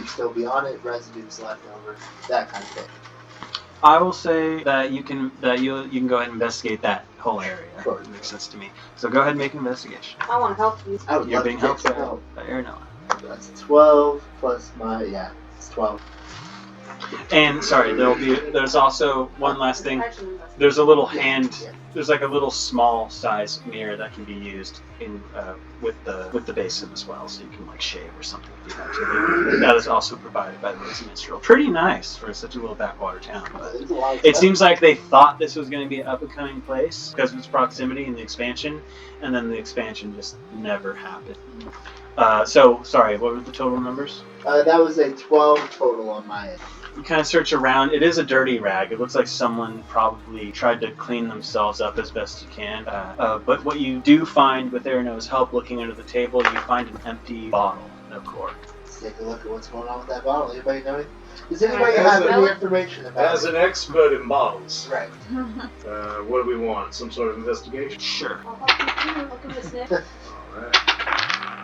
still be on it, residues left over, that kind of thing.
I will say that you can go ahead and investigate that whole area.
Sure.
It makes sense to me. So go ahead and make an investigation.
I want to help you.
I would
You're
love
being
to
helped
take
by Aranoa.
That's 12 plus it's 12.
And sorry, there's also one last thing. There's a little there's like a little small size mirror that can be used in with the basin as well, so you can like shave or something if you have to. That is also provided by the Minstrel. Pretty nice for such a little backwater town. But it seems like they thought this was going to be an up and coming place because of its proximity and the expansion, and then the expansion just never happened. So sorry, what were the total numbers?
That was a 12 total on my end.
You kind of search around. It is a dirty rag. It looks like someone probably tried to clean themselves up as best you can. But what you do find with Aranoa's help looking under the table, you find an empty bottle, no cork.
Let's take a look at what's going on with that bottle. Anybody know it? Does anybody have any information about
As
it?
an expert in bottles,
Right.
what do we want? Some sort of investigation?
Sure.
Alright.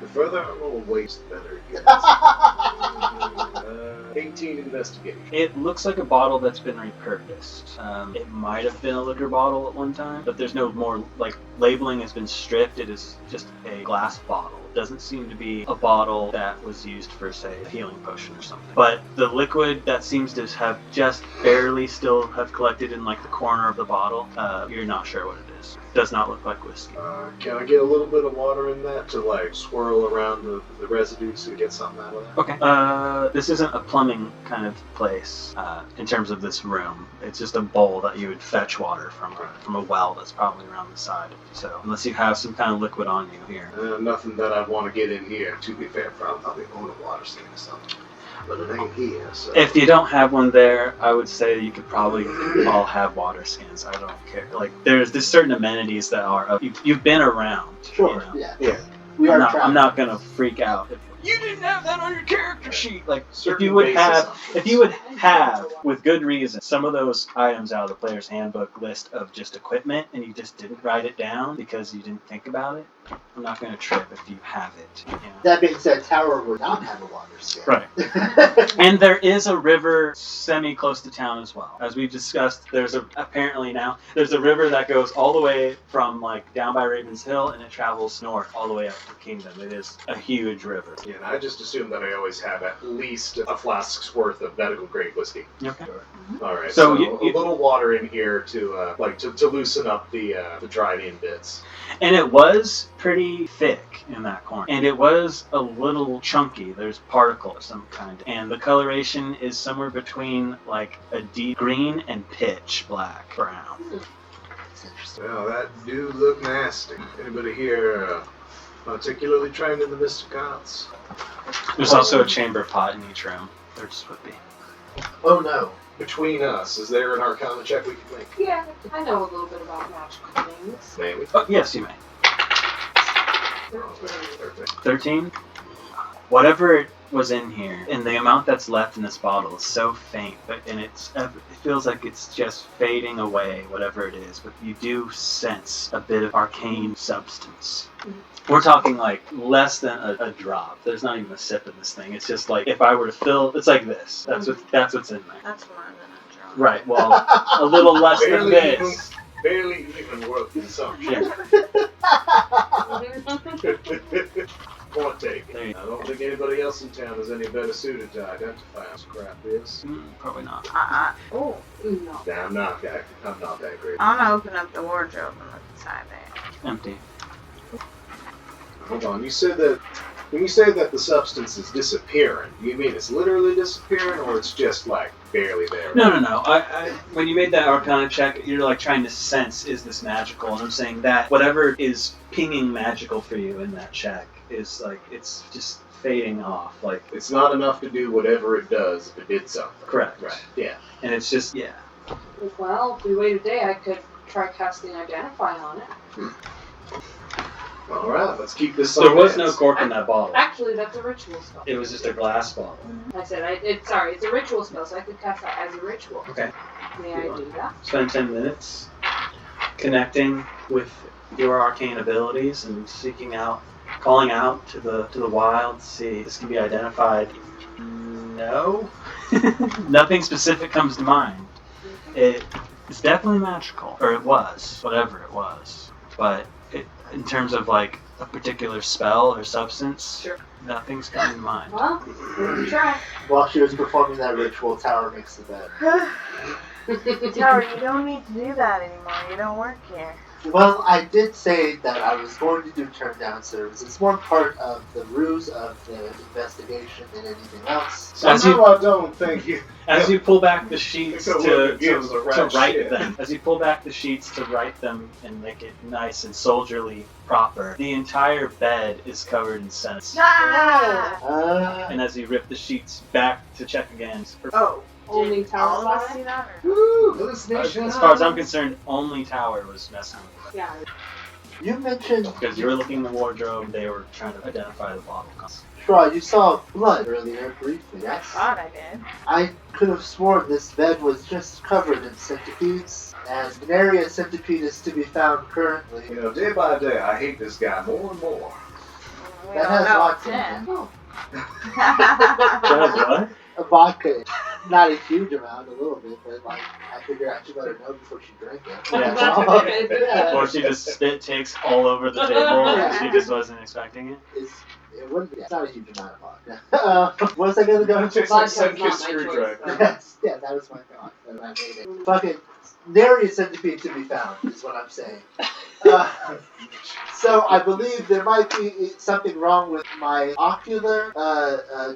The further I roll waste, the better it gets. 18 investigation.
It looks like a bottle that's been repurposed. It might have been a liquor bottle at one time, but there's no more, like, labeling has been stripped. It is just a glass bottle. It doesn't seem to be a bottle that was used for, say, a healing potion or something. But the liquid that seems to have just barely still have collected in, like, the corner of the bottle, you're not sure what it is. It does not look like whiskey.
Can I get a little bit of water in that to like swirl around the residue to get something out of that?
Okay. This isn't a plumbing kind of place in terms of this room. It's just a bowl that you would fetch water from a well that's probably around the side. So unless you have some kind of liquid on you here.
Nothing that I'd want to get in here. To be fair, probably own a water skin or something. But it ain't here, so.
If you don't have one there, I would say you could probably all have water skins. I don't care. Like there's certain amenities that are. You've been around.
Sure.
You know?
Yeah. We are
I'm not gonna freak out if you didn't have that on your character sheet. Like if
Certain
you would
bases
have with good reason some of those items out of the player's handbook list of just equipment, and you just didn't write it down because you didn't think about it. I'm not gonna trip if you have it. You know?
That being said, Tower would not have a water skin.
Right. And there is a river semi-close to town as well. As we've discussed, there's a river that goes all the way from like down by Ravens Hill, and it travels north all the way up to Kingdom. It is a huge river.
Yeah, and I just assume that I always have at least a flask's worth of medical grade whiskey.
Okay.
Alright,
So
so
you-
a little water in here to to loosen up the dried in bits.
And it was pretty thick in that corner. And it was a little chunky. There's particles of some kind. And the coloration is somewhere between like a deep green and pitch black brown.
It's interesting.
Well, that do look nasty. Anybody here particularly trained in the mystic arts?
There's also a chamber pot in each room. There just would be.
Oh no.
Between us, is there an Arcana check we can make?
Yeah, I know a little bit about magical things.
May we?
Oh, yes, you may.
Perfect.
13? Whatever was in here, and the amount that's left in this bottle is so faint, and it feels like it's just fading away, whatever it is. But you do sense a bit of arcane substance. We're talking like less than a drop. There's not even a sip in this thing. It's just like if I were to fill, it's like this. That's what's in there.
That's more than a drop.
Right. Well, a little less than this.
Barely even worth consumption. Point taken. I don't think anybody else in town is any better suited to identify how scrap is.
Probably not.
Oh, no.
Nah, I'm not that great.
I'm gonna open up the wardrobe and look inside there.
Empty.
Hold on, you said that when you say that the substance is disappearing, do you mean it's literally disappearing, or it's just like barely there?
No. I when you made that Arcana check, you're like trying to sense, is this magical? And I'm saying that whatever is pinging magical for you in that check is like, it's just fading off. Like,
It's not enough to do whatever it does if it did something.
correct.
Right. Yeah.
And it's just, yeah.
Well, if we wait a day, I could try casting Identify on it.
All right, let's keep this.
There was
on
no
hands.
cork in that bottle.
Actually, that's a ritual spell.
It was just a glass bottle.
I said, it's a ritual spell, so I could cast that as a ritual.
Okay.
May I do that?
Spend 10 minutes connecting with your arcane abilities and seeking out, calling out to the wild to see if this can be identified. No. Nothing specific comes to mind. It's definitely magical, or it was, whatever it was. But in terms of like a particular spell or substance,
Sure.
nothing's coming to mind.
Well, we can try.
While she was performing that ritual, Tower makes the bed.
Tower, you don't need to do that anymore. You don't work here.
Well, I did say that I was going to do turn down service. It's more part of the ruse of the investigation than anything else.
Somehow I don't think you.
As you pull back the sheets
So
to
it gives the right
write
shit.
them, as you pull back the sheets to write them and make it nice and soldierly proper, the entire bed is covered in scents.
Ah!
And as you rip the sheets back to check again,
Oh.
Only
Did
Tower
all of us
saw
see
it?
that? Or?
Woo, hallucination.
as far as I'm concerned, only Tower was messing with
Yeah.
You mentioned,
it. Because you were looking in the wardrobe, they were trying to identify the bottle.
Shaw, you saw blood earlier briefly,
I
yes?
thought I did.
I could have sworn this bed was just covered in centipedes, and an area centipede is to be found currently.
You know, day by day, I hate this guy more and more.
We
That
don't
has
know
lots
it's
in
in.
it.
That was what?
A vodka, not a huge amount, a little bit, but like I figure I should let her know before she drank it.
Yeah.
That's all. Yeah.
Or she just spit takes all over the table and she just wasn't expecting it.
It wouldn't be. It's not a huge amount of vodka. What was I gonna go into?
Takes like
Vodka's not
Sun-Kissed
my choice,
screwdriver.
though.
Yes, yeah, that was my thought. And I made it. Fucking nary a centipede to be found, is what I'm saying. So I believe there might be something wrong with my ocular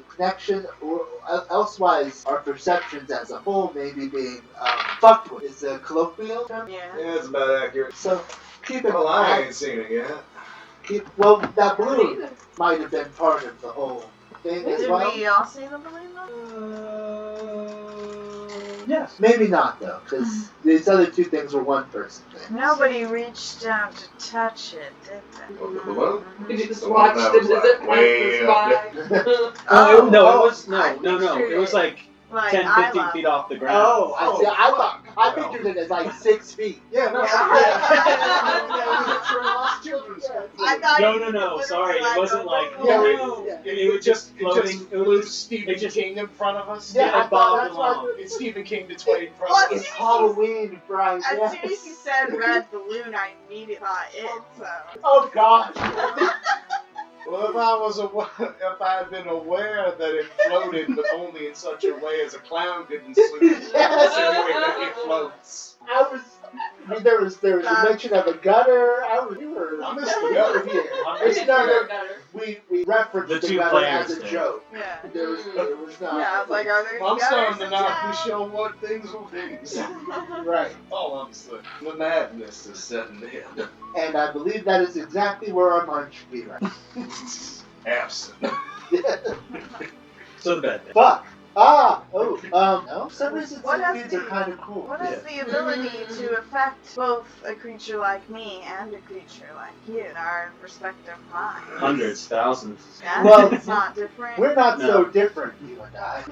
connection, or elsewise our perceptions as a whole may be being fucked with. Is a colloquial term.
Yeah.
Yeah, it's about accurate.
So keep in
Well, I
mind.
ain't seen it yet.
Well, that balloon might have been part of the whole thing as
Did
well.
we all see the balloon though?
Yes.
Maybe not though, because these other two things were one person things.
Nobody reached out to touch it, did they?
Well, the balloon?
Could you just
The one
watch
that
the
was, like,
visit
way
pass
up
by?
Oh,
no,
oh,
it was
I
no.
pictured
It was like
Like
10,
eye
15
level.
feet off the ground.
Oh, I see. I
Well.
pictured it as like 6 feet.
Yeah, no,
I thought
No,
it
no,
was
no,
literally
sorry, it
like
wasn't
a
like-
balloon.
Yeah,
It was just floating. It
flew
was
Stephen
it just-
King in front of us.
Yeah,
it
I thought
bobbed
that's why I
along.
thought-
It's Stephen King between in front
Well,
of
It's
us.
Halloween, Brian.
As
Yes.
soon as you said red balloon, I immediately thought it. So.
Oh God.
Well, if I had been aware that it floated, but only in such a way as a clown could insinuate that it floats.
There was a mention of a gutter.
I missed the gutter
here.
I
It's
didn't
not
know
a,
better.
we referenced
The
the
two
gutter
players
as a
did.
joke.
Yeah.
There was not.
Yeah, I was like, are there
I'm starting to
gutters
not
in
be
town?
sure what things are things.
Right.
All I'm saying. The madness is setting in.
And I believe that is exactly where our mind should be right.
Absent.
So the bed.
Fuck. No. For some reason,
What has
centipedes are
the-
kind of cool.
What has the ability to affect both a creature like me and a creature like you in our respective minds?
Hundreds, thousands.
Yeah,
Well,
it's not different.
We're not
No.
so different, you and I.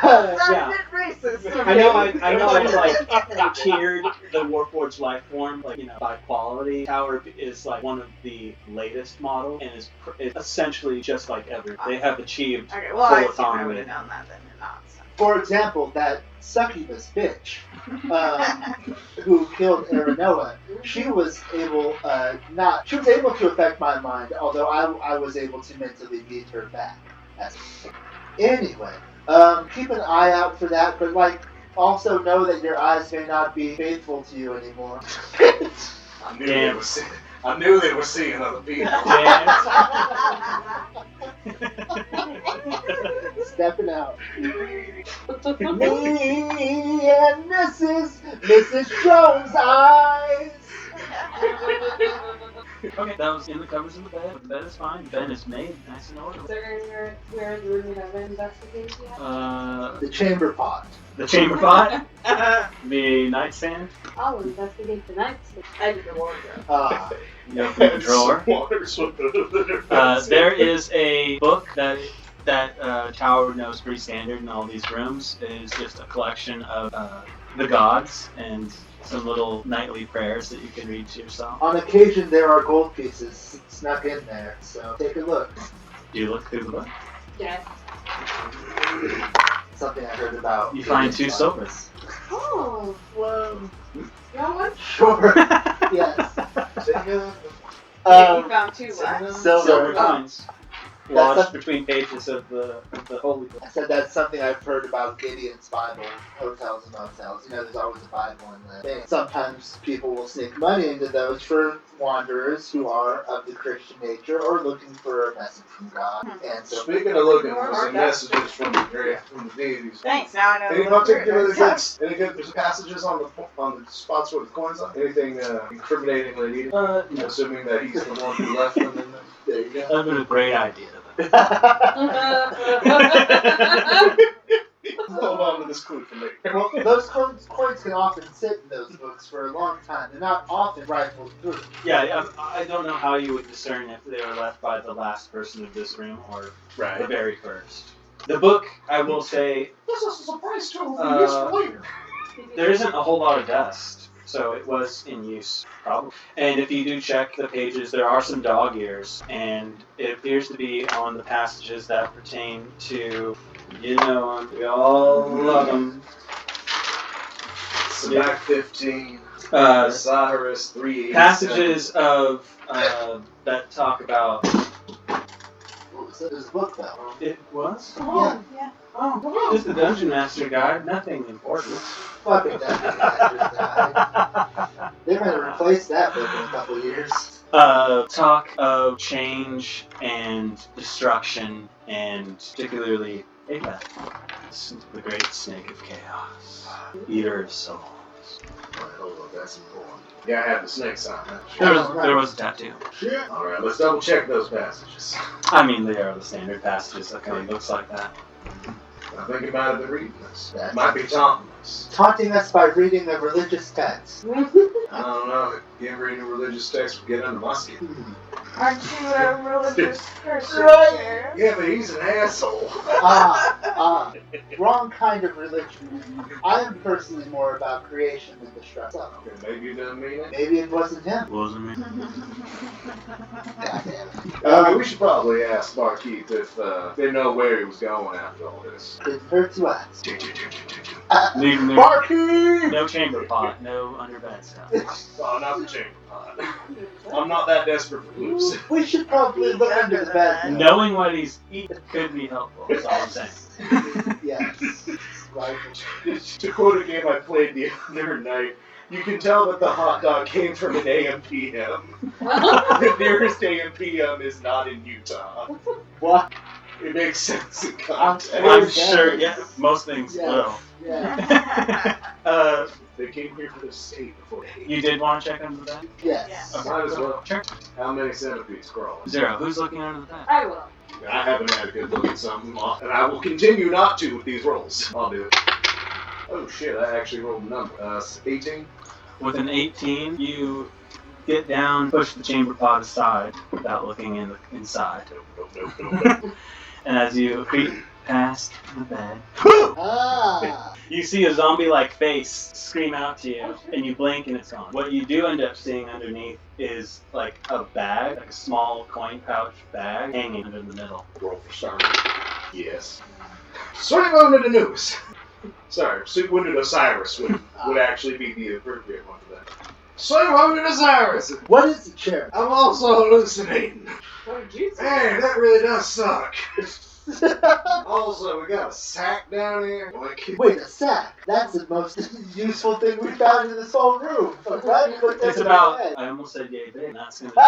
That's
Yeah.
a bit racist.
I know I've like tiered the Warforged life form, like, by quality. Tower is like one of the latest models and is essentially just like ever. They have achieved
Okay, well,
full
I would
autonomy.
have known that then you're not. So.
For example, that succubus bitch who killed Aranoa, she was able to affect my mind, although I was able to mentally beat her back. Anyway, keep an eye out for that, but also know that your eyes may not be faithful to you anymore.
I knew they were seeing other people.
Stepping out. Me and Mrs. Jones' eyes.
Okay, that was in the covers of the bed. The bed is fine. The bed is made nice and orderly.
Is there anywhere where in the room you haven't investigated yet?
The chamber pot.
The chamber pot, the nightstand.
I'll investigate the nightstand. And the wardrobe.
You open the drawer. There is a book that Tower knows pretty standard in all these rooms. It is just a collection of the gods and some little nightly prayers that you can read to yourself.
On occasion, there are gold pieces snuck in there, so take a look.
Do you look through the book?
Yes.
Something I heard about.
You find 2 silvers.
Oh.
Whoa.
You want one?
Sure. Yes.
You found 2 what?
Silver coins. Lodged
That's
between pages of the holy book.
I said that's something I've heard about Gideon's Bible, hotels and motels. There's always a Bible in the thing. Sometimes people will sneak money into those for wanderers who are of the Christian nature or looking for a message from God. And so,
Speaking of looking for some messages from the deities.
Thanks, now I know.
Any
to look through
particular
it.
there's passages on the spots where the coins are? Anything incriminatingly needed?
No.
Assuming that he's the one who left them in there.
there you go.
That would have been a great idea.
Hold on to this clue for later.
Well, those coins can often sit in those books for a long time. They're not often rifled through.
Yeah, I don't know how you would discern if they were left by the last person of this room or the very first. The book, I will say,
This is a surprise to be useful later.
there isn't a whole lot of dust, so it was in use, probably. And if you do check the pages, there are some dog ears, and it appears to be on the passages that pertain to, we all love them.
Sabak 15, Cyrus 387.
Passages of that talk about.
What was this book, though?
It was?
Yeah.
Yeah.
Oh, just the Dungeon Master Guide, nothing important.
Fucking that. They're going to replace that book in a couple of years.
Talk of change and destruction, and particularly Abath, the great snake of chaos, eater of souls.
Hold on, that's important. Yeah, I have the snake sign.
There was a tattoo.
Alright, let's double check those passages.
I mean, they are the standard passages that kind of looks like that.
I think it might have been reading this. It might be taunting us.
Taunting us by reading a religious text.
I don't know. If reading a religious text would get under my skin.
Aren't you a religious person,
Right.
Sheriff?
Yeah, but he's an asshole.
Wrong kind of religion. I am personally more about creation than destruction.
Okay, maybe you didn't mean it.
Maybe it wasn't him.
Wasn't me.
God damn it.
We should probably ask Barkeep if they know where he was going after all this.
It hurts to ask.
No,
Barkeep!
no chamber pot, no underbed stuff.
Oh, not the chamber pot. I'm not that desperate for clues.
We should probably look under the bed.
Knowing what he's eating could be helpful, is all I'm saying.
Yes. Right.
To quote a game I played the other night, you can tell that the hot dog came from an AM PM. The nearest AM PM is not in Utah.
What?
It makes sense in context.
I'm sure, yeah, most things
Yes.
will.
Yeah.
They came here for the state before they ate.
You did want to check under the bed?
Yes.
Okay.
Might as well.
Sure.
How many centipedes crawling?
0. Who's looking under the bed?
I will.
I haven't had a good look at something, and I will continue not to with these rolls. I'll do it. Oh shit, I actually rolled a number. 18?
With an 18, you get down, push the chamber pod aside without looking inside.
Nope.
And as you creep past the bed,
Ah.
you see a zombie-like face scream out to you, and you blink and it's gone. What you do end up seeing underneath is like a bag, like a small coin pouch bag, hanging under the middle.
Roll for starter. Yes. Swing wounded Anubis. Sorry, swing wounded Osiris would actually be the appropriate one for that. Swing wounded Osiris.
What is the chair?
I'm also hallucinating.
Oh, Jesus.
Man, that really does suck. Also, we got a sack down here.
Wait, a sack? That's the most useful thing we found in this whole room. I'm glad you put that
It's
in
about,
my head.
I almost said yay big, and that's going to be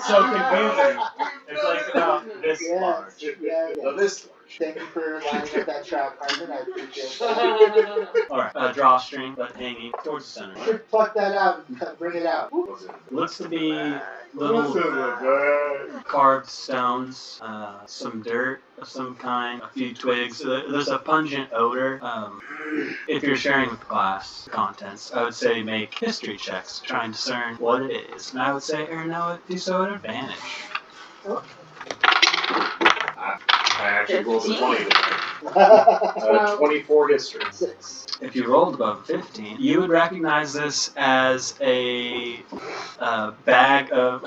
so confusing. It's like about this large.
Yeah.
This large.
Thank you for lining up that trap, Carmen. I appreciate that.
Alright, drawstring, but hanging towards the center.
You should pluck that out and bring it out.
Looks to be little carved stones, some dirt of some kind, a few twigs. There's a pungent odor. If you're sharing with the class contents, I would say make history checks to try and discern what it is. And I would say, do so at advantage.
I actually rolled a 20
Wow.
24 history.
6.
If you rolled above 15, you would recognize this as a bag of...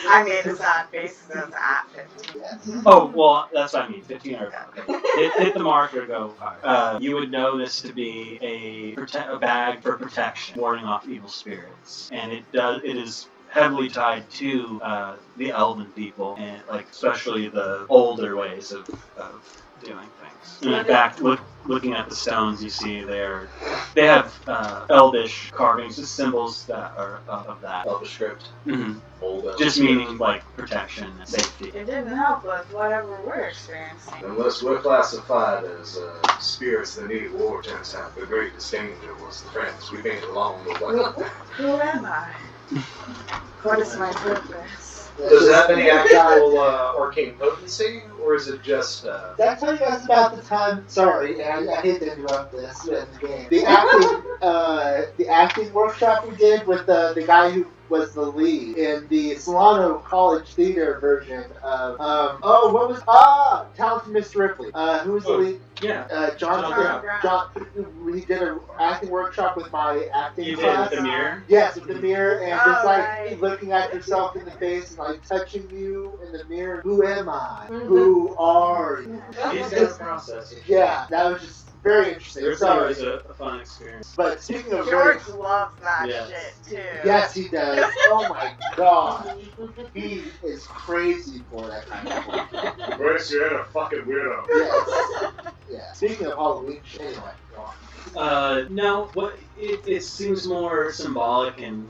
I made a sad face as at 15.
Yes.
Oh, well, that's what I mean. 15 or okay. Hit the mark or go higher. You would know this to be a bag for protection, warding off evil spirits, and it is heavily tied to the elven people, and like especially the older ways of doing things. And in fact, looking at the stones, you see they have elvish carvings, just symbols that are of that.
Elvish script.
Mm-hmm.
Old Elvish
Just
script.
meaning like protection and safety.
It didn't help with whatever we're experiencing.
Unless we're classified as spirits that need war, turns out the great disdain towards the friends we made along the way.
Who am I? What is my purpose?
Does it have any actual arcane potency, or is it just...
Did I tell you guys about the time? Sorry, I hate to interrupt this in the game. The acting workshop we did with the guy who was the lead in the Solano College Theater version of Talented Miss Ripley. Who was the lead?
Yeah.
John. We did an acting workshop with my acting
You did
class.
with the mirror?
Yes, with the mirror, and just like
right.
looking at yourself in the face and like touching you in the mirror. Who am I? Who are you?
It's a process.
Yeah, that was just very interesting.
It
Sorry.
was a fun experience.
But speaking of very,
George loves that
Yes.
shit too.
yes, he does. Oh my god, he is crazy for that kind of thing.
Grace, you're a fucking weirdo.
Yes. Yeah. Speaking of Halloween, anyway, go on.
No, it seems more symbolic and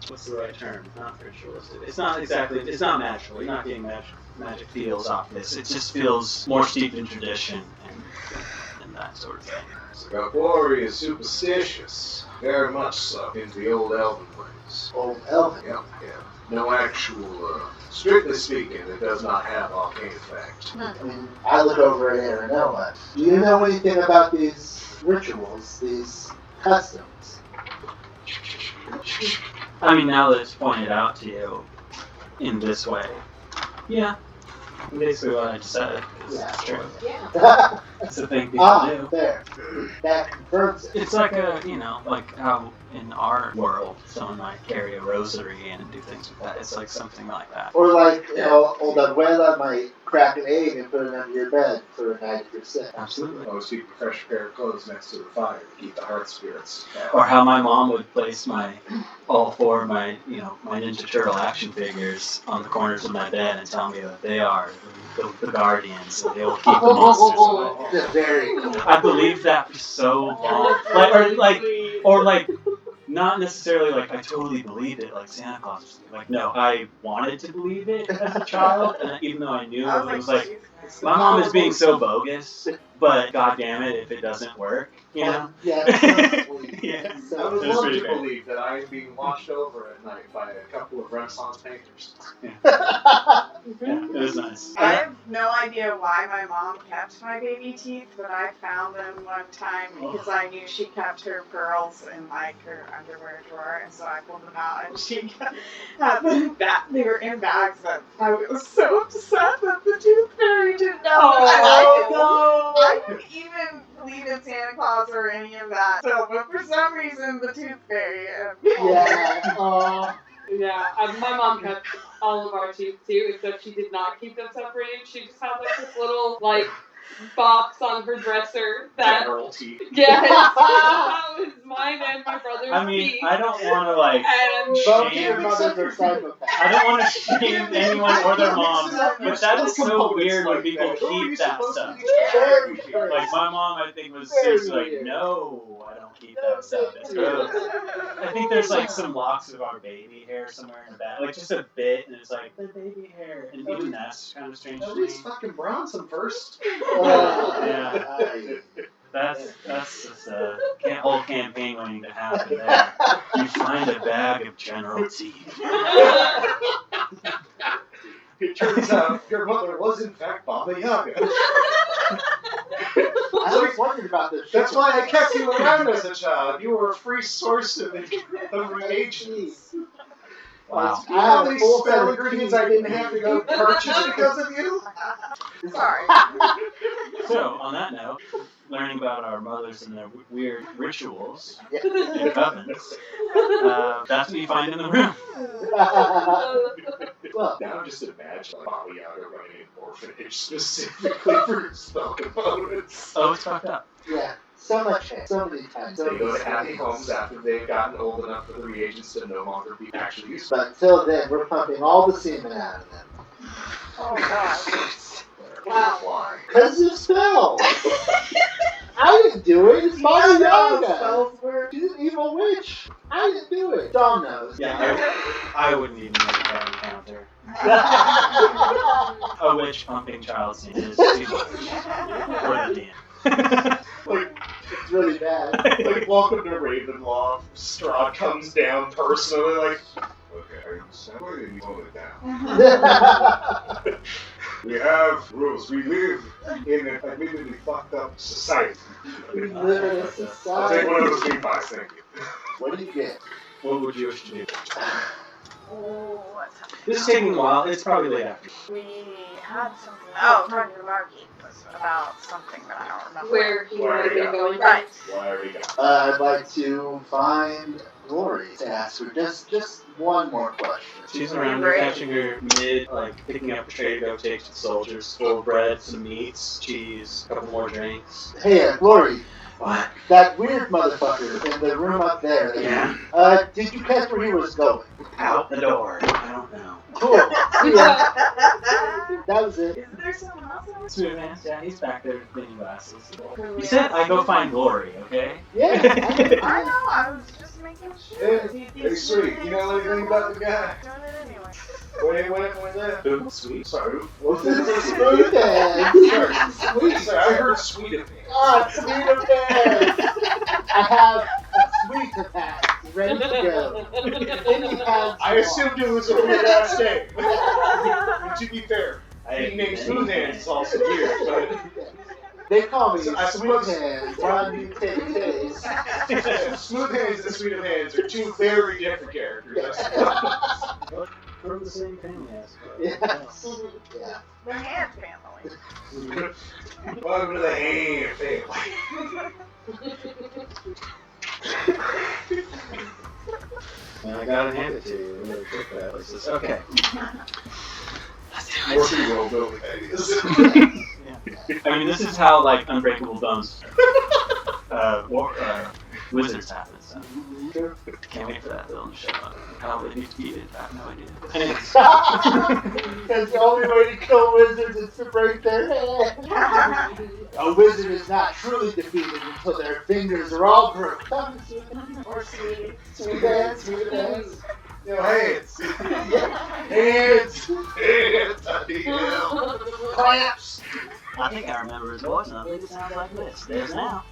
what's the right term? Not ritualistic. It's not magical. You're not getting magic feels off this. It just feels more steeped in tradition and that sort of thing.
So Elloria is superstitious, very much so, into the old elven ways.
Old Elvin.
Yeah. No actual, strictly speaking, it does not have arcane effect.
I mean, I look over at Aranella. Do you know anything about these rituals, these customs?
I mean, now that it's pointed out to you in this way, yeah. Basically what I just said is true.
Yeah.
It's a thing people do.
There. That confirms it.
It's like like how in our world someone might carry a rosary and do things with that. It's like something like that.
Or like, old abuela might crack an egg and put it under your bed for 90%.
Absolutely.
Always keep a fresh pair of clothes next to the fire to keep the hearth spirits.
Or how my mom would place all four of my Ninja Turtle action figures on the corners of my bed and tell me that they are the guardians and they will keep the monsters away.
That's very cool.
I believed that for so long. Like, not necessarily like I totally believed it like Santa Claus or something. Like, no, I wanted to believe it as a child, and even though I knew it was like
It's
My mom is being so bogus, but god damn it if it doesn't work, you know?
Yeah.
Yeah.
I would
That's
love
pretty
to
great.
believe that I am being watched over at night by a couple of Renaissance painters.
Yeah, it was nice.
I have no idea why my mom kept my baby teeth, but I found them one time because I knew she kept her pearls in like her underwear drawer, and so I pulled them out and she had them they were in bags, but I was so upset that the tooth fairy didn't know. I don't even believe in Santa Claus or any of that. So, but for some reason, the tooth fairy.
Yeah.
Yeah, my mom kept all of our teeth too, except she did not keep them separated. She just had like this little like box on her dresser that
General teeth.
yes, that was mine and my brother's
I mean,
teeth.
I don't want to like
And
Both
shame.
your mothers are psychopaths.
I don't want to shame anyone or their moms, but that is so weird when people keep that stuff.
Very true.
Like my mom, I think was seriously like, no, I don't keep that stuff. It's gross. I think there's like some locks of our baby hair somewhere in the back, like just a bit, and it's like the baby hair, and even that's kind of strange
At
to me.
least fucking bronze them first.
Yeah. That's just a whole campaign waiting to happen there. You find a bag of General teeth.
It turns out your mother was in fact Baba Yaga.
I always wondered about this.
That's why I kept you around as a child. You were a free source of reagents.
Wow.
You know how many spell ingredients I didn't have to go purchase because of you?
Sorry.
So, on that note, learning about our mothers and their weird rituals and covens, that's what you find in the room.
Well,
Now just imagine Baba Yaga running an orphanage specifically for spell components.
Oh, it's fucked up.
yeah. So much hate. So many times.
They go to happy homes after they've gotten old enough for the reagents to no longer be actually used.
But until then, we're pumping all the semen out of them.
Oh gosh.
wow.
Why?
Because of spells. I didn't do it. It's Baba Yaga.
Spells were.
She's an evil witch. I didn't do it. Dom knows.
Yeah, I wouldn't even make that encounter. A witch pumping child scene is too much for the DM.
Like,
It's really bad.
like, welcome to Ravenloft. Strahd comes down personally, like, okay, are you separating it down? We have rules. We live in an admittedly fucked up society.
We live in a
I'll take
society.
one of those meat pies, thank you.
What do you get?
What would you wish to do?
Oh, what's happening?
This is taking a while. It's probably late after.
We had something. Oh, talking to the barkeep was about something that I don't remember.
Where he might have been going.
Right.
Well, I already got it.
I'd like to find Glory to ask her just one more question.
She's around there catching her mid, like picking up a tray to go take to the soldiers. Full of bread, some meats, cheese, a couple more drinks.
Hey, Glory,
What?
that weird motherfucker in the room up there.
Yeah?
Did you catch where he was going?
Out the door. I don't know.
Cool. Yeah, that was it.
Isn't there someone else?
Smooth hands, yeah, he's back there cleaning glasses. You said I go find Glory, okay?
Yeah.
I know. I was just making sure.
Hey, sweet, you know anything about the guy?
Doing it anyway.
Wait, that?
Who? Sweet.
Sorry,
What's this smooth hands?
Sweet, sorry, I heard sweet of me.
Ah, sweet affairs. I have a sweet attack ready to go. Any hands
I assumed it was a weird ass name. And to be fair, being named Smooth Hands is also weird, but
They call me
So I
Sweet
suppose-
Hands. Ron you take taste.
Smooth Hands and Sweet of Hands are two very different characters. I suppose.
From the same family, I suppose.
Yes. Yeah.
The hand family.
Welcome to the Hand family.
And I gotta hand it to you. I'm gonna pick that. It's just, okay. Let's do
More
it.
free roll building ideas.
I mean, this is how, like, Unbreakable Bones Wizards happen, so. Can't wait for that villain to show up. How would he defeat it? I have no idea. Anyways.
Because the only way to kill wizards is to break their hand. A wizard is not truly defeated until their fingers are all broken.
Or sweet.
Sweet hands, sweet hands.
You know, hands. Hands. Hands. I need help.
Clamps.
I think I remember his voice, and I think it sounds like this. There's now.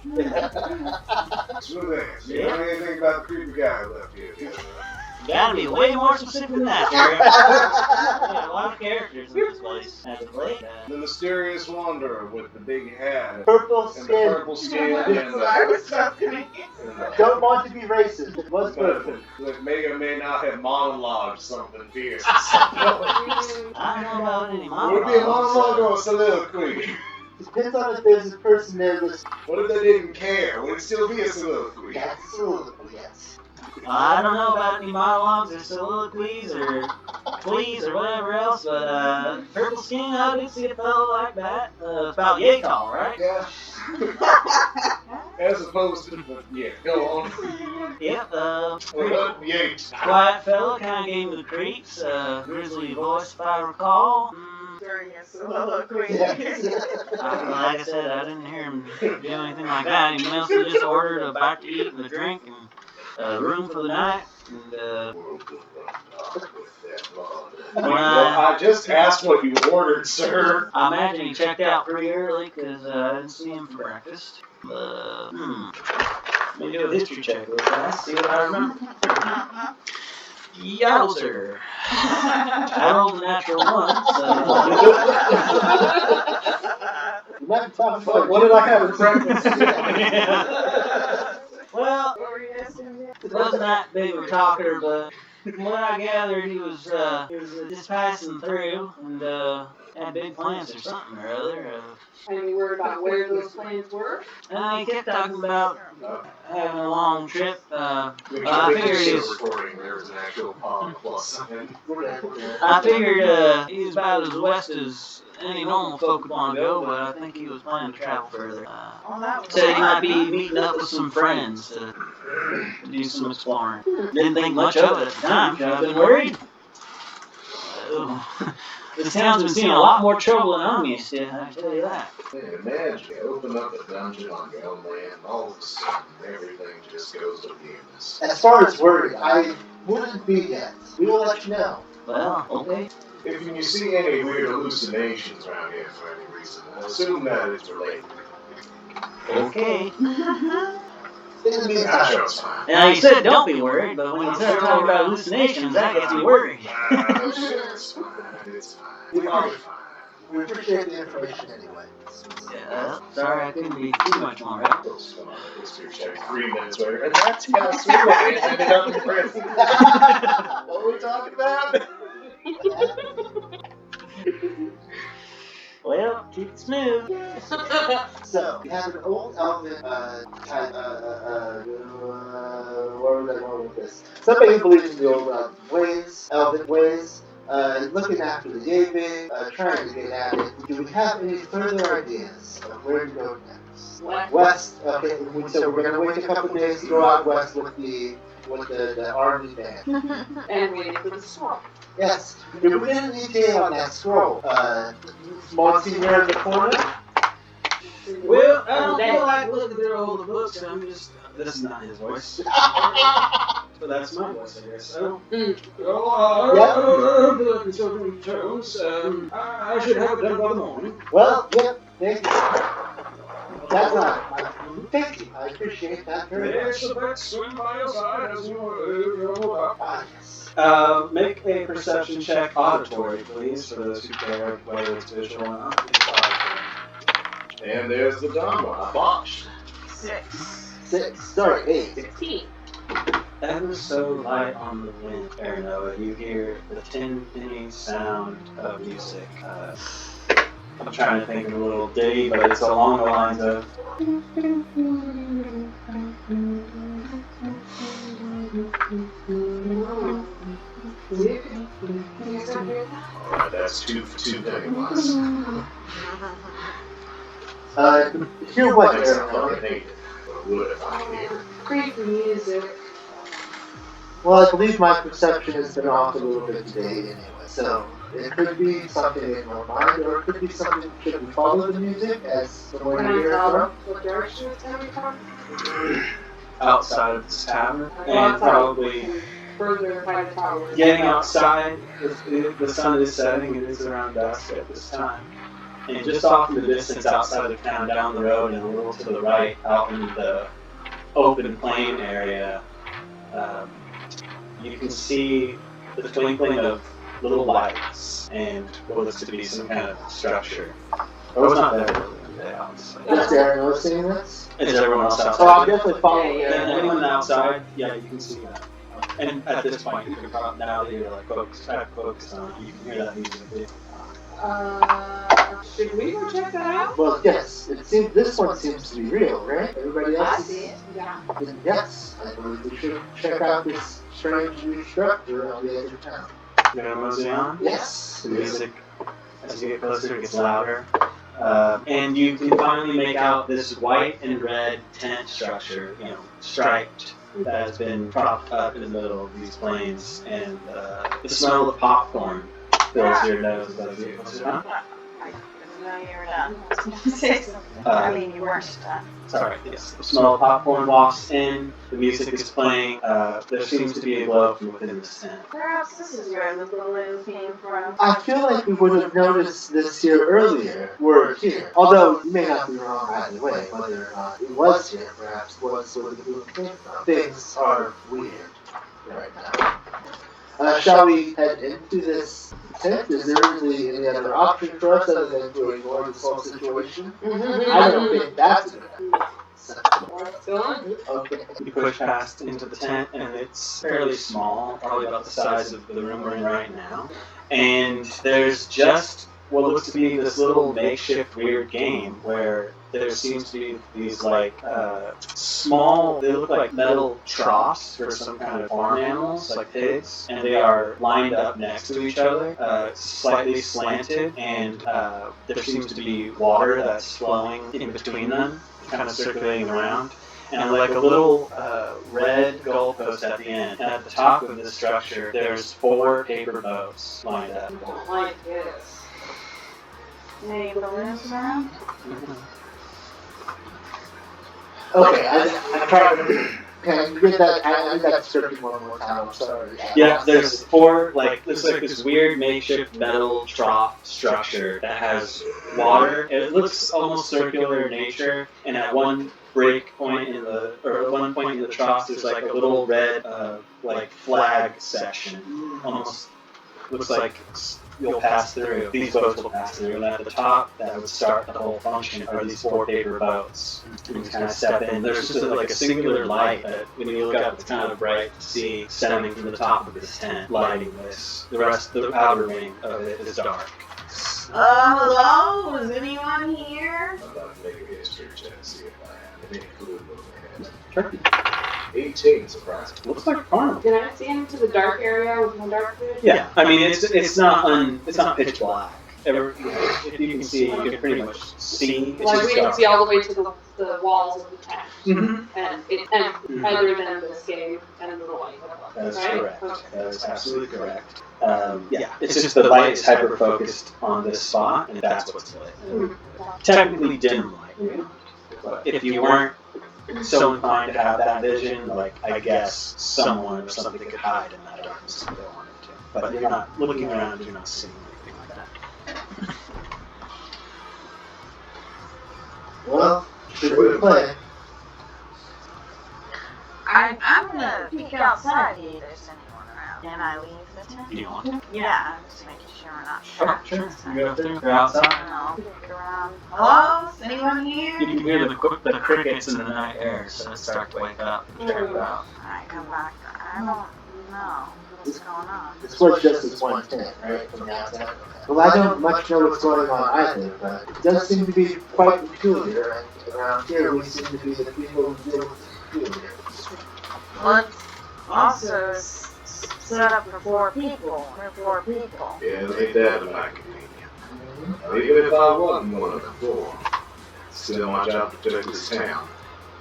Smooth ass. You know anything about the creepy guy who left here?
You gotta be way more specific than that, Sheriff. Got a lot of characters in this place. As of late.
The mysterious wanderer with the big hat.
Purple
And the
skin.
purple skin and
I was just gonna
Don't want to be racist. It was purple.
that may or may not have monologued something fierce.
I don't know about any
Would it be a monologue
monologues.
or a soliloquy?
It depends on if there's a person there that's
What if they didn't care? Would it still be a soliloquy?
that's soliloquy, yes.
I don't know about any monologues or soliloquies or pleas or whatever else, but purple skin, I did see a fellow like that. It's about yay tall, right?
Yeah. As opposed to, yeah, go on.
Yep.
Yates.
Quiet fella, kind of gave me the creeps. Grizzly voice, if I recall.
during a soliloquy.
Yes.
Like I said, I didn't hear him do anything like that. He mostly just ordered a bite to eat and a drink and a room for the night. And
I just asked what you ordered, sir.
I imagine he checked out pretty early because I didn't see him for breakfast. Let me do a history check real fast, see what I remember. Yowzer. I rolled a natural 1, so...
You might be talking
What
about
did I have for breakfast?
Well, it wasn't that big of a talker, but from what I gathered, he was just passing through and had big plans for something or other.
Any word about where those plans were?
He kept talking about having a long trip. I figured he was...
recording. There was an actual pause plus.
I figured he was about as west as any normal folk would want to go, but I think he was planning to travel further. Said he might be meeting up with some friends to do some exploring. Didn't think much of it at the time, should I have been worried? This town's been seeing a lot more trouble than I'm used to, I can tell you that.
Imagine you open up a dungeon on your own land, and all of a sudden everything just goes to weirdness.
As far as worried, I wouldn't be yet. We will let you know.
Well, okay.
If you see any weird hallucinations around here for any reason, assume that it's related.
Okay.
In the meantime,
Nacho's fine.
Now, you said don't be worried, but when you start talking about hallucinations, that gets me worried.
It's fine. It's fine.
we,
We'll be fine.
we appreciate the information anyway.
Yeah, sorry I couldn't be too much more help.
History check 3 minutes later, and that's how sweet it is. Ended up in prison.
What are we talking about?
Well, keep it smooth.
So, we have an old elven, where was I going with this? Somebody who believes in the old elven ways, looking after the Yavin, trying to get at it. Do we have any further ideas of where to go next? West, okay, so we're going to wait a couple days to go out west with the army band.
And waiting for the swamp.
Yes, did we get an ETA on that scroll? Monsignor in the corner?
Well, I don't feel like looking through all the books. I'm just. That's not his voice. But that's my voice, I guess. I should have it done by the morning.
Well, yep, thank you. That's not. Thank you. I appreciate that very much.
Yes, the best swim by your side as you know.
Ah, yes.
Make a perception check auditory, please, for those who care whether it's visual or not. It's auditory.
And there's the Dharma. I botched.
8.
16.
Ever so light on the wind, Noah, you hear the timpani sound of music. I'm trying to think of a little ditty, but it's along the lines of.
Alright, that's 2 for 2 penny-wise.
Hear what,
Thanks,
Aaron?
I'm not native, but would if I could hear it.
Great music.
Well, I believe my perception has been off a little bit today anyway, so it could be something in my mind, or it could be something should we follow the music as the way
Can
you
I
hear it
tell
from?
what direction it's coming from?
Outside of this tavern, and
Outside.
probably
Further by the tower.
getting outside. The sun is setting, it is around dusk at this time. And just off in the distance outside of town, down the road and a little to the right, out in the open plain area, you can see the twinkling of little lights and what looks to be some kind of structure. I was not there earlier today, obviously.
Is there no seeing this?
Is everyone else outside?
So I'm definitely following
Yeah,
it.
And anyone outside, yeah, you can see that. And at this point, you can probably, now that you're like focused on it, you can hear that music too.
Should we go check that out?
Well, yes. It seems this one seems to be real, right? Everybody else?
I see it. Yeah.
Then yes, I believe we should check out this strange new structure on the edge of town.
You're gonna mosey on?
Yes.
The music, as you get closer, it gets louder. And you can finally make out this white and red tent structure, striped, that has been propped up in the middle of these plains. And the smell of popcorn fills your nose as you get closer. Huh?
I didn't know you were done. Say something. I mean, you weren't done.
Sorry, yes. The smell of popcorn walks in, the music is playing, there seems to be a glow from within the tent.
Perhaps this is where the balloon came from.
I feel like we would have noticed this here earlier. We're here. Although you may not be wrong either way, whether or not it was here, perhaps was where the balloon came from. Things are weird right now. Shall we head into this tent? Is there really any other option for us other than to ignore this whole situation? I don't think that's a good idea.
Let's go on.
Okay.
You push past into the tent, and it's fairly small, probably about the size of the room we're in right now. And there's just what looks to be this little makeshift weird game where there seems to be these small, they look like metal troughs for some kind of farm animals, like pigs, and they are lined up next to each other, slightly slanted, and there seems to be water that's flowing in between them, kind of circulating around. And like a little red goalpost at the end. And at the top of this structure, there's 4 paper boats lined up.
I don't like this.
Any balloons around?
Okay, I tried to. Can you get that? I need that description one more time. I'm sorry.
Yeah, there's 4, looks like this weird makeshift metal trough structure that has water. It looks almost circular in nature, and at one point in the trough, there's like a little red, flag section. Almost looks like you'll pass through. These boats will pass through, and at the top, that would start the whole function, are these 4 paper boats. You kind of step in. There's just a singular light that, when you look up, it's kind of bright to see stemming from the top of this tent, lighting this. The outer ring of it is dark.
Hello? Is anyone here?
I'm about to make a history check to see if I have any clue what
Turkey.
I have. 18, surprising.
Looks like a farm.
Can I see into the dark area with my dark vision?
Yeah, I mean it's not pitch black. If you can see, you can pretty much see. It's
Like
just
we can
dark.
see all the way to the walls of the tent.
Mhm.
And other than this cave and the light.
That is
right?
correct.
Okay.
That is absolutely correct. It's just the light is hyper focused on this spot, and that's what's lit. Technically dim light, but if you weren't so inclined to have that vision, I guess someone or something could hide in that darkness if they wanted to. But you're not looking around, you're not seeing anything like that.
Well, should we play?
I'm gonna peek outside to see if there's anyone around. Can I leave the tent?
Do you want to?
Yeah, I'm just making sure we're not
Oh,
trapped.
sure. You go up there. You're outside.
I'll peek around. Hello? Is anyone here?
You can hear the crickets in the night air, so it's start to wake up and check it out.
Alright, come back. I don't know what's going on.
This was just this one tent, right, from the outside. Well, I don't much know what's going on either, but it does seem to be quite peculiar, and around here we seem to be the people who deal with the peculiar.
Well, it's also set up for 4 people. We're 4 people.
Yeah, ain't that like convenient? Even if I wasn't one of the 4, still my job to protect this town.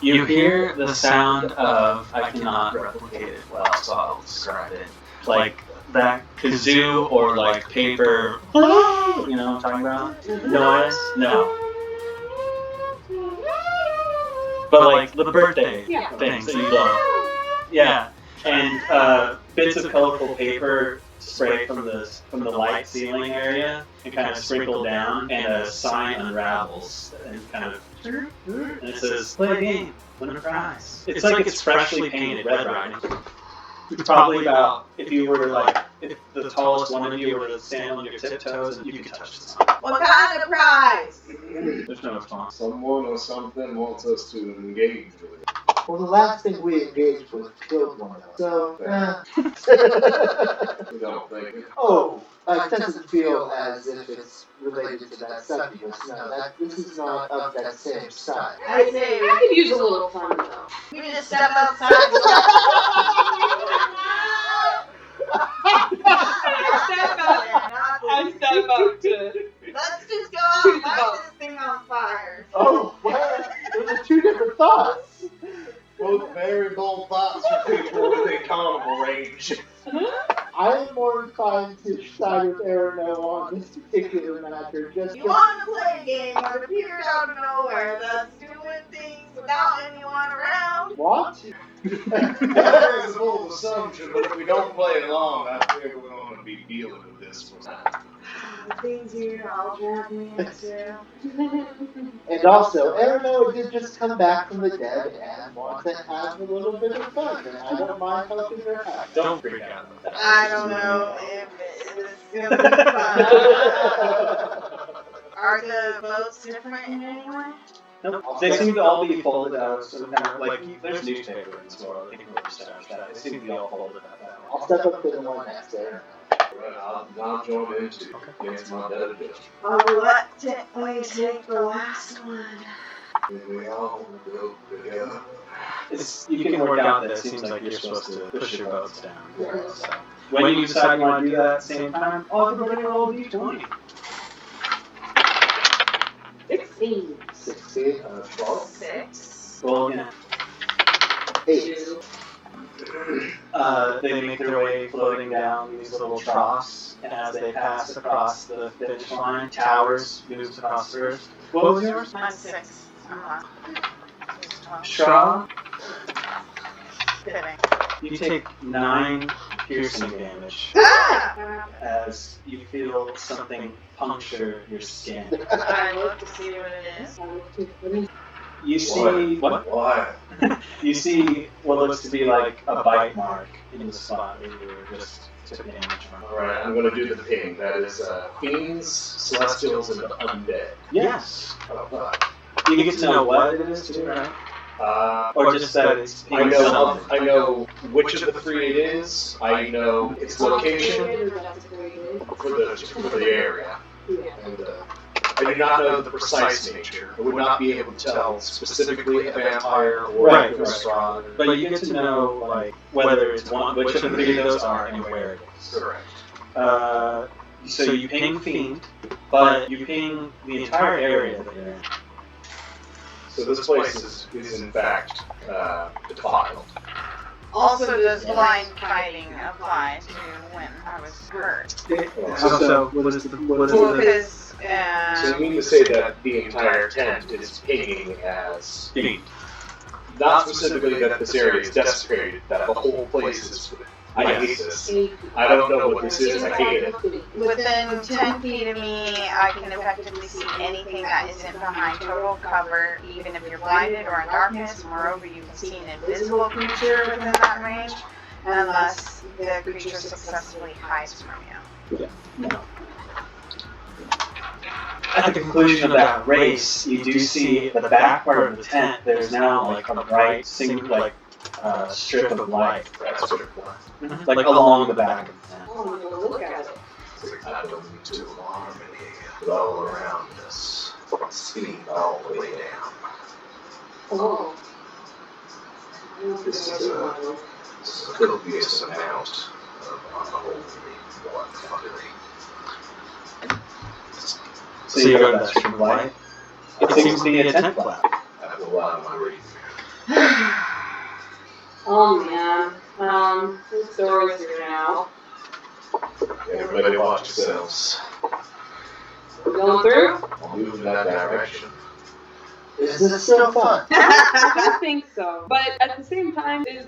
You hear the sound of, I cannot replicate it well, so I'll describe it. Like that kazoo or like paper, you know what I'm talking about? Noise? No. But like the birthday things that you love. Yeah.
And bits of colorful paper spray from the light ceiling area and kind of sprinkle down, and a sign unravels and kind of, and it says, "Play a game, win a prize." It's like it's freshly painted red writing. It's probably about, if you were to if the tallest one of you were to stand on your tiptoes, and you could touch the sign.
What kind of prize?
There's no response.
Someone or something wants us to engage with it.
Well, the last thing we engaged with killed one of us. So,
We don't think it.
oh, it doesn't feel as if it's related to that succubus. No, this is not of that same style.
I say
I could use a little fun though.
we just step outside.
I step up to.
Let's just go out and light this thing on fire.
Oh, wow. Those are two different thoughts.
Both very bold thoughts for people within carnival range.
I am more inclined to side with Arano on this particular matter. Just
You want to play a game that appears out of nowhere that's doing things without anyone around?
what?
That is a bold assumption, but if we don't play it long, I think we're going to be dealing with this for time.
The things you all drag me into.
And also, Arano did just come back from the dead and wants to have a little bit of fun, and I don't mind helping her out.
Don't freak out about that.
I don't know if it's gonna be fun. Are the boats different in any way?
Nope. They seem to all be folded out, so kind of there's newspaper in this world. I think we'll establish that. They seem to be all folded out.
I'll step up to the one next there.
Right, I'll join in too. Against my better judgment.
I'll reluctantly take the last one.
We all go together.
You can work out that it seems like you're supposed to push your boats down. So when you decide you want to do that at the same time, everybody roll a d20.
16.
16, 12,
6.
Roll again.
8.
They make their way floating down these little troughs, and as they pass across the finish line, Towers moves across the earth. What was yours?
Mine's 6.
Straw.
Kidding.
You take 9 piercing damage
Ah!
as you feel something puncture your skin.
I look to see what it is.
You see
Why?
You see what looks to be like a bite mark in the spot where you were just took damage from.
Alright, I'm going to do the ping. That is fiends, celestials, and undead.
Yes.
Oh, fuck.
You get to know what it is too, right? Or just that it's
I know which of the 3 it is. I know its location for the area. And I do not know the precise nature. I would not be able to tell specifically a vampire or
Right,
a strong.
But you get to know whether it's which of the 3 of those are and where it is.
Correct.
So you ping Fiend, but you ping the entire area that you're in.
So this place is in fact defiled.
Also, does blind fighting apply to when I was hurt?
So what is the
Because,
So you mean to say that the entire tent is pinging as
Fiend?
not specifically that this area is desecrated, that the whole place is. I hate this. I don't know what this is. I hate it.
within 10 feet of me, I can effectively see anything that isn't behind total cover, even if you're blinded or in darkness. Moreover, you can see an invisible creature within that range, unless the creature successfully hides from you.
No. At the conclusion of that race, you do see the back part of the tent. There's now a bright, single strip of light, along the back of the tent.
Oh, I'm gonna look at it.
I don't need to alarm any all around us. Speed all the way down.
Oh.
This is a copious amount of unholy bloodfuckery.
So you go to that strip of light. It seems to be a tent flap.
That's a lot of my reading.
Oh man. This door is here now.
Everybody watch yourselves.
We're going through?
I'll move in that direction.
Is this still fun?
I think so. But at the same time, is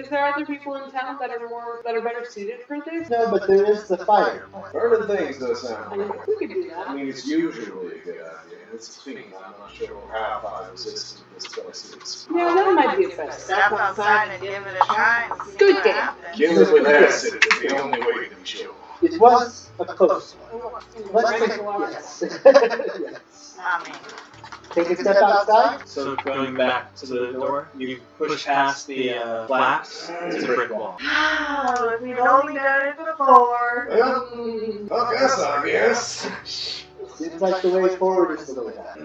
there other people in town that are better suited for this?
No, but there is the fire point.
Burning things does sound
I
like
mean, we could do
I
that.
mean, it's usually a good idea. It's speaking, I'm not sure how fire resistant this place is.
Yeah, that might be a better.
Step outside and give it a try and see
Good
what
game.
happens.
Killing with acid is the only way to be sure.
It was a close one. Let's take yes. Yes.
I mean,
Take a step outside.
So going back to the door, you push past the flaps. It's a brick wall.
if we'd only done it before.
Well, guess I guess.
Seems like the way forward is the way back.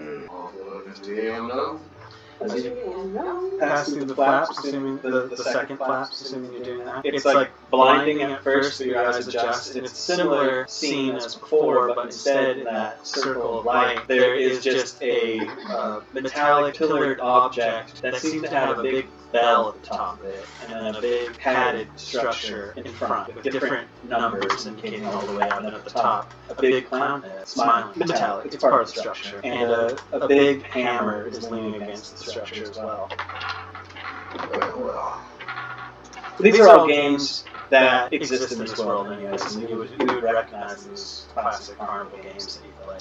Pass through the flaps, assuming the second flaps, assuming you're doing that. It's like blinding at first, but your eyes adjust, and it's a similar scene as before, but instead in that circle of light, there is just a metallic pillared object that seems to have a big bell at the top of it, and then a big padded structure in front with different numbers indicating all the way out, and then at the top, a big clown head, smiling, metallic, it's part of the structure, and a big hammer is leaning against the structure as well. These are all games that exist in this world, anyways, and you would recognize these classic carnival games that you play.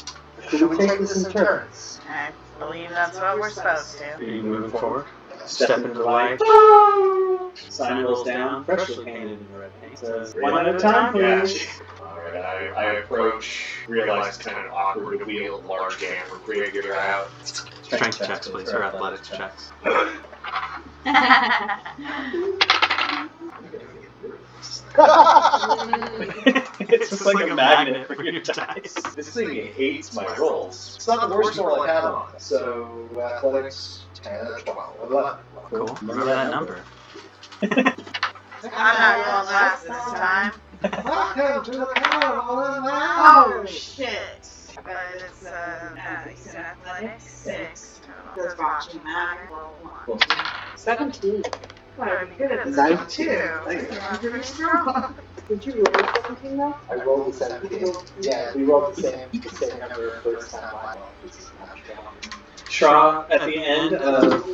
Should we take this in turns?
I believe that's what we're supposed to.
Are you moving forward? Step into the light. Sign rolls down, freshly painted in red paint. Says, one at a time, please.
Alright, I approach, realize it's kind of awkward to wield large camera, figure out.
Strength checks, please, or athletics checks. It's just like a magnet for your dice.
This thing hates my rolls.
It's not the worst roll I have on it. So, athletics, 10, 12, 11.
Cool. Remember that number.
I'm not going last this time.
Welcome to the carnival in the
Oh, shit. But it's, you said athletics? 6 total. Does botching matter? Roll 1.
17.
Well, we could have
19.
2. I'm pretty strong.
Did you roll 17 though?
I rolled the 17. Yeah, we rolled the same number first time. I rolled. It's not strong.
Shaw, at the end of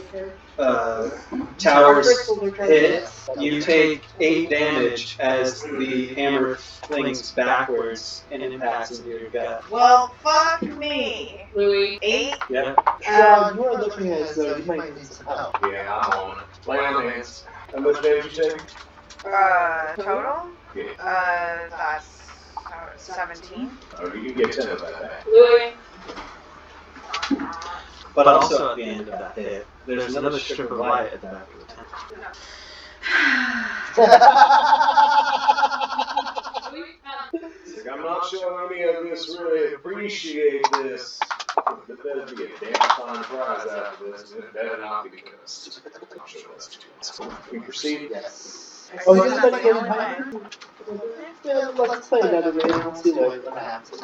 Tower's hit, you take 8 damage as the hammer flings backwards and impacts into your gut.
Well, fuck me.
Louis.
8?
Yep.
Sean, you are looking as though you might need some help.
Yeah, I'm on it. Lay on the hands.
How much damage you take?
Total?
Yeah.
That's 17.
Oh, you can get 10 of that back.
Louis.
But also at the end of that hit, there's another strip of light at the back of the tent.
I'm not sure any of us really appreciate this. There better be a damn fine prize out of this, and it better not be cursed. I'm sure that's too much. We proceed?
Yes.
I
Oh,
see
you're
that's
gonna
the
get
only way.
Yeah, let's play another game and see what happens.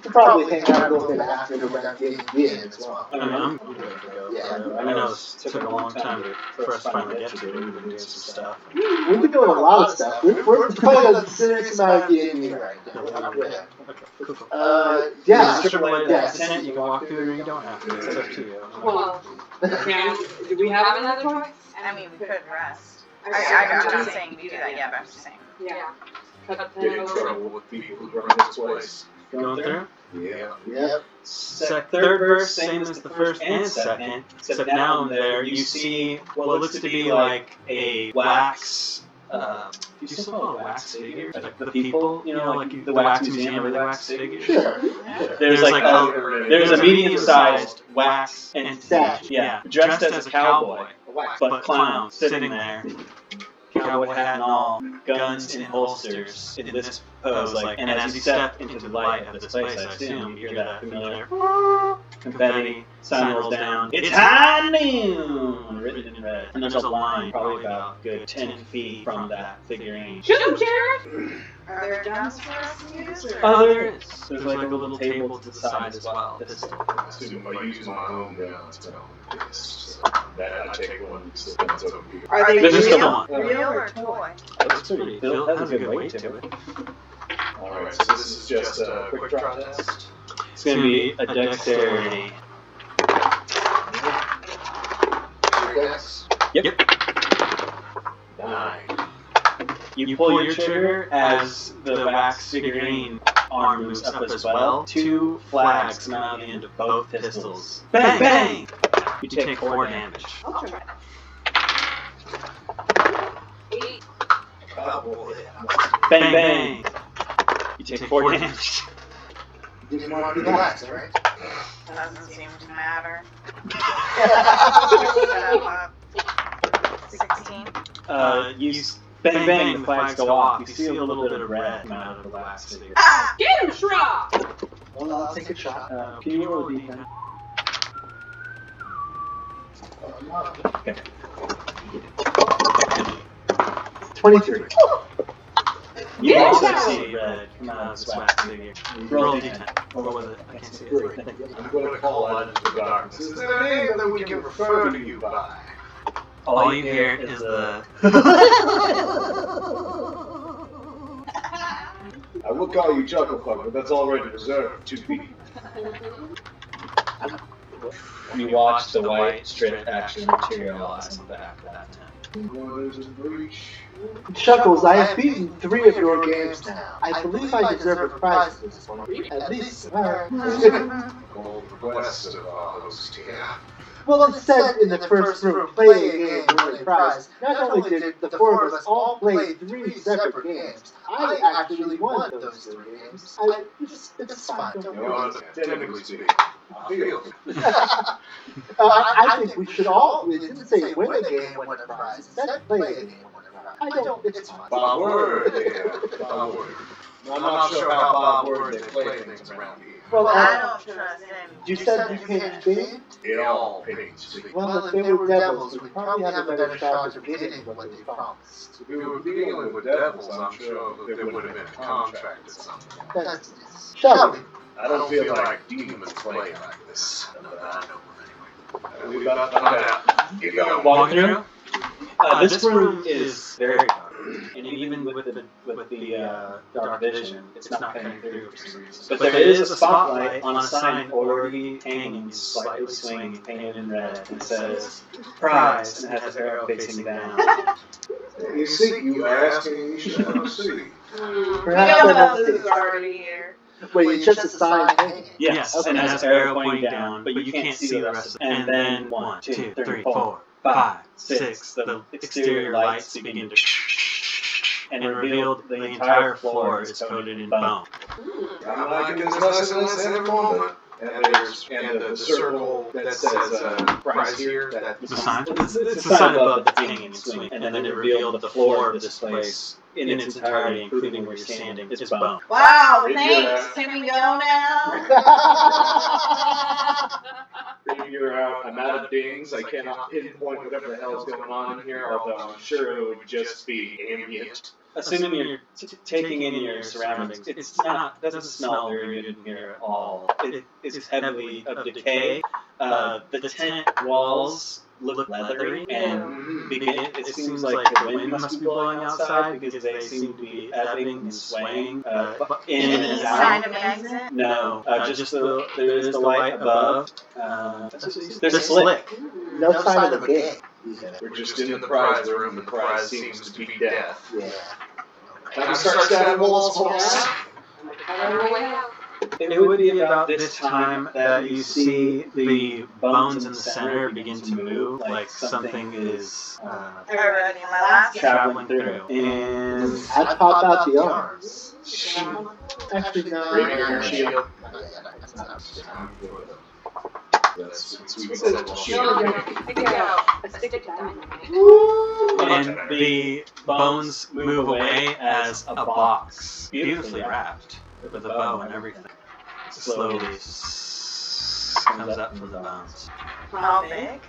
We'll probably hang out a little bit after the game as well.
I mean, I'm good to go.
Yeah.
I know it took a long time for us to finally get to it. We've been doing some stuff.
We've been doing a lot of stuff. We're playing a serious amount of D&D right now. Yeah.
Okay, cool.
Yeah.
Strip of light at
Yes.
the tent, you can walk through it or you don't have to. It's up to you.
Well, do we have another choice?
I mean, we could rest. I'm not saying we do that yet, but I'm just saying.
Yeah. Cut
Get in trouble with people who run this place.
Going through?
Yeah.
Yep.
Third verse, same as the first and second, except now and there you see what looks to be like a wax. Do you still call it wax figures? Like the people, you know, like the wax museum where they wax figures.
Sure.
There's like there's a medium-sized wax entity, yeah, dressed as a cowboy, but clown sitting there, cowboy hat and all, guns in holsters in this pose, like, and as you step into the light of this place, I assume you hear that familiar confetti, sign rolls down, it's high noon, written in red, and there's a line probably about a good 10 feet from that figurine.
Shoot him, Sheriff!
Are there guns for us to use? Or?
Oh, there is. There's like a little table to the side as well.
I assume I use my own guns to help this. So that I take one because the guns over here.
Are they
There's just
real,
the one.
real or toy?
Looks pretty. It has a good weight to it.
Alright, so this is just a quick draw test.
It's going to be a dexterity.
Dex?
Yep.
9.
You pull your trigger as the wax figurine arm moves up as well. 2 flags come out of the end of both pistols. Bang! Bang! You take 4 damage.
I'll try. 8.
Oh boy.
Bang! Bang! You take 4 damage.
You didn't want to be the last, right?
Doesn't seem to matter. 16.
You bang bang, the flags go off. You see a little bit of red come out of the wax figure.
Get him, Shrock!
Well, I'll take a shot.
Can you roll a d10?
Okay. 23.
You
Yeah,
also
yeah.
see red come out of this wax figure. Roll a d10. What was it? I can't see it.
I'm going to call out into the darkness. Is there a name that we can refer to you by?
All you hear is the...
I will call you Chucklefuck, but that's already reserved for 2 people.
You watch the white strip actually materialize on the back of that tent.
There's a breach.
Chuckles, I have beaten 3 of your games now. I believe I deserve a prize for this one. At least,
Old request of our host here.
well, it said in the first room, play a game, win a prize. Not only did the 4 of us all play 3 separate games, I actually won those 3 games. It's fine. Don't
You
worry.
know, technically speaking, I feel.
I think we should all, it didn't say win a game, win a prize. It said play a game, win a prize. I don't, it's fine.
Bob Word, yeah. Bob Word. I'm not sure how Bob Word they play things around here.
Well,
I don't trust him.
you said you can't beat?
It all pains to me.
Well, if they were devils, we'd probably have a better shot of getting what they promised.
If we were dealing with devils, I'm sure there would have been a contract at some point.
That's shall we?
I don't feel like demons play like this. Not that I know of, anyway. We about to find out. Keep going.
Walk through? This room is very dark, and even with the dark vision, it's not coming through for some reason. But there is a spotlight on a sign already hanging, slightly swinging, painted in red, and it says "Prize," and it has an arrow facing down.
You see, you ask and you shall see.
Perhaps
Who
I
else
won't
is already here?
Wait, it's just a sign hanging.
Yes, and it has an arrow pointing down, but you can't see the rest of it. And then 1, 2, 3, 4, 5, 6, the exterior lights begin to and revealed the entire floor is coated in bone.
I'm liking this lessons every moment. And there's the circle that says prize here.
The sign? It's the sign above that's hanging and swinging. And then it revealed the floor of this place in its entirety, including where you're standing, is bone.
Wow,
Figure
thanks.
out.
Can we go now?
Figure out amount of dings. I cannot pinpoint whatever the hell's going on here, although I'm sure it would just be ambient.
Assuming you're taking in your surroundings, it's not, doesn't smell very good in here at all. It is heavily of decay. The tent walls look leathery, and it seems like the wind must be blowing outside because they seem to be ebbing and swaying in
Any
and
sign
out.
of an exit?
No, just there is the light above. There's a slick.
No sign of a game.
We're just in the prize room, and the prize seems to be death.
Yeah.
Time to start stabbing walls, folks.
It would be about this time that you see the bones in the center begin to move, like something is
Already my last.
traveling through. And
I'd pop out the arms. Actually, no.
Rapier, shield. That's sweet sense shield.
and the bones move away as a box, beautifully wrapped with a bow and everything, slowly comes up from the bones.
How big?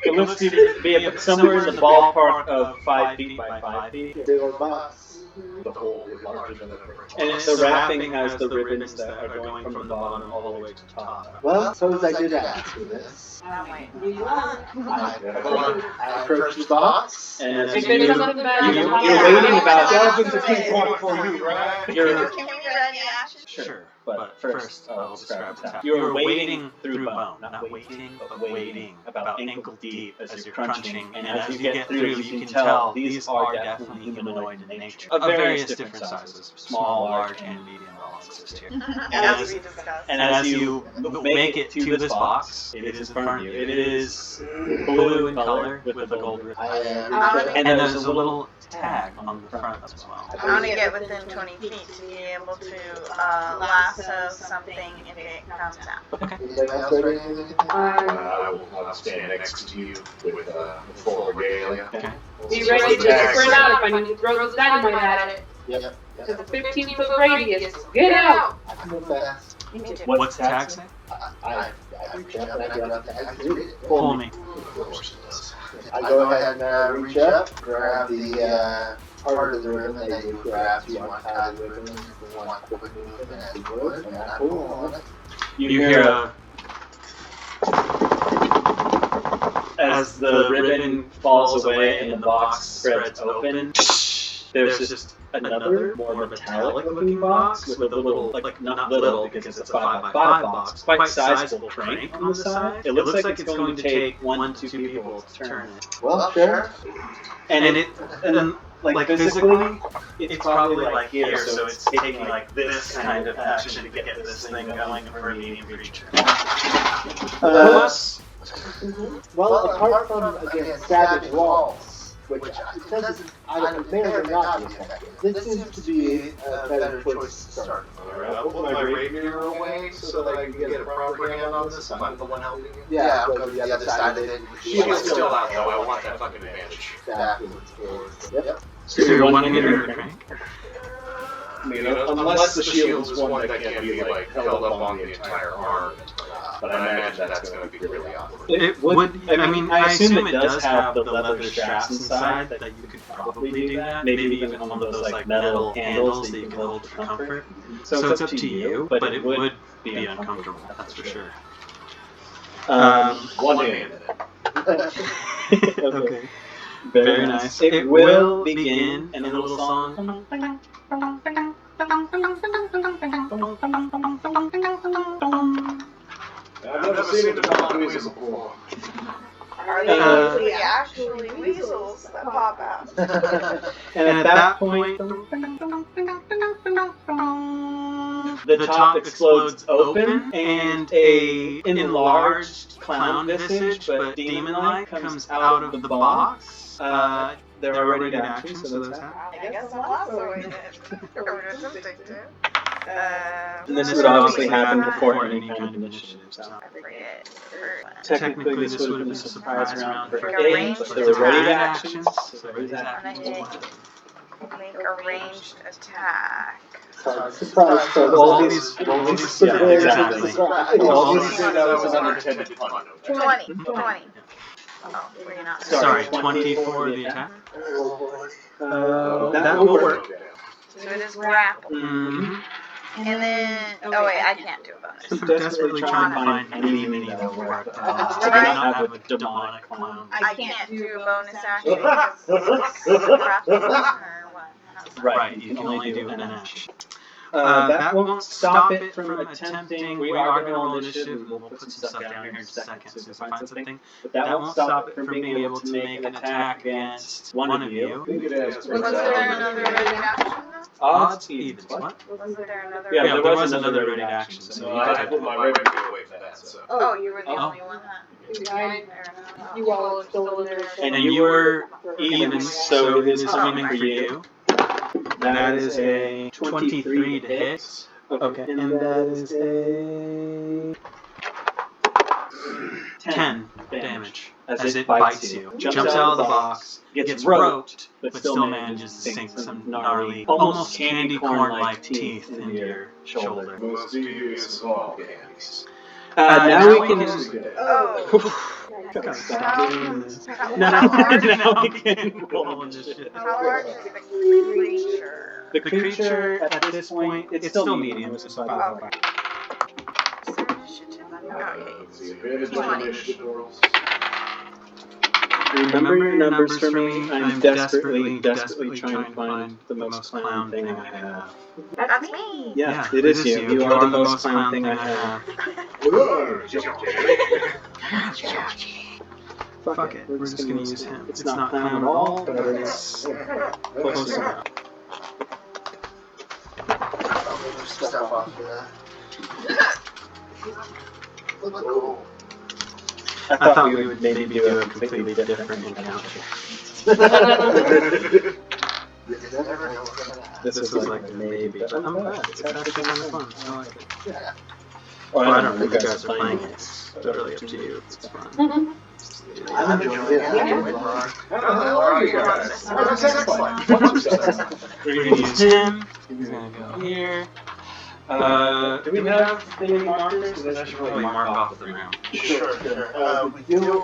It looks to be somewhere in the ballpark of 5 feet by 5 feet.
Big old box.
The hole is larger than ever.
And the wrapping has the ribbons that are going from the bottom all the way to the top.
Well, suppose I did ask for this.
I'm waiting.
I approached the box.
And as
If there's something bad,
you're waiting about
Dozens of people for you, right?
You're
Can we run the ashes?
sure.
But first, I'll describe the task. You're wading through bone, not waiting, but wading about ankle deep as you're crunching. And as you get through, you can tell these are definitely humanoid in nature, of various different sizes, small, large, and medium all exist here.
As we discussed.
And as you make it to this box, it is in front of you. It is blue in color with a gold ribbon. And there's a little tag on the front as well.
I want to get within 20 feet to be able to lasso something if it comes out.
Okay.
Anybody else ready?
I'll stand next to you with full regalia.
Okay.
Be ready to spread out if I need to throw the dynamite at it.
Yep.
There's a 15-foot radius. Get out!
I can move fast.
What's the tag say?
I reach up and I get up and I can read it.
Pull me.
I go ahead and reach up, grab the part of the ribbon that you grabbed. You want to tie the ribbon for one quick movement as you would, and I pull on it.
You hear as the ribbon falls away and the box spreads open, there's just another, more metallic-looking box with a little, like not little because it's a 5x5 box, quite sizable crank on the side. It looks like it's going to take 1 to 2 people to turn it.
Well, sure.
And like physically, it's probably like here, so it's taking like this kind of action to get this thing going for a medium creature.
Well, apart from, again, savage walls, which doesn't, it may or may not be effective. This seems to be a better choice to start.
Alright, I'll put my rapier away so that I can get a proper hand on this. I'm the one helping you.
Yeah, go to the other side of it.
Shield's still out though, I want that fucking advantage.
Exactly. Yep.
So you're 1 meter to crank?
I mean, unless the shield is one that can be like held up on the entire arm. But I imagine that's going to be really awkward.
It would, I mean, I assume it does have the leather straps inside that you could probably do that. Maybe even one of those like metal handles that you can hold for comfort. So it's up to you, but it would be uncomfortable, that's for sure.
One-handed.
Okay. Very nice. It will begin in a little song.
I've never seen a dog weasel before.
Are they actually weasels that pop out?
And at that point, the top explodes open, and a enlarged clown visage, but demon-like, comes out of the box. They're already in action, so those happen.
I guess I'm lassoing it. Or attempting to.
And this would obviously happen before any kind of initiative. So.
I forget.
Technically, this would have been a surprise round for
Like a
8,
ranged
but they're ready to
attack.
actions. So these
I'm
actions.
gonna make a ranged attack.
Surprise.
All these, yeah, exactly.
All these said that was an unintended pun.
20. Oh, were you not?
Sorry, 20 for the attack. That will work.
So it is grapple.
Mm-hmm.
And then, oh wait, I can't do a bonus.
I'm desperately trying to find any mini that will work. Do not have a demonic clown.
I can't do a bonus action because it's grapple or what?
Right, you can only do an action. That won't stop it from attempting. We are going to roll initiative, and we'll put some stuff down here in just a second as soon as I find something. But that won't stop it from being able to make an attack against one of you.
Was there another ready action though?
Odds evens. What?
Was there another?
Yeah, there was another ready action. So you
I
had
put my rapier away for that, so.
Oh, you were the only one that.
You all are still in there.
And you were even, so it is coming for you. That is a 23 to hit. Okay, and that is a 10 damage as it bites you. Jumps out of the box, gets roped, but still manages to sink some gnarly, almost candy corn-like teeth into your shoulder.
Most devious of all candies.
Now we can.
Oh.
Stop doing this. Now we can roll this shit.
How large is the creature?
The creature at this point, it's still medium, so it's 5.
Okay.
The advantage on initiative rolls.
Remember your numbers for me. I'm desperately trying to find the most clown thing I have.
That's me.
Yeah, it is you. You are the most clown thing I have.
Fuck it. We're just gonna use him. It's not clown at all, but it's close enough.
I'll move stuff off of that. Cool.
I thought we would maybe do a completely different encounter.
You never know what's gonna happen.
This was like a maybe, but I'm glad.
It's actually kind of fun. I like it.
Yeah.
Well, I don't know. You guys are playing it.
It's totally up to you. It's fun.
I'm enjoying it.
How the hell are you guys? What's your sex life?
We're gonna use him. He's gonna go here. Do we have any markers? Because I should probably mark off the room.
Sure. We do.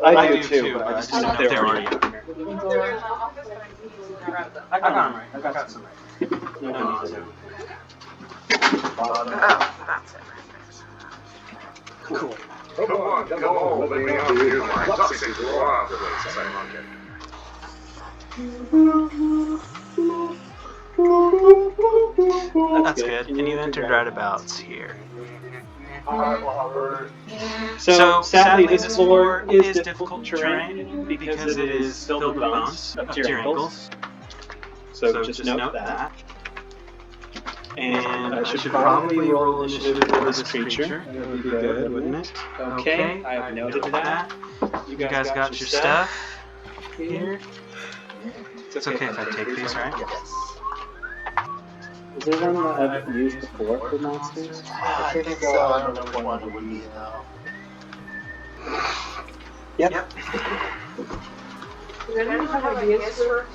I do too, but I just didn't know if they were already up here. I got them right. I got some right. No need to.
Oh, that's it.
Cool.
Come on, let me out here. My toxic love.
That's good. And you entered right about here.
So sadly, this floor is difficult terrain because it is filled with bones up to your ankles. So just note that. And I should probably roll initiative for this creature.
That would be good, wouldn't it?
Okay, I have noted that.
You guys got your stuff here. It's okay if I take these, right?
Yes.
Is there one that I've used before for monsters?
I think so. I don't know which one it would be though.
Yep.
Does anyone have ideas for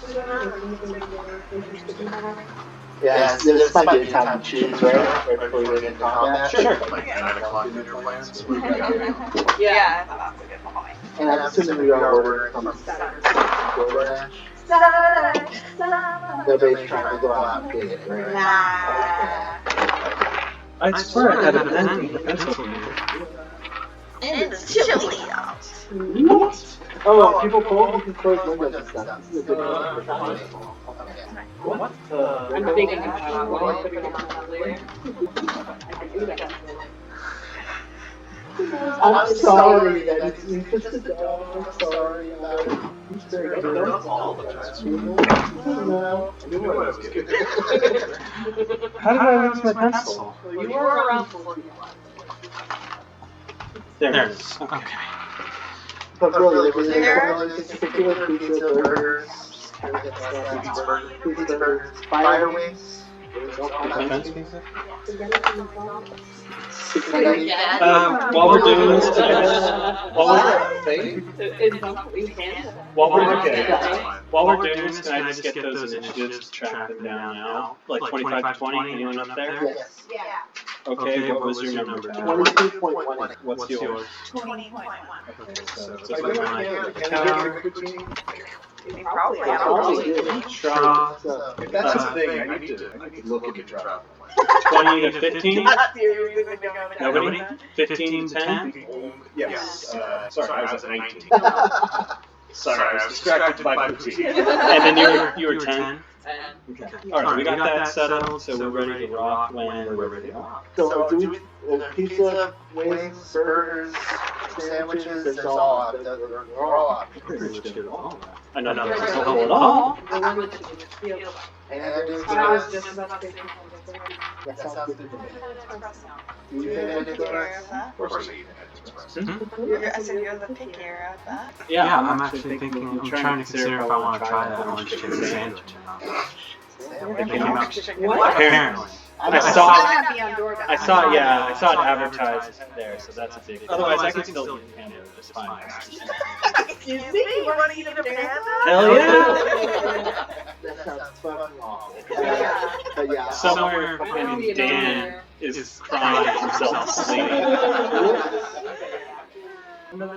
Yeah, this might be a time to choose, right? Right before we get into combat.
Sure.
Like 9 o'clock in your plans.
Yeah, I thought that was a good point.
And I'm assuming we are ordering from DoorDash. Nobody's trying to go out and get it, right?
Nah.
I swear I had a pen.
pencil here.
It's chilly out.
What? Oh, people cold, you can close windows and stuff. This is a good one for time.
What?
I'm thinking about what putting them on later. I can do that.
I'm sorry that it's interested. I'm sorry about it. I'm sorry.
All the time.
No.
I knew I was kidding.
How did I lose my pencil?
You were around for a while.
There it is.
Okay.
But really, there was particular pizza, burgers, pizza burgers, fire wings.
While we're doing this, while we're doing this, can I just get those initiatives, track them down now? Like 25 to 20, anyone up there?
Yes.
Yeah.
Okay, what was your number?
22.1.
What's yours?
20.1.
Okay, so it's
Like,
like
can
mine.
I get a routine?
You probably have
Probably
all
do.
Straw.
So,
If that's a thing, I need to look at travel.
20 to 15? Nobody?
Nobody?
15 to 10?
Yes. Sorry, I was at 19.
Sorry, I was distracted by poutine.
And then you were 10?
Okay.
Alright, we got that settled, so we're ready to rock when we're ready to rock.
so do we, pizza, wings, burgers, sandwiches, it's all up. They're all up.
Pretty much did it all.
I know nothing's helpful at all.
And they're doing
I was just about to say
that sounds good to me. Do you
You're
think
the
anything
pickier
else?
of that.
Of course I eat Express.
I said you're the pickier of that.
Yeah, I'm actually thinking, I'm trying to consider if I want to try that orange chicken sandwich or not. It came out, apparently.
I saw it.
That'd be on DoorDash.
I saw it advertised there, so that's a big. Otherwise, I can still eat a panda. It's fine.
Excuse me, you want to eat a panda?
Hell yeah!
That sounds fucking awesome.
Yeah.
But yeah,
Somewhere fucking Dan is crying himself to sleep.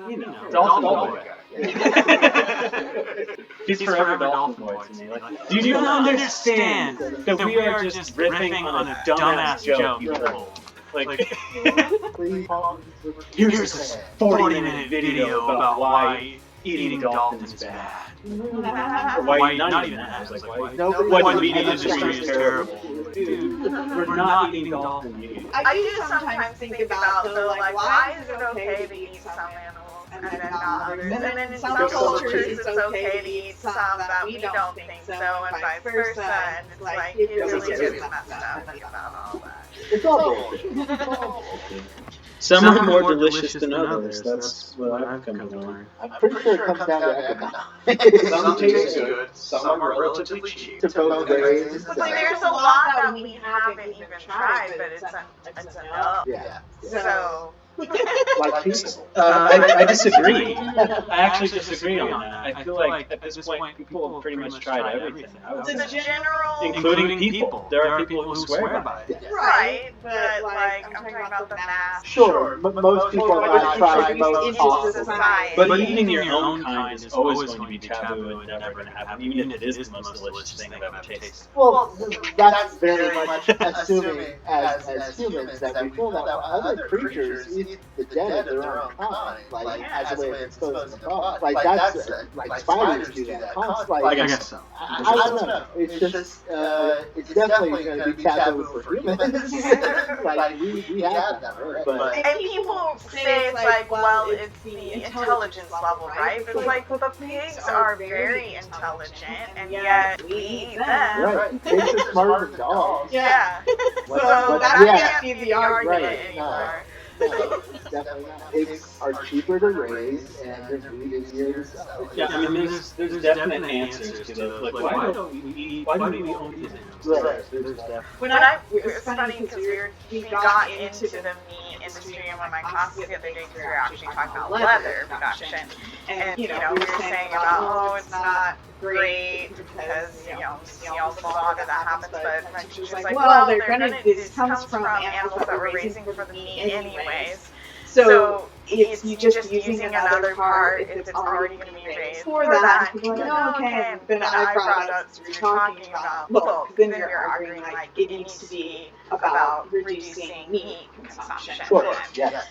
You know, dolphin boy. He's forever dolphin boy to me. Like, do you not understand that we are just riffing on a dumbass joke you told? Like,
please pause.
here's a 40-minute video about why eating dolphin is bad.
Yeah.
Why not even that? I was like, why?
Nobody
What
has
the media
ever
industry
tried
is
to-
terrible. Dude, we're not eating dolphin meat.
I do sometimes think about though, like, why is it okay to eat some animals and then not others? And then in some cultures it's okay to eat some that we don't think so, and vice versa. And it's like it really gets messed up about all that.
It's all bullshit.
Some are more delicious than others. That's what I've come to learn.
I'm pretty sure it comes down to economics.
Some taste good, some are relatively cheap.
To both ways.
But like, there's a lot that we haven't even tried, but it's a no.
Yeah.
So.
Like people.
I disagree. I actually disagree on that. I feel like at this point people have pretty much tried everything. I would
The
say.
general.
Including people. There are people who swear by it.
Right, but like I'm talking about the mass.
Sure, but most people have not tried most
into
possible.
society.
But eating your own kind is always going to be taboo and never going to happen, even if it is the most delicious thing I've ever tasted.
Well, that's very much assuming as humans that we feel that other creatures eat the dead of their own kind, like as a way of exposing the problem. Like that's like spiders do that constantly.
I guess so.
I don't know. It's just it's definitely going to be taboo for humans. Like we have that, right? But
And people say it's like, well, it's the intelligence level, right? But it's like, the pigs are very intelligent, and yet we eat them.
right, pigs are smarter than dogs.
Yeah.
But-
So
but
that
yeah.
can't be the argument
Right,
anymore.
No, definitely not. Pigs are cheaper to raise, and their meat is easier to sell.
Yeah, I mean, there's definite answers to the like, why do we own these animals?
Right, there's definitely.
When it was funny because we got into the meat industry in one of my classes the other day because we were actually talking about leather production, and you know we were saying about it's not great because you see all the slaughter that happens, but my teacher's like, well, this comes from animals that we're raising for the meat anyways. So it's you just using another part if it's already going to be raised for that. And people are like, okay. But I brought up, you're talking about, look, then you're arguing like it needs to be about reducing meat consumption.
Sure, yes.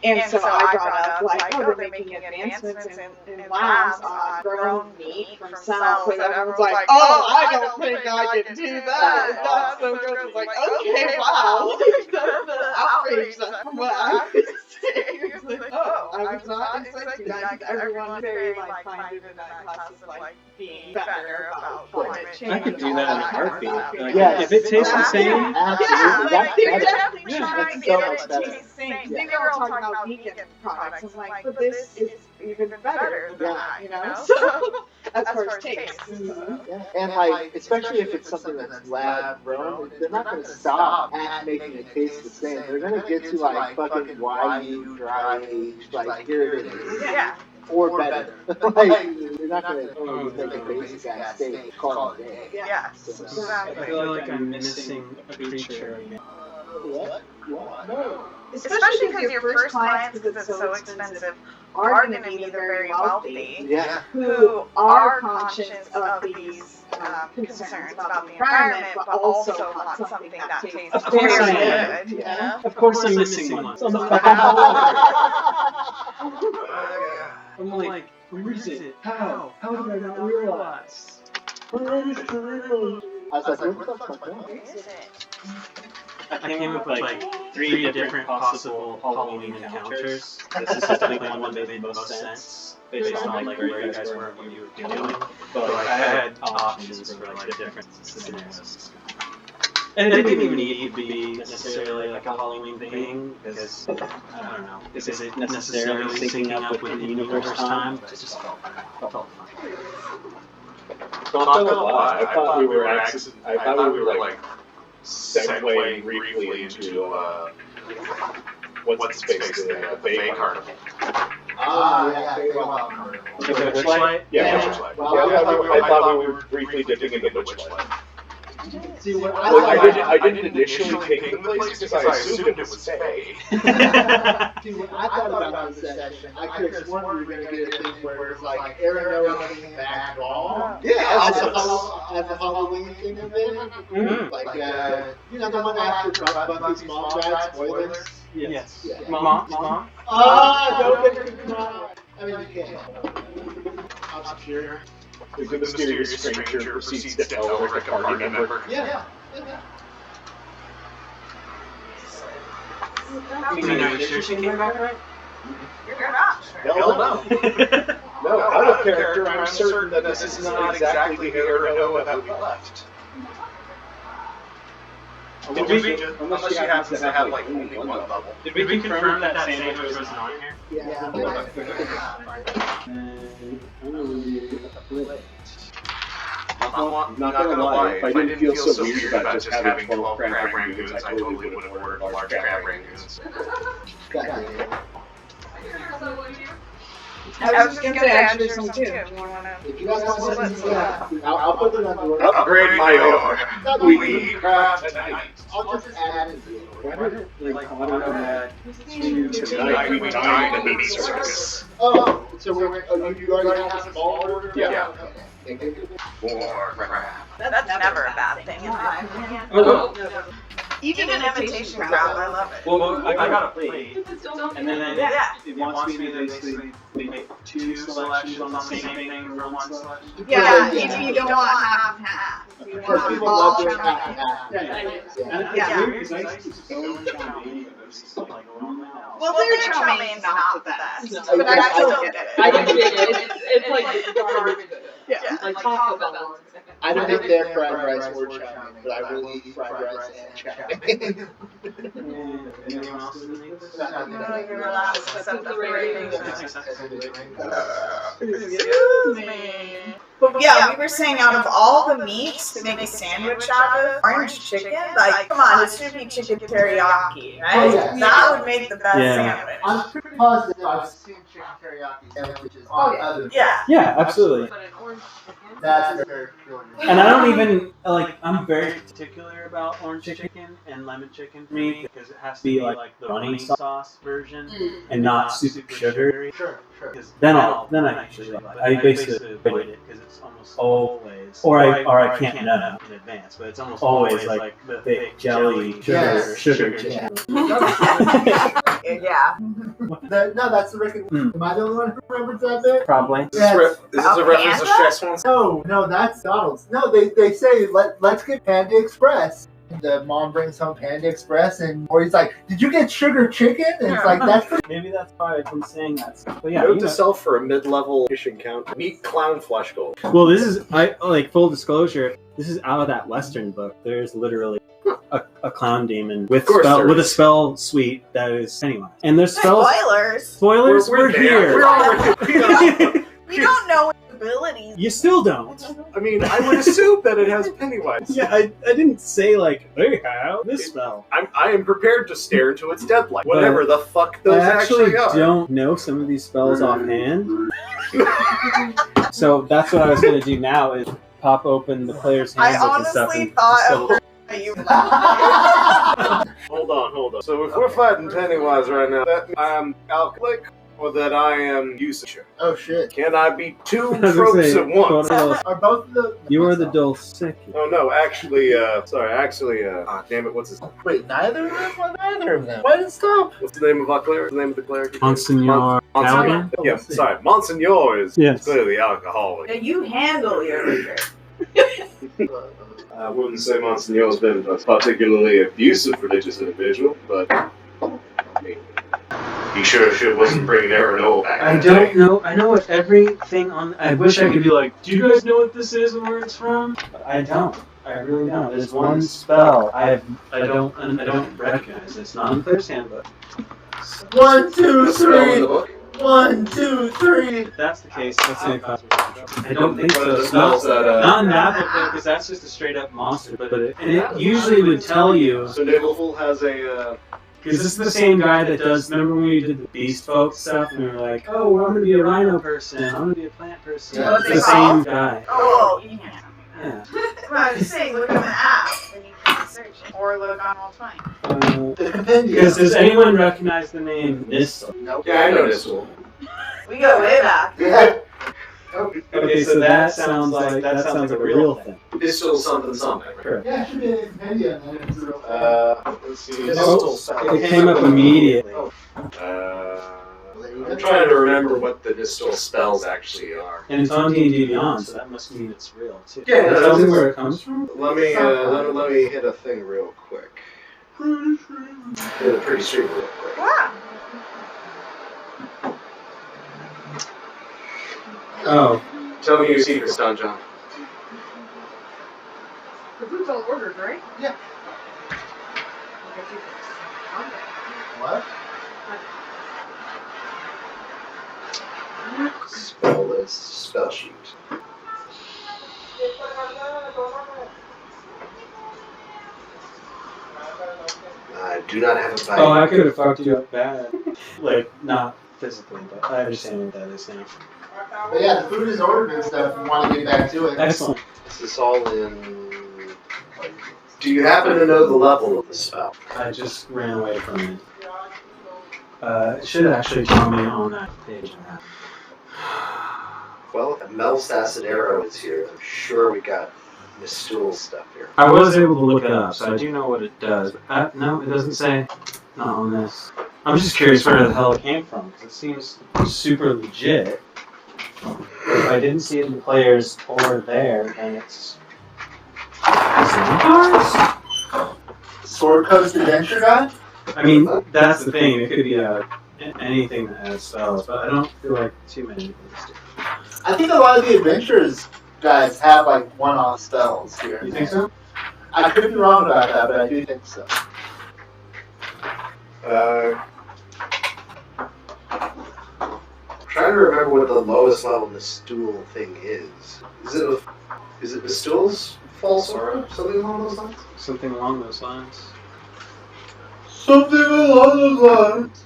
And so I brought up, like, they're making advancements in labs on grown meat from cells, and everyone's like, I don't think I can do that. That's so gross. It's like, okay, wow. That's the outrage from what I was saying. It's like, I was not expecting that, because everyone very, like, kind of in that class of, like, being better about climate change.
I could do that in a heartbeat. Like,
Yes.
if it tastes the same,
Absolutely.
Like, they're
That's
definitely
yeah,
trying to
so
get
much
it
better.
to taste the same. They were all talking about vegan products. I'm like, but this is even better than that, you know? So, as far as taste.
Yeah. And like, especially if it's something that's lab grown, they're not going to stop at making it taste the same. They're going to get to like fucking YU dry aged, like here it is.
Yeah.
Or better. Like, they're not going to make a basic ass steak, call it a day.
Yeah.
So,
I
Exactly.
feel like I'm missing a creature again.
what? What? No.
Especially because your first clients, because it's so expensive, are going to be the very wealthy
Yeah.
who are conscious of these concerns about the environment, but also want something that tastes
Of course
very
I am.
good.
Yeah.
Of course I'm missing one. It's on the fucking I'm like, where is it? How? How did I not realize?
I was like, where the fuck's my phone?
Where is it?
I came up with like 3 different possible Halloween encounters. This is just like one that made most sense based on like where you guys were and what you were doing. But like I had options for like different scenarios. And it didn't even need to be necessarily like a Halloween thing because I don't know. Is it necessarily syncing up with the universe time? But it just felt fun.
Not gonna lie, I thought we were like segueing briefly into what's the space, the Bay Carnival.
Yeah, very well.
The Witchlight?
Yeah,
Yeah.
Witchlight.
Well,
I thought we were briefly dipping into Witchlight.
See, what
I didn't initially take the place because I assumed it was Bay.
See, when I thought about this session, I could have sworn we were going to get a thing where it's like Aaron Noah came back at all.
Yeah,
As a Halloween thing of it. Like, you know, the one after Buffy's mom died, spoilers?
Yes.
Yeah.
Mom?
Ah, don't get me wrong.
I mean, you can't. Obscure. The mysterious stranger proceeds to tell Rick a party member. Yeah.
You mean, are you sure she came back right?
You're not sure.
Hell no. No, out of character, I'm certain that this is not exactly the Aranoa that we left.
Did we, unless she happens to have like only one level. Did we confirm that sandwich wasn't on here?
Yeah.
I'm not gonna lie, if I didn't feel so weird about just having 12 crab rangoons, I totally would have ordered large crab rangoons.
I was just gonna say, I should some too.
If you guys want to see I'll put it on the order.
Upgrade my order. We crab tonight.
I'll just add it to the order.
Tonight we dine in the meat circus.
Oh, so you already have some all order?
Yeah.
Okay.
More crab.
That's never a bad thing in my opinion.
Oh,
Even an imitation crab, I love it.
well, I got a plate. And then
Yeah.
it wants me to basically make two selections on the same thing for one selection.
Yeah, if you don't want half and half. You
Because
want
people
all
love doing
chow
half and
mein.
half.
And
Yeah.
it's weird because I used to so much chow mein, but it's like going on now.
Well, their chow mein's not the best, but I still get it.
I can dig it. It's like garbage.
Yeah.
Like Taco Bell.
I don't eat their fried rice or chow mein, but I really eat fried rice and chow mein.
Anyone else in the news?
No, you're allowed to accept the ratings.
Excuse
me. But yeah, we were saying out of all the meats to make a sandwich out of, orange chicken, like, come on, it should be chicken teriyaki, right?
Oh, yeah.
That would make the best
Yeah.
sandwich.
I'm pretty positive I've seen chicken teriyaki sandwiches on other.
Yeah.
Yeah, absolutely.
But an orange chicken?
That's very peculiar.
And I don't even, like, I'm very particular about orange chicken and lemon chicken for me because it has to be like the runny sauce version and not super sugary.
Sure.
Because then I actually like it. I basically avoid it because it's almost always, or I can't know in advance, but it's almost always like the thick jelly sugar chicken.
Yeah.
No, that's the Rick and Am I the only one who remembers that bit?
Probably.
Is this a reference to Stress Ones?
No, that's Donald's. No, they say let's get Panda Express. The mom brings home Panda Express, and Morty's like, "Did you get sugar chicken?" And it's like, "That's pretty."
Maybe that's why I've been saying that stuff. But yeah,
Note to self for a mid-level mission count: meat clown flesh gold.
well, this is like full disclosure. This is out of that Western book. There's literally a clown demon with a spell suite that is Pennywise, and there's spells.
Spoilers.
Spoilers. We're here.
We're already.
We don't know its abilities.
You still don't.
I mean, I would assume that it has Pennywise.
Yeah, I didn't say like they have this spell.
I am prepared to stare into its deadlight. Whatever the fuck those
I actually
are.
don't know some of these spells offhand. So that's what I was gonna do now is pop open the player's
I
handbook and stuff.
honestly
And
thought of you.
Hold on. So if we're fighting Pennywise right now, that means I am alcoholic or that I am usage.
Oh shit!
Can I be two
I was gonna
tropes
say,
at once?
Are both of the?
you are the dulcic.
Oh no, actually, damn it, what's his name?
Wait, neither of them. Why neither of them? Why did it stop?
What's the name of our cleric? The name of the cleric?
Monsignor Caliban?
Yeah, sorry, Monsignor is
Yes.
clearly alcoholic.
Now you handle your liquor.
I wouldn't say Monsignor's been a particularly abusive religious individual, but I mean, he sure wasn't bringing Aranoa back.
I don't know. I know what everything on. I wish I could be like, do you guys know what this is and where it's from? But I don't. I really don't. There's one spell I don't recognize. It's not in the player's handbook.
1, 2,
The spell in
3.
the book?
1, 2, 3.
If that's the case, let's see if I don't think
One of
so.
the spells that,
Not in that book because that's just a straight up monster. But it usually would tell you.
So Nibbleful has a,
Because this is the same guy that does. Remember when we did the Beast Folk stuff, and we were like, "Oh, I'm gonna be a rhino person. I'm gonna be a plant person."
Yeah.
It's the same guy.
Oh, well, you can't.
Yeah.
I'm just saying, look on the app, and you can search it, or look on Roll20.
The compendium.
Because does anyone recognize the name Nissel?
Nope.
yeah, I know this one.
We go way back.
Yeah.
Okay, so that sounds like a real thing.
It's still something.
Correct.
Yeah, it should be in the compendium. And it's a real
Let's see.
It's still
It came up immediately.
I'm trying to remember what the distill spells actually are.
And it's on D&D Beyond, so that must mean it's real too.
Yeah, no,
tell me
this
where
is-
it comes from.
Let me hit a thing real quick. Hit a pretty stream real quick.
Wow.
Oh,
Tell me your secrets, Don John.
The food's all ordered, right?
Yeah. What?
Spell list, spell sheet. I do not have a bite.
oh, I could have fucked you up bad. Like, not physically, but I understand what that is now.
But yeah, the food is ordered and stuff. If you want to get back to it.
Excellent.
This is all in. Do you happen to know the level of the spell?
I just ran away from it. It should actually tell me on that page.
Well, if Mel's Acid Arrow is here, I'm sure we got Miss Stool's stuff here.
I was able to look it up, so I do know what it does. But no, it doesn't say. Not on this. I'm just curious where the hell it came from, because it seems super legit. If I didn't see it in the players or there, then it's...
Sword Coast Adventure Guide?
I mean, that's the thing. It could be anything that has spells, but I don't feel like too many things do.
I think a lot of the adventures guys have like one-off spells here.
You think so?
I could be wrong about that, but I do think so.
Trying to remember what the lowest level Mistool thing is. Is it Mistool's false aura? Something along those lines?
Something along those lines.
Something along those lines.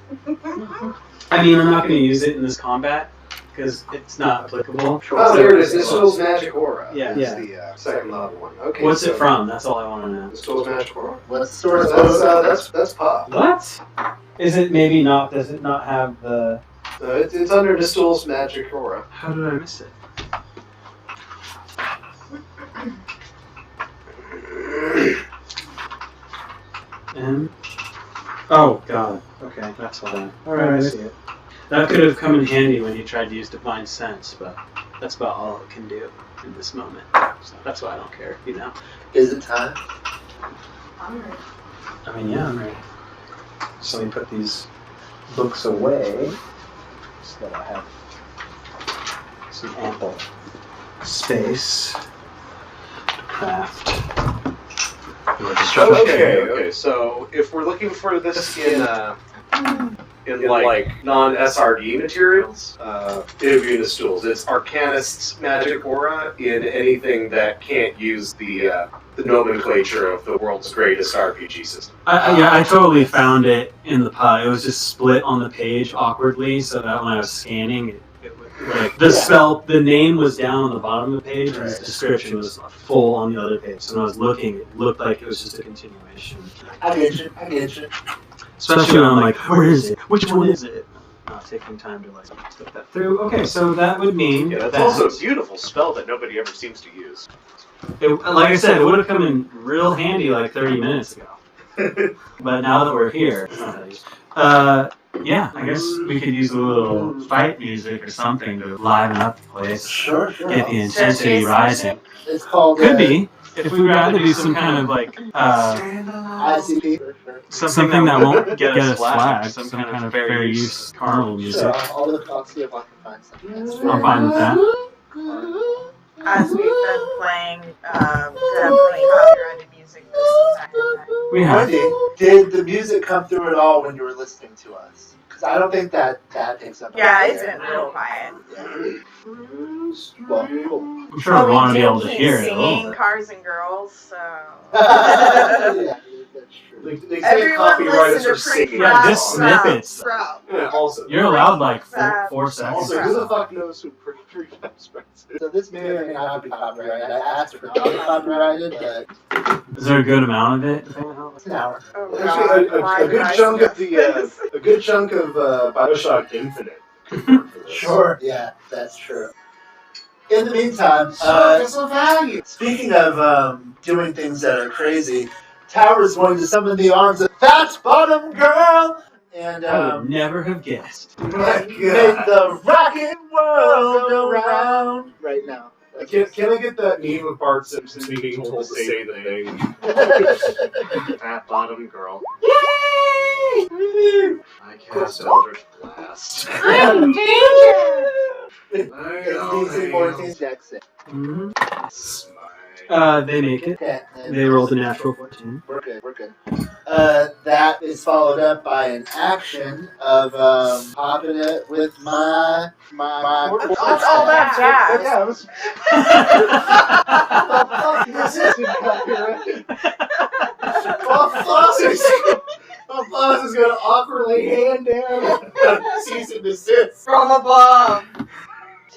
I mean, I'm not going to use it in this combat, because it's not applicable.
Oh, there it is. Mistool's magic aura.
Yeah.
Is
Yeah.
the second level one. Okay.
What's
so
it from? That's all I want to know.
Mistool's magic aura.
What's the Sword Coast?
That's pop.
What? Is it maybe not? Does it not have the...
It's under Mistool's magic aura.
How did I miss it? M? Oh, God. Okay, that's why. Alright, I see it. That could have come in handy when you tried to use Divine Sense, but that's about all it can do in this moment. So that's why I don't care, you know?
Is it time?
I'm ready.
I mean, yeah, I'm ready. So we put these books away so that I have some ample space to craft.
Okay. So if we're looking for this in like non-SRD materials, it would be in the stools. It's Arcanist's magic aura in anything that can't use the nomenclature of the world's greatest RPG system.
I totally found it in the pub. It was just split on the page awkwardly, so that when I was scanning, it would, like the spell, the name was down on the bottom of the page, and the description was full on the other page. So when I was looking, it looked like it was just a continuation.
I get you.
Especially when I'm like, where is it? Which one is it? Not taking time to like look that through. Okay, so that would mean
Yeah, that's
that
also a beautiful spell that nobody ever seems to use.
like I said, it would have come in real handy like 30 minutes ago. But now that we're here, yeah, I guess we could use a little fight music or something to liven up the place.
Sure.
Get the intensity rising.
It's called
Could be. If we would rather do some kind of like
ICP.
something that won't get us flagged, some kind of fair use carnival music.
Sure, I'll see if I can find something.
I'm fine with that.
As we've been playing definitely copyrighted music this entire time.
We have.
Wendy, did the music come through at all when you were listening to us? Because I don't think that picks up.
Yeah, it's been real quiet.
Well, cool.
I'm sure we want to be able to
keep
hear it a
singing
little bit.
Cars and Girls, so.
Yeah, that's true.
They say
Everyone
copyright
listen
is
to
for
Pretty
singing.
Yeah, just snippets.
Bro.
Yeah, also.
You're allowed like 4 seconds.
Also, who the fuck knows who Pretty Fast Friends is?
So this may or may not be copyrighted. I asked for non-copyrighted, but
Is there a good amount of it?
it's an hour.
Oh,
Actually,
God,
a good chunk of a good chunk of Bioshock Infinite.
Sure. Yeah, that's true. In the meantime, speaking of doing things that are crazy, Tower is going to summon the arms of Fat Bottom Girl And
I would never have guessed.
My
make
God.
the rocket world go round.
Right now.
Can I get that meme of Bart Simpson being told to say the thing? Fat bottom girl.
Yay!
I cast Eldritch Blast.
I'm in danger.
It's DC 14.
Jackson.
Mm-hmm.
Smite.
They make it.
Okay, and
They rolled a natural 14.
We're good. We're good.
that is followed up by an action of popping it with my.
What's all that jazz?
Yeah, it was.
Boss is going to awkwardly hand down cease and desist.
From above.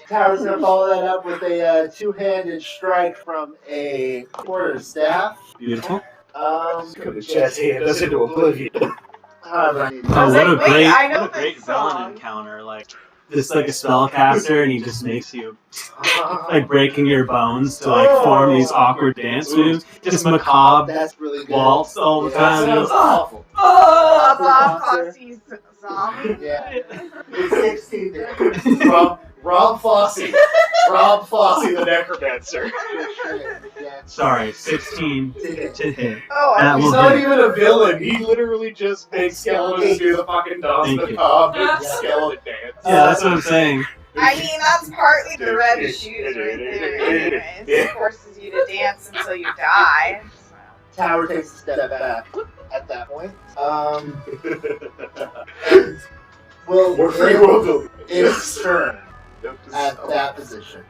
Tower's going to follow that up with a two-handed strike from a quarterstaff.
Beautiful.
Could jazz hand us into oblivion.
However,
Oh, what a
Wait,
great,
I know
what a great
this
villain
song.
encounter! Like, just like a spellcaster, and he just makes you like breaking your bones to like form these awkward dance moves. Just macabre
that's really good.
waltz all the time.
Sounds awful.
Bob Fosse's zombie.
Yeah. It's 16. Rob Fosse. Rob Fosse, the necromancer.
Yeah.
Sorry, 16 to hit.
Oh,
That
I
will
He's not
hit.
even a villain. He literally just makes skeletons do the fucking dance
Thank
the
you.
cob
Yeah.
skeleton dance.
Yeah, that's what I'm saying.
I mean, that's partly the red shoes right there. Anyways, it forces you to dance until you die. So.
Tower takes a step back at that point.
We're free will
Its turn at that position.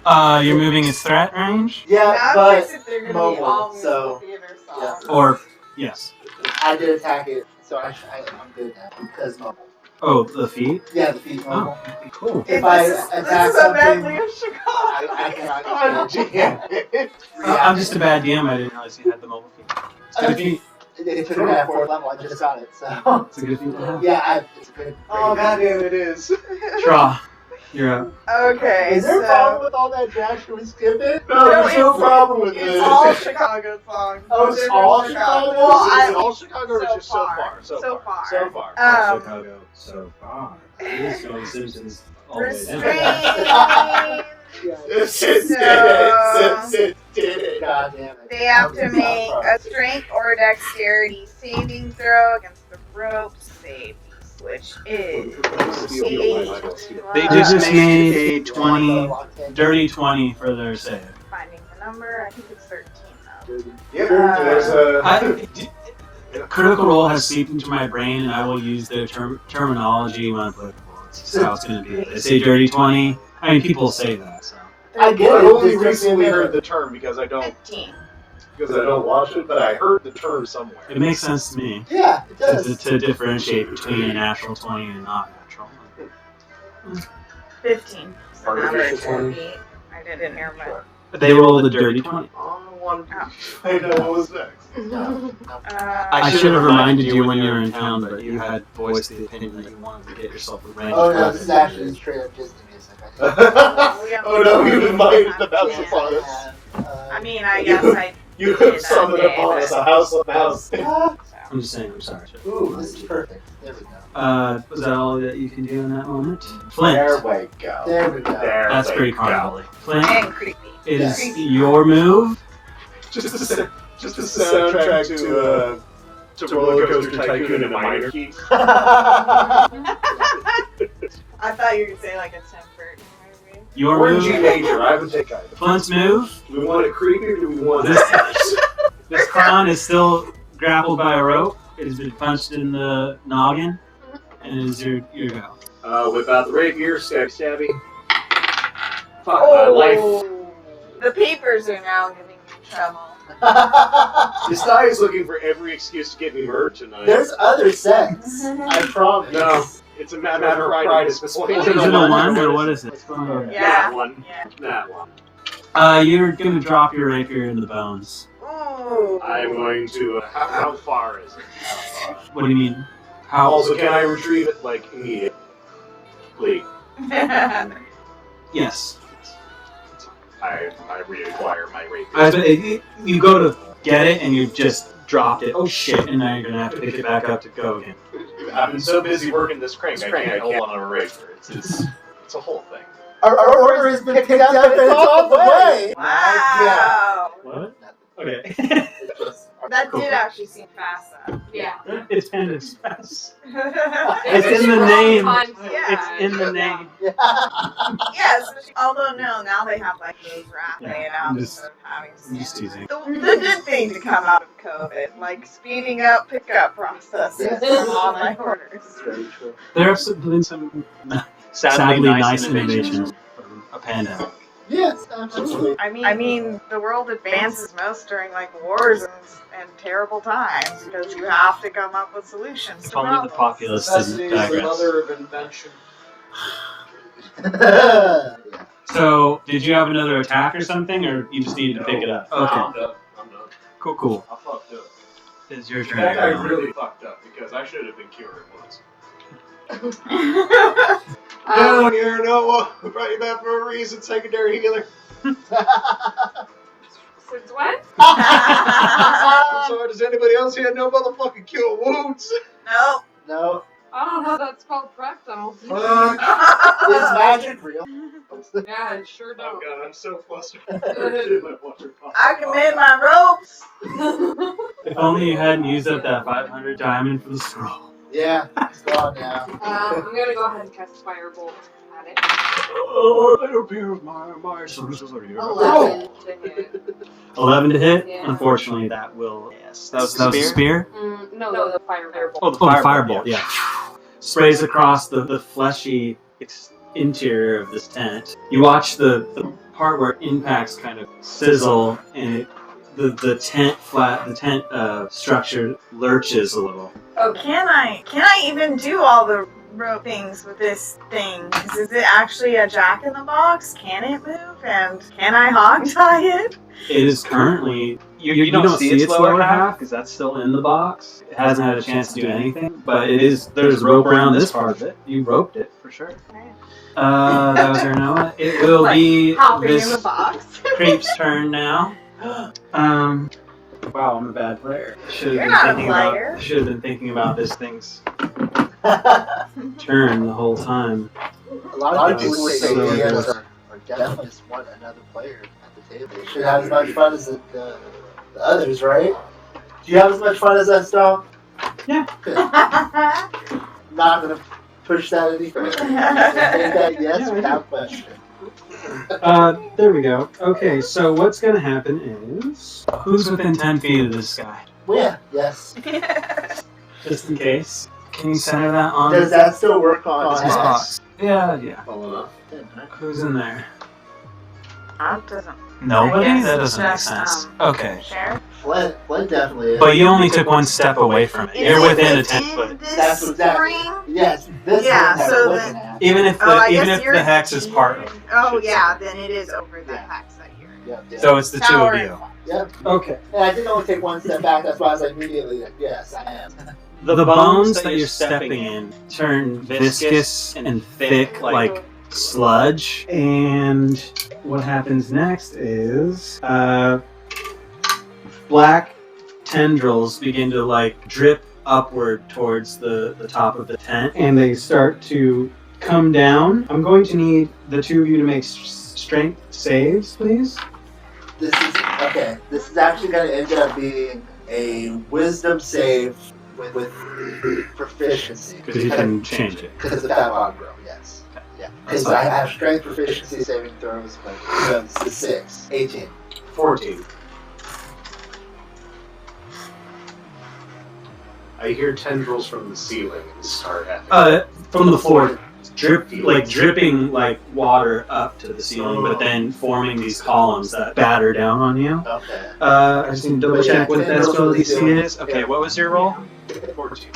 You're moving its threat range?
Yeah,
Now
but
if they're gonna be
mobile,
all
so
theater
yeah.
songs.
Or, yes.
I did attack it, so I'm good now because mobile.
Oh, the feet?
Yeah, the feet mobile.
Cool.
If I
This
attack
is a medley
something,
of Chicago.
I cannot.
I'm just a bad DM. I didn't realize you had the mobile feet. It's good feet.
It took me at 4th level. I just got it, so
It's a good feet to have.
yeah, it's a good.
Oh goddamn, it is.
Draw. You're up.
Okay,
Is there a
so
problem with all that jazz? Should we skip it?
No, there's no problem with
it's
this.
all Chicago songs.
Oh, it's
Different
all Chicago?
Well,
Is
I
it all Chicago or just so far?
So far.
So far.
Chicago so far. This is Simpsons all the way down.
Restrained.
Did it. God damn it.
They have to make a strength or dexterity saving throw against the ropes save, which is
They just made a 20, dirty 20 for their save.
finding the number. I think it's 13 though.
Yep, there's a.
Critical Role has seeped into my brain, and I will use their terminology when applicable. It's just how it's going to be. They say dirty 20. I mean, people say that. So.
I get
I
it.
only
Just
recently
give me a
heard the term because I don't
15.
watch it, but I heard the term somewhere.
It makes sense to me
Yeah, it does.
to differentiate between a natural 20 and a not natural.
15. So now
Artificial
there's
20.
8. I didn't hear my.
They rolled a dirty 20.
I know what was next.
I should have reminded you when you were in town, but you had voiced the opinion that you wanted to get yourself a range.
Oh no, this is actually straight up Disney music.
Oh no, you invited the mouse upon us.
I mean, I guess I.
You have summoned upon us a house of mouse.
I'm just saying, I'm sorry.
Ooh, this is perfect. There we go.
Was that all that you can do in that moment?
There
Flint.
we go.
There we go.
That's pretty carnivally. Flint,
And creepy.
it is your move.
Just a soundtrack to Roller Coaster Tycoon and Minor Key.
I thought you were gonna say like a tempered movie.
Your
Or G
move.
major, I would take either.
Flint's move.
Do we want it creepy or do we want
This clown is still grappled by a rope. It has been punched in the noggin, and it is your go.
Whip out the rapier, stabby. Fuck my life.
The papers are now giving me trouble.
This guy is looking for every excuse to get me murdered tonight.
There's other sets. I promise.
No, it's a matter of pride at this point.
Is it a 1 or what is it?
Yeah.
That one.
Yeah.
That one.
You're gonna drop your rapier into the bones.
Ooh.
I'm going to. How far is it?
What do you mean? How?
Also, can I retrieve it like immediately?
Yes.
I reacquire my rapier.
You go to
get it and you've just dropped it. Oh shit! And now you're gonna have to pick it back up to go again.
I've been so busy working this crank, I can't hold on a razor. It's a whole thing.
Our order has been picked up and it's on the way.
Wow.
What? Okay.
That did actually seem fast though.
Yeah.
It's in its fast.
It's
in the name.
Yeah.
It's in the name.
Yes. Although now they have like those rapid
I'm
out
just-
instead of having
I'm just teasing.
the good thing to come out of COVID, like speeding up pickup processes on online orders.
Very true.
There have been some sadly nice innovations from a pandemic.
Yes, absolutely.
I mean, the world advances most during like wars and terrible times because you have to come up with solutions to
If only the
problems.
populace didn't
Necessity is the
digress.
mother of invention.
So, did you have another attack or something, or you just needed to pick it up?
I'm
Okay,
done. I'm done.
cool.
I fucked up.
It's your turn.
That guy really fucked up because I should have been cured once. Down here, Noah. We brought you back for a reason, secondary healer.
Since when?
I'm sorry, does anybody else here know motherfucking cure wounds?
Nope.
No,
I don't know. That's called Recto.
Fuck.
is magic real?
Yeah, it sure
Oh
don't.
god, I'm so flustered.
I can mend my ropes.
If only you hadn't used up that 500 diamond for the scroll.
Yeah, it's gone now.
I'm gonna go ahead and cast Firebolt at it.
Oh, I appear with my sources are here.
11 to hit.
11 to hit?
Yeah.
Unfortunately, that will. Yes.
That was
the spear?
No, the Firebolt.
Oh, the firebolt, yeah. Sprays across the fleshy interior of this tent. You watch the part where impacts kind of sizzle and the tent structure lurches a little.
Oh, can I even do all the rope things with this thing? 'Cause is it actually a jack-in-the-box? Can it move? And can I hog tie it?
It is currently. You don't see its lower half because that's still in the box. It hasn't had a chance to do anything, but it is. There's rope around this part of it. You roped it for sure. That was her Noah. It will be
Hopping in the
this
box.
creep's turn now. Wow, I'm a bad player. Should
You're
have
not a
been thinking
player.
about. Should have been thinking about this thing's turn the whole time.
A lot of people would say
So
DMs
good.
are definitely just want another player at the table. They should have as much fun as the others, right? Do you have as much fun as us, dog?
Yeah.
Good. Not gonna push that any further. Just take that yes without question.
There we go. Okay, so what's gonna happen is who's within 10 feet of this guy?
Yeah, yes.
Just in case. Can you center that on
Does that still work on
this
X?
box? Yeah.
Well enough.
Who's in there?
That doesn't.
Nobody?
I guess
That doesn't make
just,
sense. Okay.
Sheriff?
Flint definitely is.
But you only took one step away from it. You're within a 10 foot.
That's
This
exactly.
ring?
Yes, this
Yeah,
one that
so
we're
then-
looking at.
Even if
Oh, I
even
guess
if
you're-
the hex is part of it.
Oh yeah, then it is over the hex that you're in.
Yep.
So it's the two
Tower
of you.
Yep.
Okay.
And I did only take one step back. That's why I was like immediately like, yes, I am.
The bones that you're stepping in turn viscous and thick like sludge. And what happens next is black tendrils begin to like drip upward towards the top of the tent, and they start to come down. I'm going to need the two of you to make strength saves, please.
This is okay. This is actually going to end up being a wisdom save with proficiency.
Because you can change it.
Because of that bottom row, yes. Yeah. Because I have strength proficiency saving throws, but it's the 6. 18.
14. I hear tendrils from the ceiling and start happening.
From the floor, dripping like water up to the ceiling, but then forming these columns that batter down on you.
Okay.
I just need to double check what that spell DC is.
Okay, what was your roll?
14.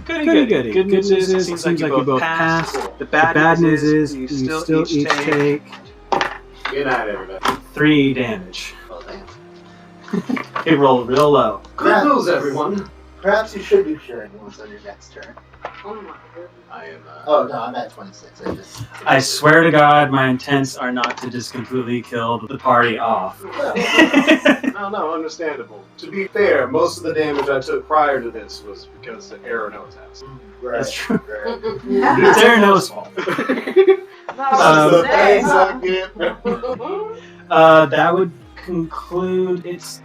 Goody. Good news is it seems like you both passed. The bad news is you still each take
Good night, everybody.
3 damage.
Well, damn.
It rolled real low.
Good news, everyone.
Perhaps you should do curing wounds on your next turn.
Oh my goodness.
I am.
Oh no, I'm at 26.
I swear to God, my intents are not to just completely kill the party off.
No, understandable. To be fair, most of the damage I took prior to this was because of Arano's house.
Right.
That's true.
Right.
It's Arano's fault. That would conclude its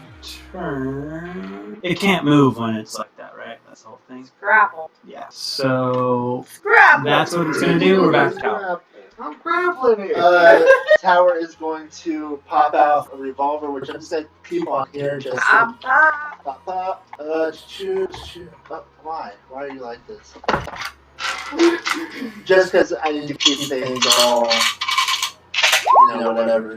turn. It can't move when it's like that, right? That's the whole thing.
Grapple.
Yeah. So
Grapple.
that's what it's gonna do. We're back to tower.
I'm grappling here.
Tower is going to pop out a revolver, which I'm just gonna keep on here. Just
Pop.
pop, pop. Shoot. Oh, why? Why are you like this? Just because I need to keep things all, whatever.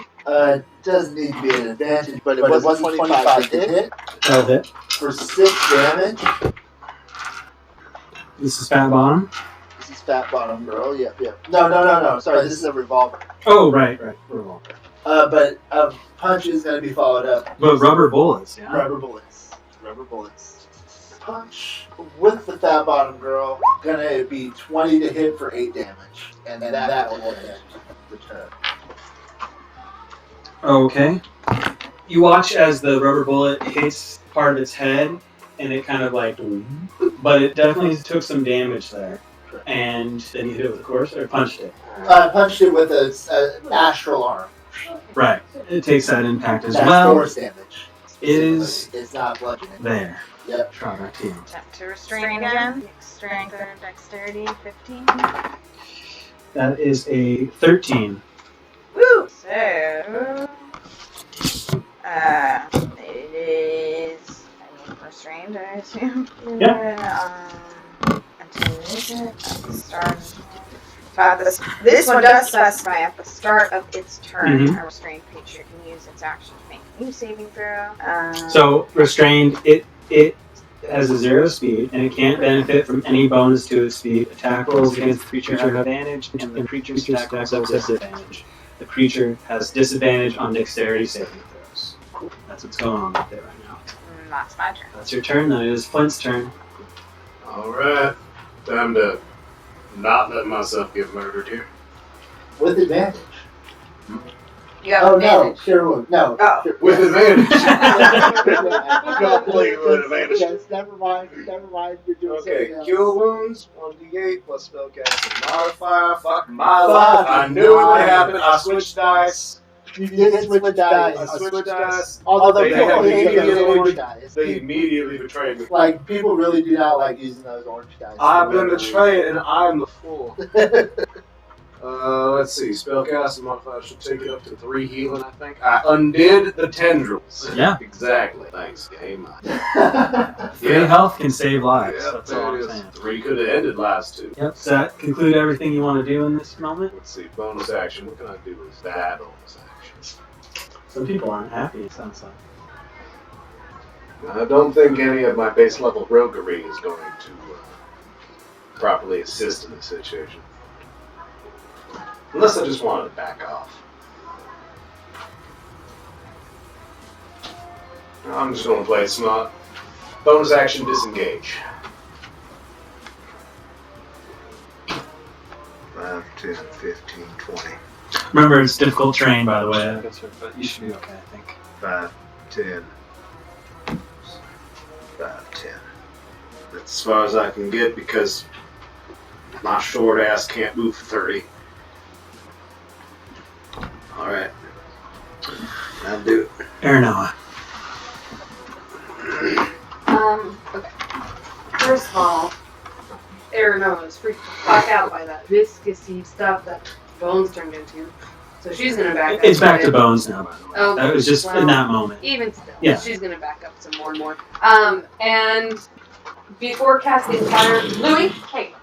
Doesn't need to be an advantage, but it was 25 to hit
That'll hit.
for 6 damage.
This is fat bottom.
This is Fat Bottom Girl. Yep. No. Sorry, this is a revolver.
Oh, right. Revolver.
But a punch is going to be followed up.
But rubber bullets, yeah.
Rubber bullets. Punch with the Fat Bottom Girl. Gonna be 20 to hit for 8 damage. And then that will hit the turn.
Okay. You watch as the rubber bullet hits part of its head, and it kind of like, but it definitely took some damage there. And then you hit it with a course, or punched it.
Punched it with an astral arm.
Right. It takes that impact as
That's
well.
force damage. It's not bludgeoning.
There.
Yep.
Try back to you.
Attempt to restrain again. Strength or dexterity, 15.
That is a 13.
Woo! So, it is. I mean, restrained, I assume.
Yeah.
At the start. This one does specify at the start of its turn, a restrained creature can use its action to make a new saving throw.
So restrained, it has a 0 speed, and it can't benefit from any bonus to its speed. Attack rolls against the creature have advantage, and the creature's attack rolls have disadvantage. The creature has disadvantage on dexterity saving throws. That's what's going on with it right now.
That's my turn.
That's your turn, then it is Flint's turn.
Alright. Time to not let myself get murdered here.
With advantage.
You have advantage.
No, cure wound. No.
Oh.
With advantage. Completely with advantage.
Yes, never mind. You're doing
Okay,
something else.
cure wounds, 1d8 plus spellcasting modifier. Fuck my life. I knew it would happen. I switched dice.
You did switch dice.
I switched dice.
Although
They
people
have
hate those
immediately-
orange dice.
They immediately betrayed me.
Like, people really do not like using those orange dice.
I've been betrayed and I'm the fool. Let's see. Spellcasting modifier should take it up to 3 healing, I think. I undid the tendrils.
Yeah.
Exactly. Thanks, game.
Free health can save lives.
Yeah,
That's all
there it
I'm
is.
saying.
3 could have ended last 2.
Yep. Does that conclude everything you want to do in this moment?
Let's see. Bonus action. What can I do with that bonus action?
Some people aren't happy, it sounds like.
I don't think any of my base level roguery is going to properly assist in this situation. Unless I just wanted to back off. I'm just going to play it smart. Bonus action, disengage. 5, 10, 15, 20.
Remember, it's difficult terrain, by the way. But you should be okay, I think.
5, 10. 5, 10. That's as far as I can get because my short ass can't move for 30. Alright. That'll do it.
Aranoa.
Okay. First of all, Aranoa is freaked the fuck out by that viscousy stuff that Bones turned into. So she's gonna back up.
It's back to Bones now, by the way.
Okay.
That was just in that moment.
Even still,
Yeah.
she's gonna back up some more and more. And before casting fire, Louis, hey.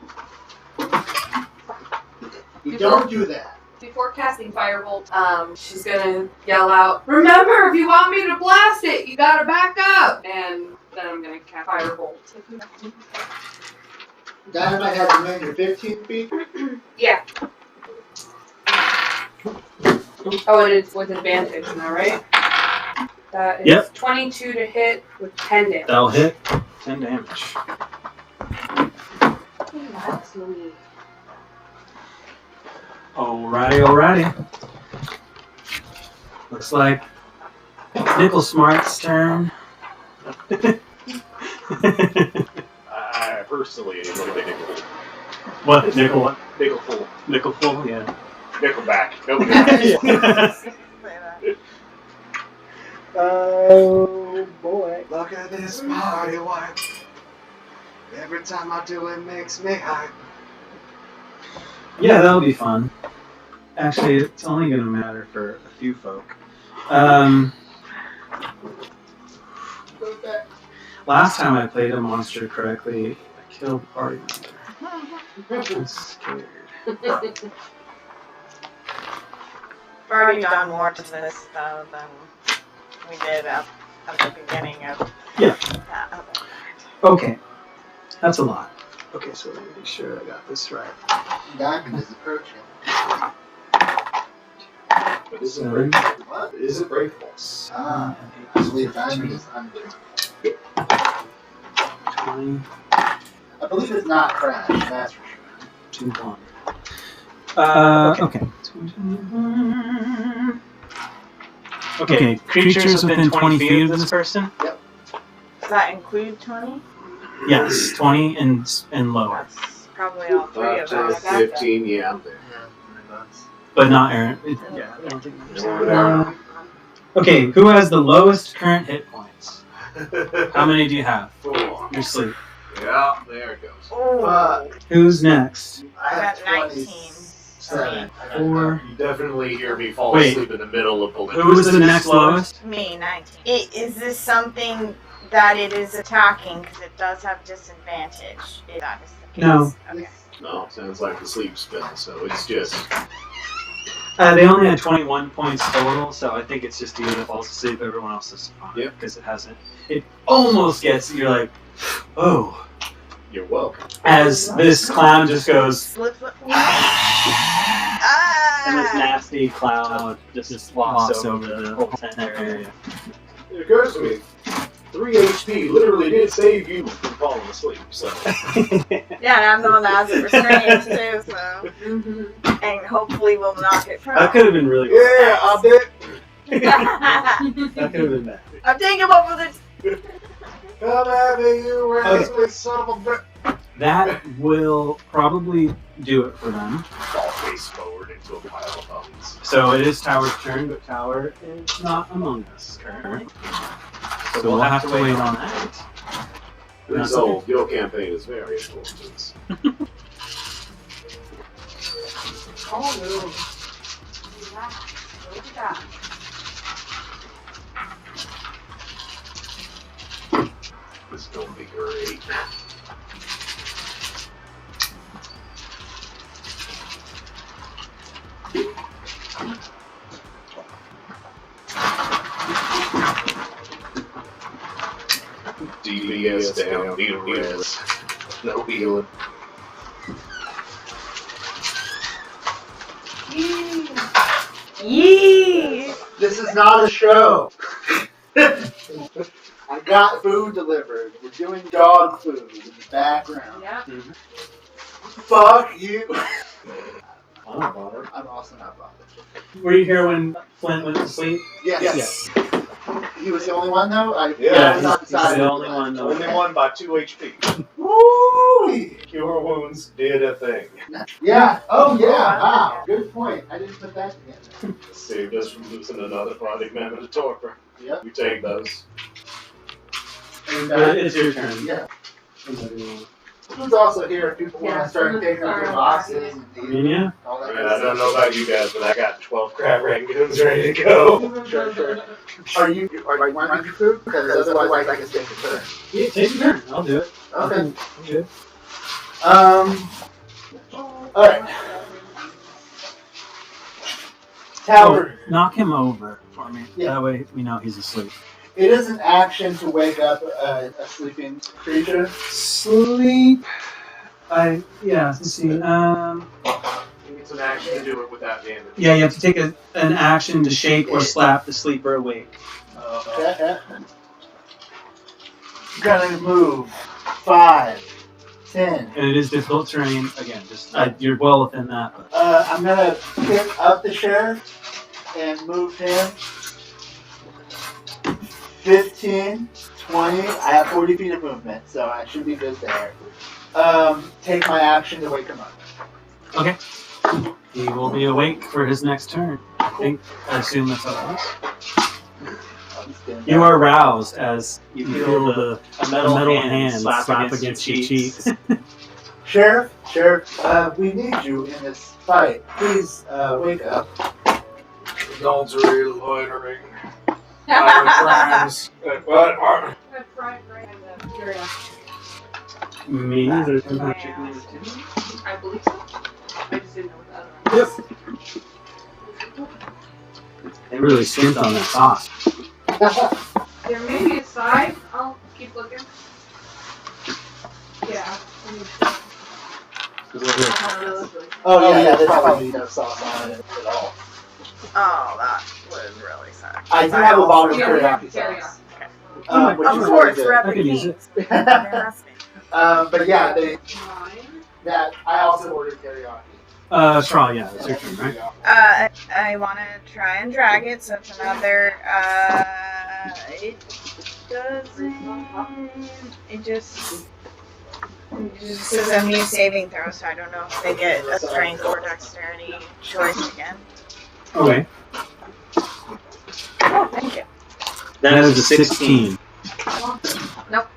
You don't do that.
Before casting Firebolt, she's gonna yell out, "Remember, if you want me to blast it, you gotta back up!" And then I'm gonna cast Firebolt.
Dynamite has a range of 15 feet.
Yeah. Oh, and it's with advantage now, right? That is 22 to hit with 10 damage.
That'll hit.
10 damage. Alrighty. Looks like Nickel Smart's turn.
I personally enjoy the nickel.
What? Nickel what?
Nickel full.
Nickel full? Yeah.
Nickelback. Nobody
Oh boy.
Look at this party wipe. Every time I do it makes me hype.
Yeah, that'll be fun. Actually, it's only going to matter for a few folk. Last time I played a monster correctly, I killed the party member. I'm scared.
I've already done more to this though than we did at the beginning of that other part.
Okay, that's a lot. Okay, so let me make sure I got this right.
Diamond is approaching.
But isn't
Seven.
What?
Isn't breakable?
I believe diamond is unbreakable.
20,
I believe it's not crash, that's for sure.
2, 1. Okay. Okay, creatures within 20 feet of this person?
Does that include 20?
Yes, 20 and lower.
That's probably all three of us.
15, yeah, I'm there.
But not Aaron.
Yeah, over there.
Okay, who has the lowest current hit points? How many do you have?
4.
Your sleep.
Yeah, there it goes.
Oh,
Who's next?
I got 19.
7.
4.
You definitely hear me fall
Wait.
asleep in the middle of bullet.
Who was the next lowest?
Me, 19. Is this something that it is attacking? Because it does have disadvantage. If that is the case.
No.
Okay.
No, sounds like the sleep spell, so it's just...
They only had 21 points total, so I think it's just you that falls asleep. Everyone else is fine.
Yep.
Because it hasn't. It almost gets. You're like, oh.
You're welcome.
As this clown just goes,
Slip.
and this nasty cloud just walks over the whole tent area.
It occurs to me, 3 HP literally did save you from falling asleep, so...
Yeah, and I'm the one that has it restrained too, so. And hopefully we'll knock it from.
That could have been really
Yeah, I bet.
That could have been bad.
I'm taking over the.
Come at me, you raspberry son of a bitch.
That will probably do it for them.
Fall face forward into a pile of bones.
So it is Tower's turn, but Tower is not among us currently. So we'll have to wait on that.
So, your campaign is very important. This is gonna be great. DBS down, need a res. No healing.
Yee!
This is not a show. I got food delivered. We're doing dog food in the background.
Yeah.
Fuck you.
I'm not bothered.
I'm also not bothered.
Were you here when Flint went to sleep?
Yes. He was the only one though?
Yeah,
was not
he's
decided.
the only one.
Only one by 2 HP.
Woo!
Cure wounds did a thing.
Yeah. Oh yeah. Wow. Good point. I didn't put that together.
Saved us from losing another party member to torpor.
Yep.
We take those.
And,
It's your turn.
Yeah. Who's also here if people want to start picking up their boxes and
Yeah.
all that.
And I don't know about you guys, but I got 12 crab rangoons ready to go.
Sure. Are you wanting your food? Because otherwise I can take your turn.
Yeah, take your turn. I'll do it.
Okay.
I'm good.
Alright. Tower.
Knock him over for me.
Yeah.
That way we know he's asleep.
It is an action to wake up a sleeping creature.
Sleep. Let's see.
It's an action to do it without damage.
Yeah, you have to take an action to shake or slap the sleeper awake.
Okay. gonna move 5, 10.
And it is difficult terrain. Again, just you're well within that. But.
I'm gonna pick up the sheriff and move him 15, 20. I have 40 feet of movement, so I should be good there. Take my action to wake him up.
Okay. He will be awake for his next turn. I assume that's how it works. You are roused as you feel a metal hand slap against your cheeks.
Sheriff, we need you in this fight. Please wake up.
Adultery, loitering, crimes. What?
Me neither.
I believe so. I just didn't know what the other one was.
They really skimped on that sauce.
There may be a side. I'll keep looking. Yeah.
Oh yeah, there's probably no sauce on it at all.
Oh, that would really suck.
I do have a bottle of
Yeah,
teriyaki
teriyaki.
sauce.
Of
Which is
course,
really
rep
good.
the kings. That's me.
But yeah, I also ordered teriyaki.
Straw, yeah, that's your turn, right?
I want to try and drag it, so it's another, it doesn't, it just says I need a saving throw, so I don't know if they get a strength or dexterity choice again.
Okay.
Oh, thank you.
That is a 16.
Nope.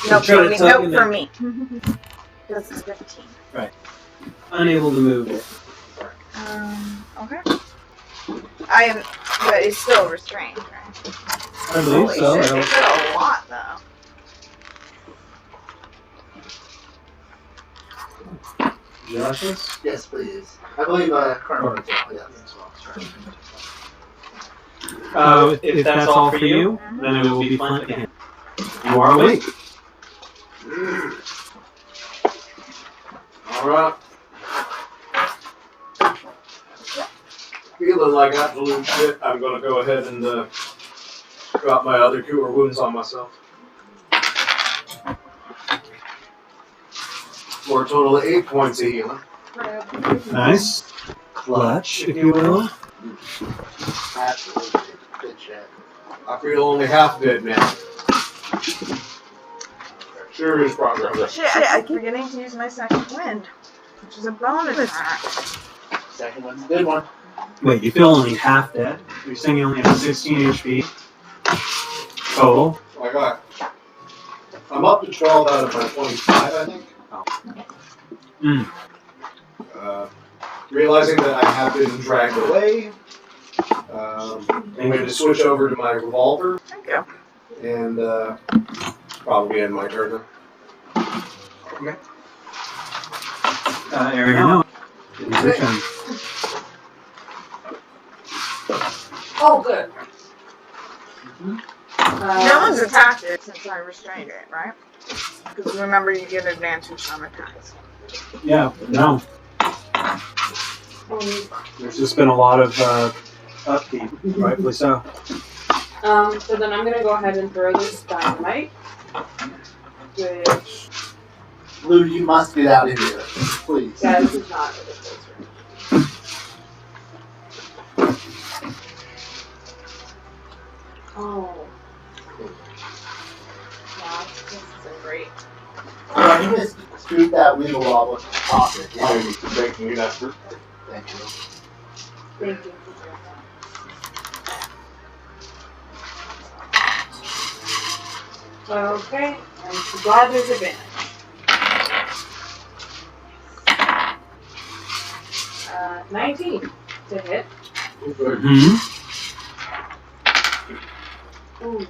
Nope,
Try to
nope
tuck in
for
there.
me. This is 15.
Right. Unable to move.
Okay. I am, but it's still restrained, right?
I believe
Holy
so.
shit, they did a lot, though.
Justice?
Yes, please. I believe Colonel yeah, as well.
If that's all for you, then it will be fun again. You are awake.
Alright. Feeling like absolute shit, I'm gonna go ahead and drop my other cure wounds on myself. For a total of 8 points of healing.
Nice. Clutch, if you will.
Absolutely. Good shit.
I feel only half dead now. Sure is progress.
Shit, I keep forgetting to use my second wind, which is a bonus attack.
Second one's a good one.
Wait, you feel only half dead? You're saying you only have 16 HP total?
I'm up to 12 out of my 25, I think.
Mm.
Realizing that I have been dragged away, I'm going to switch over to my revolver.
Thank you.
And probably end my turn then.
Okay. Ariana, it is your turn.
Oh, good.
No one's attacked it since I restrained it, right? Because remember, you get advantage on attacks.
Yeah, no. There's just been a lot of upkeep, rightfully so.
So then I'm gonna go ahead and throw this dynamite. Which,
Lou, you must get out of here. Please.
yeah, this is not really close for me. Oh. Yeah, this isn't great.
Well, you just scoot that wheel wobble off it. Yeah.
Thank you, Nestor.
Thank you.
Thank you. Okay, I'm glad there's advantage. 19 to hit.
Mm-hmm.
Ooh.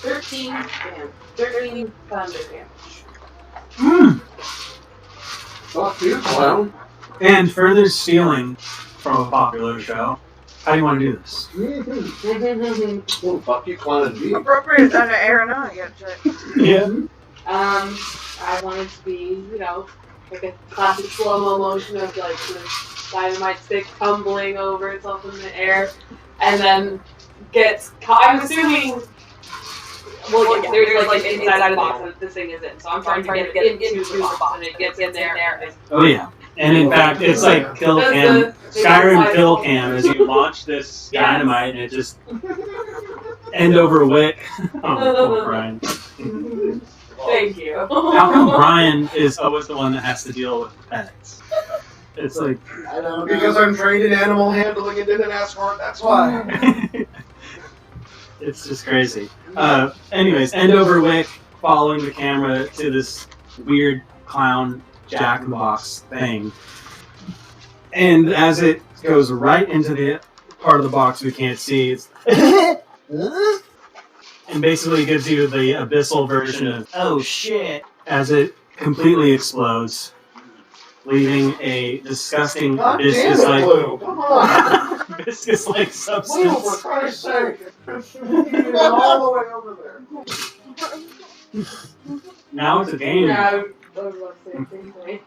13 damage. 13 thunder damage.
Mm.
Fuck you, clown.
And further stealing from a popular show, how do you want to do this?
Oh, fuck you, clown and me.
Appropriate under aeronautics.
Yeah.
I want it to be, like a classic slow-mo motion of like the dynamite stick tumbling over itself in the air, and then gets caught. I'm assuming Well, yeah, there's like an inside of the box that this thing is in, so I'm trying to get it into the box, and it gets in there. And
Oh yeah. And in fact, it's like kill cam, Skyrim kill cam as you launch this dynamite and it just end over wick. Oh, poor Brian.
Thank you.
How come Brian is always the one that has to deal with pets? It's like
I don't know.
Because I'm trained in animal handling and didn't ask for it, that's why.
it's just crazy. Anyways, end over wick, following the camera to this weird clown Jack in the Box thing. And as it goes right into the part of the box we can't see, it's and basically gives you the abyssal version of oh shit as it completely explodes, leaving a disgusting viscous-like
Come on!
viscous-like
Blue, for
substance.
Christ's sake! You get all the way over there.
Now it's a game.
Yeah, I was about to say the same thing.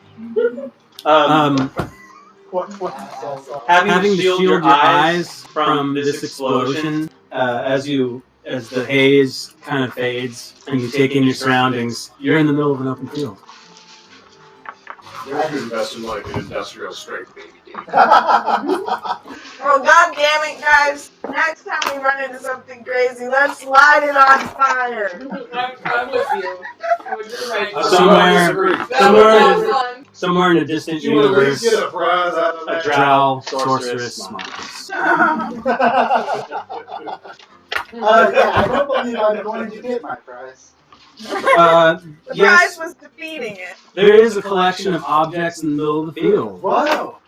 Having to shield your eyes from this explosion as the haze kind of fades and you take in your surroundings, you're in the middle of an open field.
There's your invest in like an industrial strength baby D.
Oh, god damn it, guys. Next time we run into something crazy, let's light it on fire.
I'm with you. You're right.
Somewhere in a distant
You would at
universe,
least get a prize out of
a
that.
drow sorceress smiles.
Yeah, I don't believe I'm going to get my prize.
The prize
Yes,
was defeating it.
there is a collection of objects in the middle of the field.
Wow.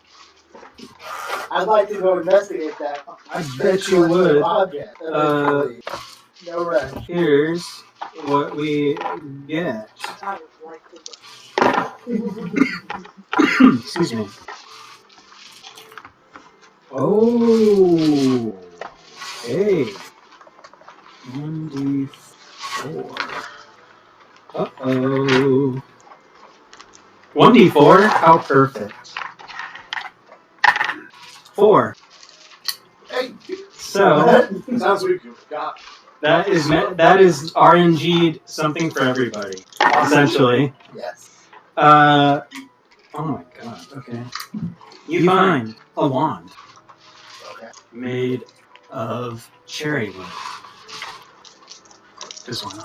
I'd like to go investigate that.
I bet you would.
Object.
Uh,
No rush.
Here's what we get. Excuse me. Oh, hey. 1d4. Uh-oh. 1d4? How perfect. 4.
Hey,
So,
sounds like you got.
that is RNG'd something for everybody, essentially.
Yes.
Oh my god, okay. You find a wand
Okay.
made of cherry wood. This one.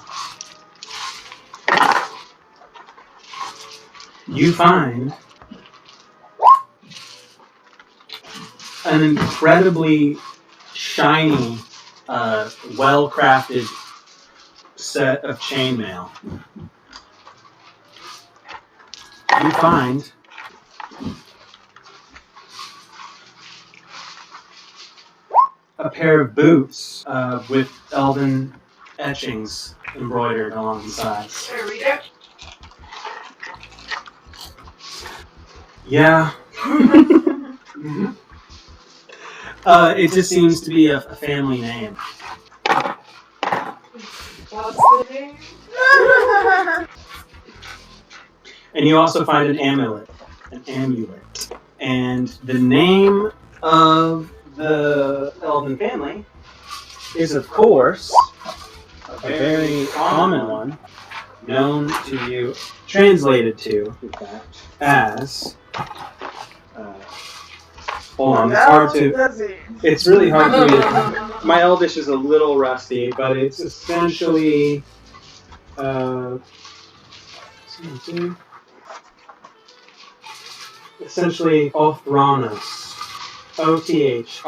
You find an incredibly shiny, well-crafted set of chainmail. You find a pair of boots with elven etchings embroidered along the sides. Yeah. It just seems to be a family name.
What's the name?
And you also find an amulet. And the name of the elven family is, of course, a very common one, known to you, translated to, in fact, as... hold on, it's hard to... It's really hard for me to... My Elvish is a little rusty, but it's essentially... essentially Othronus. Othronus.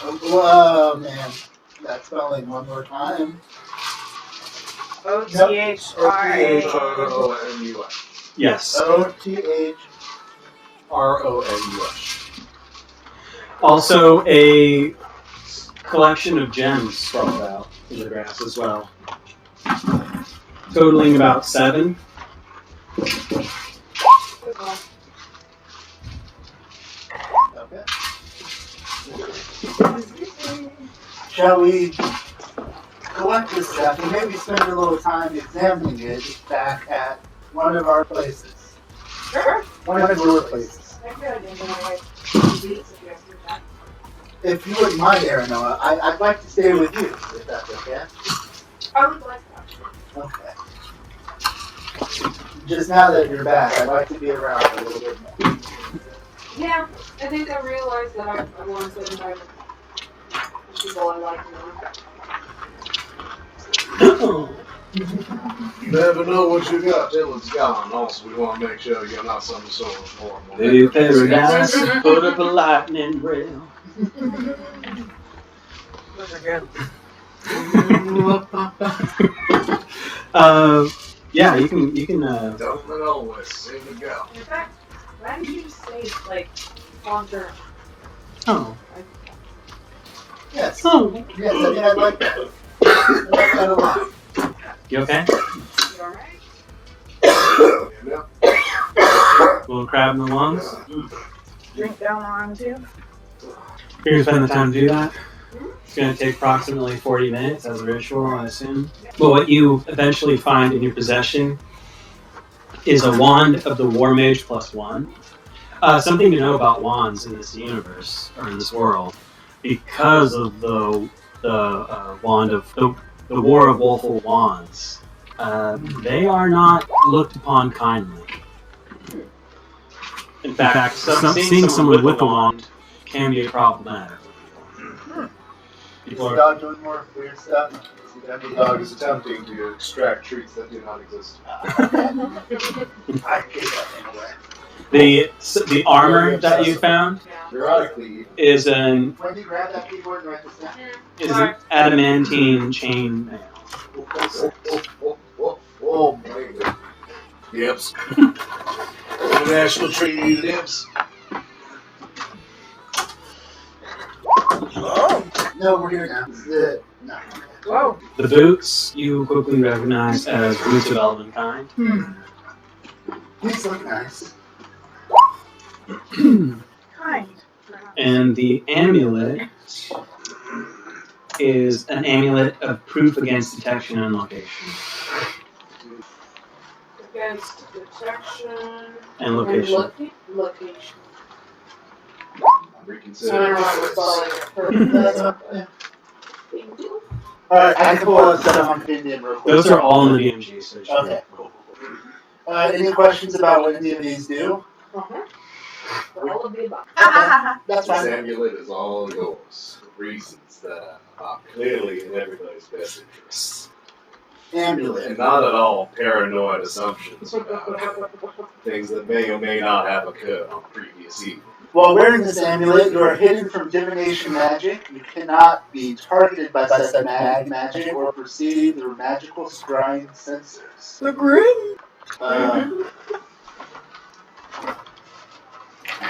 Oh, man. That spelling one more time.
OTHRA.
O-T-H-R-O-N-U-S.
Yes.
O-T-H-R-O-N-U-S.
Also, a collection of gems sprawled out in the grass as well, totaling about 7.
Okay. Shall we collect this stuff and maybe spend a little time examining it back at one of our places?
Sure.
One of your places.
If you wouldn't mind, Aranoa, I'd like to stay with you, if that's okay.
I would like that.
Okay. Just now that you're back, I'd like to be around a little bit more.
Yeah, I think I realized that I want to spend time with people I like more.
You never know what you got till it's gone. Also, we want to make sure you're not some sort of horrible.
New paradise, put up a lightning rail.
Those are good.
Yeah, you can.
Don't let always seem to go.
In fact, why did you say, like, long term?
Oh.
Yes.
Oh.
Yes, I think I'd like that. I like that a lot.
You okay?
You alright?
Yeah.
Little crab in the lungs.
Drink down on too.
You're gonna spend the time to do that. It's gonna take approximately 40 minutes as a ritual, I assume. But what you eventually find in your possession is a wand of the War Mage +1. Something to know about wands in this universe or in this world, because of the wand of the War of Woeful Wands. They are not looked upon kindly. In fact, seeing someone with a wand can be problematic.
Is the dog doing more weird stuff?
The dog is attempting to extract treats that do not exist.
I hate that thing away.
The armor that you found
Periodically,
is an
When you grab that keyboard and write this down?
adamantine chain mail.
Oh, my. Yips. International Treaty Yips.
Oh! No, we're here now. This is it. No.
Whoa.
The boots you quickly recognize as boots of Elvenkind.
These look nice.
Kind.
And the amulet is an amulet of proof against detection and location.
Against detection
And location.
Location.
Reconsider.
So I don't know what we're spelling
That's
it.
not- Alright, I can pull up stuff on Indian real quick.
Those are all in the DMG, so you should
Okay. Any questions about what any of these do?
All of the above.
That's
This
fine.
amulet is all yours for reasons that are clearly in everybody's best interests.
Amulet.
And not at all paranoid assumptions about things that may or may not have occurred on previous evenings.
While wearing this amulet, you are hidden from divination magic. You cannot be targeted by such magic or perceive through magical scrying sensors.
The grim.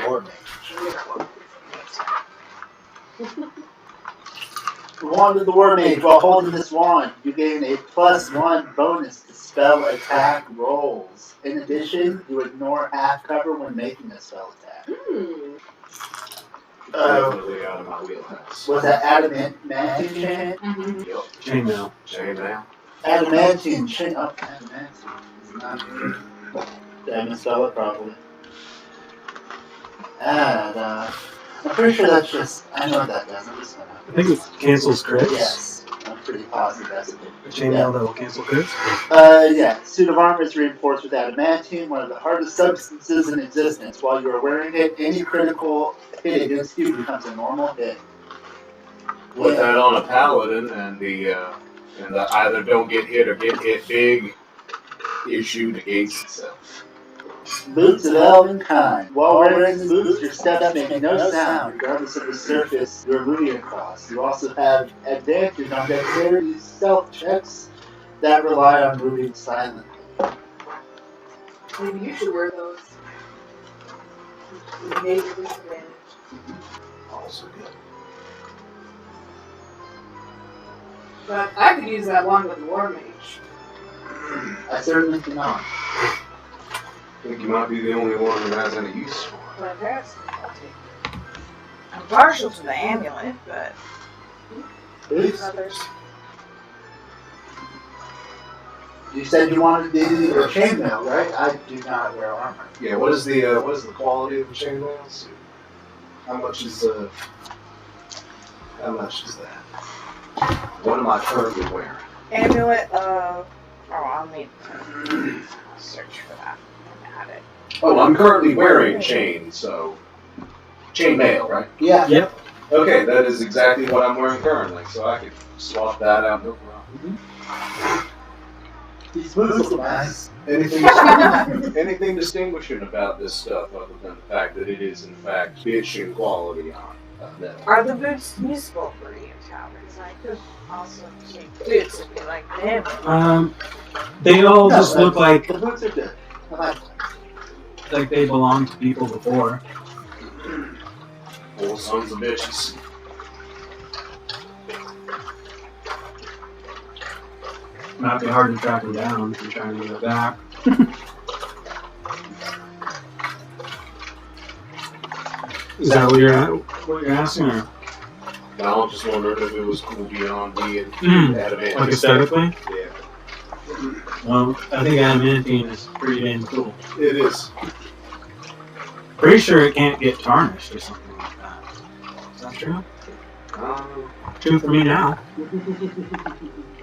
War Mage. The wand of the War Mage. While holding this wand, you gain a +1 bonus to spell attack rolls. In addition, you ignore half cover when making a spell attack.
Definitely out of my wheelhouse.
Was that adamantine chain?
Yup.
Chainmail.
Chainmail.
Adamantine chain. Oh, adamantine. It's not good. Did I misspell it properly? And, I'm pretty sure that's just, I know what that does. I'm just gonna.
I think it cancels crits.
Yes. I'm pretty positive that's it.
Chainmail that will cancel crits.
Yeah. Suit of armor is reinforced with adamantine, one of the hardest substances in existence. While you are wearing it, any critical hit against you becomes a normal hit.
Put that on a paladin, and the either don't get hit or get hit big issue negates itself.
Boots of Elvenkind. While wearing these boots, your steps make no sound, regardless of the surface you're moving across. You also have advantage on dexterity stealth checks that rely on moving silently.
Maybe you should wear those. Maybe disadvantage.
Also good.
But I could use that one with the War Mage.
I certainly cannot.
I think you might be the only one who has any use for it.
Fantastic. I'll take it.
I'm partial to the amulet, but
Please.
others.
You said you wanted the chainmail, right? I do not wear armor.
Yeah. What is the quality of the chainmail? How much is How much is that? What am I currently wearing?
Amulet of. Oh, I'll need to search for that and add it.
Oh, I'm currently wearing chain, so chain mail, right?
Yeah.
Yep.
Okay, that is exactly what I'm wearing currently, so I could swap that out. No problem.
These boots look nice.
Anything distinguishing about this stuff other than the fact that it is in fact bitch in quality on metal?
Are the boots useful for you, Tal? Because I could also take boots if you like them.
They all just look like
The boots are good. I like them.
they belonged to people before.
Old sons of bitches.
Might be hard to track them down if you're trying to go back. Is that what you're asking? Or?
I was just wondering if it was cool beyond being adamant.
Like aesthetically?
Yeah,
Well, I think adamantine is pretty damn cool.
it is.
Pretty sure it can't get tarnished or something like that. Is that true? True for me now.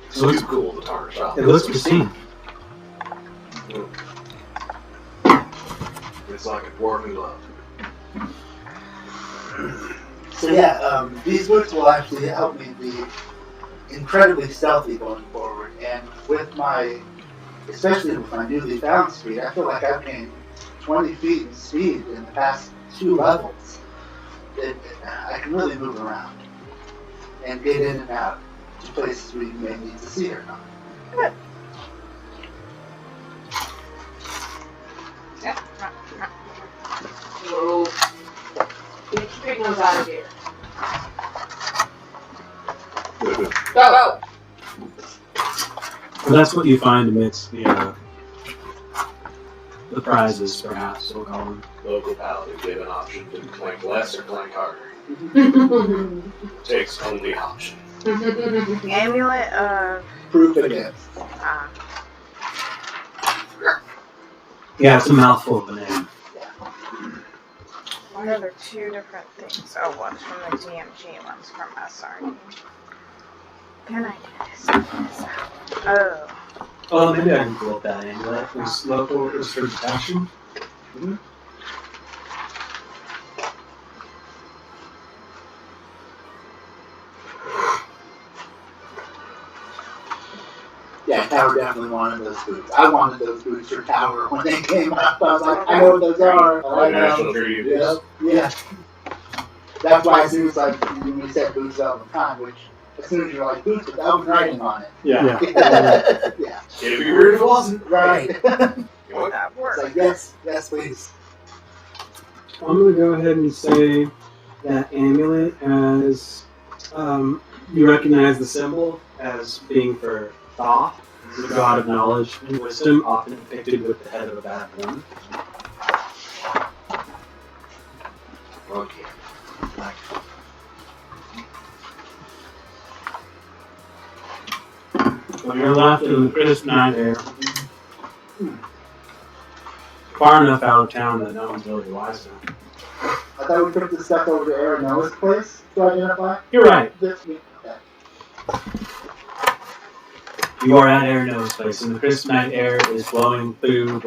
It's too cool to tarnish off.
It looks pristine.
It's like a dwarven glove.
So yeah, these boots will actually help me be incredibly stealthy going forward, and with my, especially with my newly found speed, I feel like I've gained 20 feet in speed in the past 2 levels. I can really move around and get in and out to places we may need to see or not.
Good.
So, get your big ones out of here. Go!
Well, that's what you find amidst the prizes, perhaps we'll call them.
Local paladin give an option to clank less or clank harder. Takes only option.
Amulet of.
Proof against.
Yeah, it's a mouthful of a name.
Why are there 2 different things? Oh, one's from the DMG, one's from SRE. Can I do this? Oh.
Oh, maybe I can pull up that amulet. It was local, it was for protection.
Yeah, Tower definitely wanted those boots. I wanted those boots for Tower when they came up. I was like, I know what those are. I like
National
them.
treaty it is.
Yeah. That's why as soon as like when we said boots all the time, which as soon as you're like boots without writing on it.
Yeah.
Yeah.
It'd be weird if it wasn't.
Right.
You know what?
That
It's
works.
like yes, please.
I'm going to go ahead and say that amulet as, you recognize the symbol as being for Thoth, the god of knowledge and wisdom, often depicted with the head of a baboon.
Okay.
On your left in the crisp night air, far enough out of town that no one's really wise enough.
I thought we took the stuff over to Aaron Noah's place to identify.
You're right.
This week. Okay.
You are at Areno's place, and the crisp night air is blowing through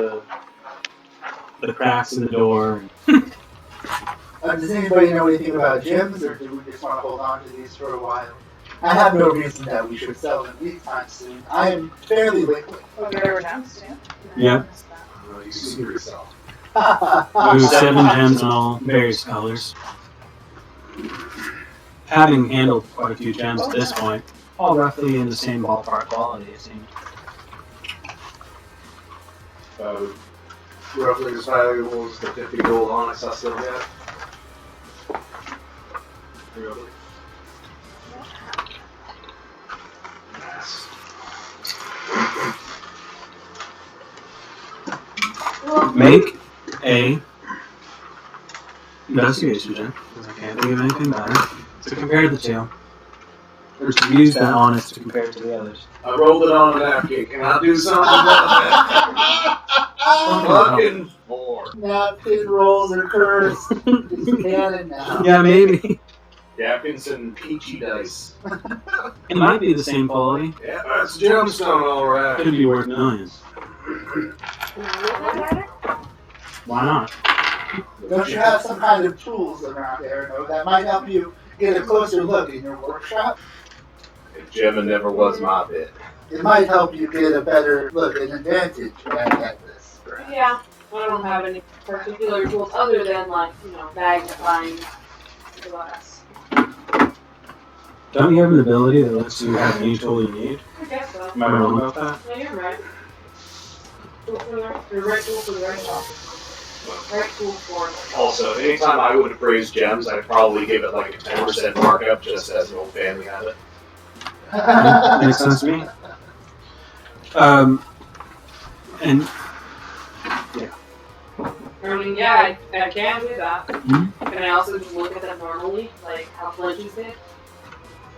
the cracks in the door.
Does anybody know anything about gyms, or do we just want to hold on to these for a while? I have no reason that we should sell them anytime soon. I am fairly liquid.
Oh, they were downstairs.
Yeah.
You see for yourself.
There's 7 gems in all, various colors. Having handled quite a few gems at this point, all roughly in the same ballpark quality, it seems.
Roughly as valuable as the 50 gold onyx I still got. Roughly.
Make a investigation check, because I can't think of anything better, to compare the two. Or to use that onyx to compare it to the others.
I rolled it on a napkin. Can I do something about that? Fucking 4.
Napkin rolls are cursed. It's canon now.
Yeah, maybe.
Atkinson peachy dice.
It might be the same quality.
Yeah, that's gemstone, all right.
Could be worth millions. Why not?
Don't you have some kind of tools around there, though, that might help you get a closer look in your workshop?
Gemma never was my bit.
It might help you get a better look and advantage at this.
Yeah, I don't have any particular tools other than like, magnifying glass.
Don't you have an ability that lets you have any tool you need?
I guess so.
Am I wrong about that?
Yeah, you're right. Tool for the right tool for the right job. Right tool for it.
Also, anytime I would appraise gems, I'd probably give it like a 10% markup just as an old family habit.
Makes sense to me. And yeah.
I mean, yeah, I can do that.
Mm-hmm.
Can I also just look at them normally, like how Flinty's did?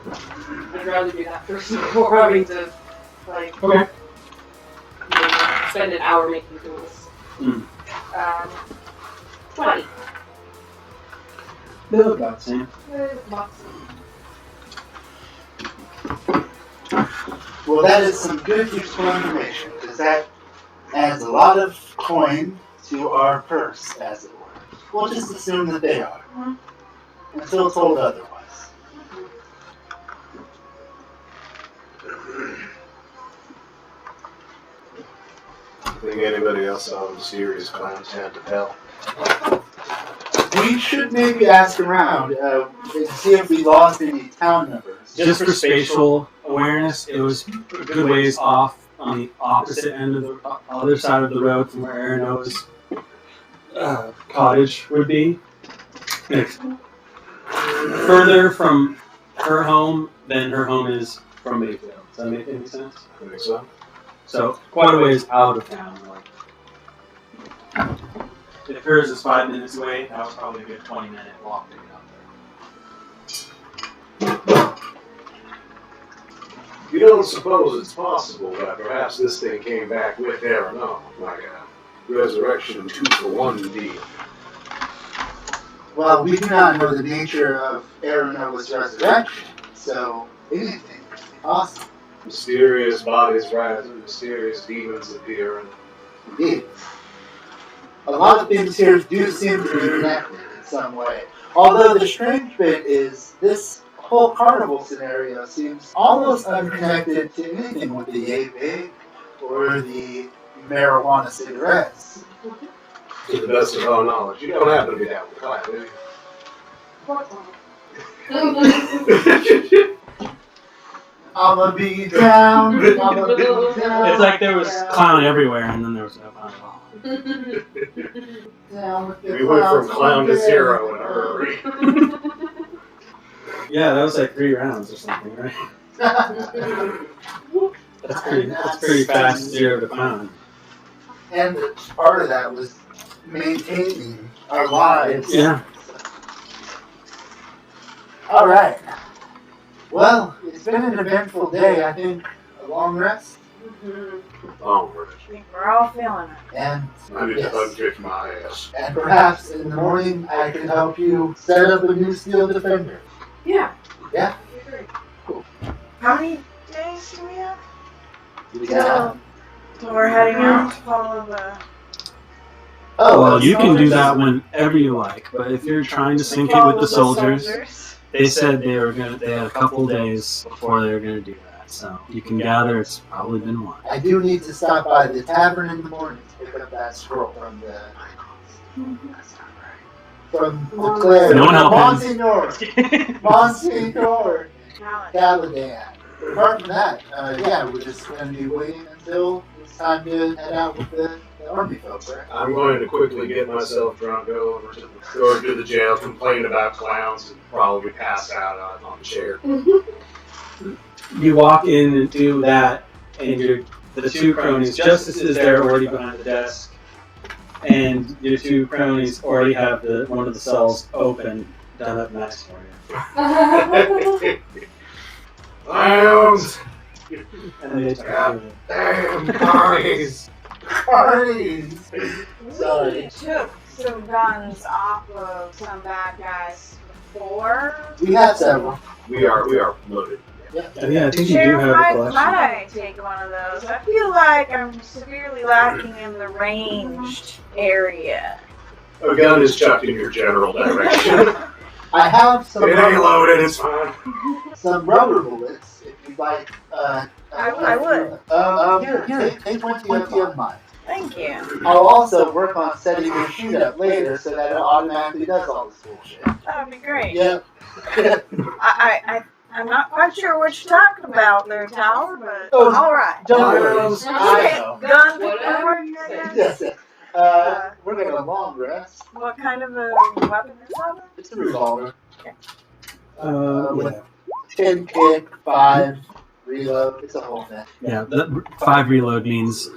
I'd rather do that first before having to, like,
Okay.
Spend an hour making tools. 20.
They look about the same.
Well, that is some good useful information, because that adds a lot of coin to our purse, as it were. We'll just assume that they are, until told otherwise.
Think anybody else saw the mysterious clown tent of hell?
We should maybe ask around and see if we lost any town members.
Just for spatial awareness, it was a good ways off on the opposite end of the other side of the road from where Aranoa's cottage would be. It's further from her home than her home is from Mayfield. Does that make any sense?
I think so.
So quite a ways out of town. Like, if hers is 5 minutes away, that was probably a good 20-minute walk to get out there.
You don't suppose it's possible that perhaps this thing came back with Arano, like a resurrection 2-for-1 deal?
Well, we do not know the nature of Aranoa's resurrection, so anything is possible.
Mysterious bodies rise and mysterious demons appear.
Indeed. A lot of things here do seem to be connected in some way. Although the strange bit is this whole carnival scenario seems almost unconnected to anything with the Yay Big or the marijuana cigarettes.
To the best of our knowledge, you don't happen to be down with the clown, do you?
I'ma be down, I'ma be down.
It's like there was clown everywhere, and then there was no clown at all.
Down with the
We went from
clowns
clown to
today.
zero in a hurry.
Yeah, that was like 3 rounds or something, right? That's pretty fast, 0 to clown.
And part of that was maintaining our lives.
Yeah.
All right. Well, it's been an eventful day. I think a long rest.
Onward.
I think we're all feeling it.
And
I need
yes.
to unkick my ass.
And perhaps in the morning I can help you set up a new steel defender.
Yeah.
Yeah?
How many days do we have?
Yeah.
So we're heading out to follow the...
Oh,
Well, you can do that whenever you like, but if you're trying to sync it with the soldiers, they said they had a couple days before they were gonna do that. So you can gather it's probably been one.
I do need to stop by the tavern in the morning to pick up that scroll from the... From the cleric.
No one help him.
Monsignor Caladan. Apart from that, yeah, we're just going to be waiting until it's time to head out with the army folks, right?
I'm going to quickly get myself drunk, go over to the jail, complain about clowns, and probably pass out on the chair.
You walk in and do that, and the 2 cronies, Justice there already behind the desk, and your 2 cronies already have one of the cells open, done up nice for you.
Clowns!
And they talk to you.
Damn carnies!
Carnies!
We
Sorry.
took some guns off of some bad guys 4?
We have several.
We are loaded.
Yeah.
Yeah, I think you do
Sheriff,
have a
might
collection.
I take one of those? I feel like I'm severely lacking in the ranged area.
A gun is chucked in your general direction.
I have some
It ain't
rubber,
loaded, it's fine.
some rubber bullets if you'd like.
I would.
Here, take 20 of mine.
Thank you.
I'll also work on setting your sheet up later so that it automatically does all this bullshit.
That would be great.
Yep.
I'm not quite sure what you're talking about there, Tower, but
Oh,
alright.
Don't worry.
Okay,
I know.
gun
Whatever
before,
you
I
say.
guess.
Yes. We're going to long rest.
What kind of a weapon is that?
It's a revolver.
Yeah.
10 kick, 5 reload. It's a whole thing.
Yeah, the 5 reload means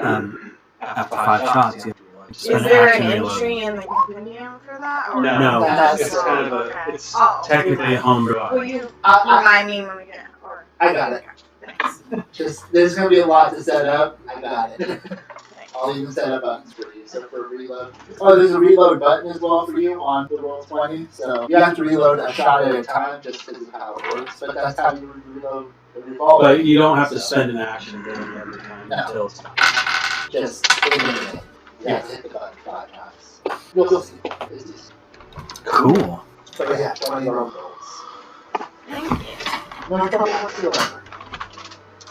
after 5 shots, you
Is
spend
there an
action reload.
entry in the compendium for that? Or
No,
That's-
it's kind of
okay.
it's
Oh.
technically a home draw.
Will you
I,
remind me when we get or
I got it.
Thanks.
Just there's going to be a lot to set up. I got it. I'll even set up buttons for you, so for reload. Oh, there's a reload button as well for you on the roll 20, so you have to reload a shot at a time just because of how it works, but that's how you reload the revolver.
But you don't have to spend an action doing it every time
No.
until it's done.
Just in a minute. You have to hit the button 5 times. You'll see. It's just,
Cool.
but yeah, 20 roll goals.
Thank you.
No trouble whatsoever.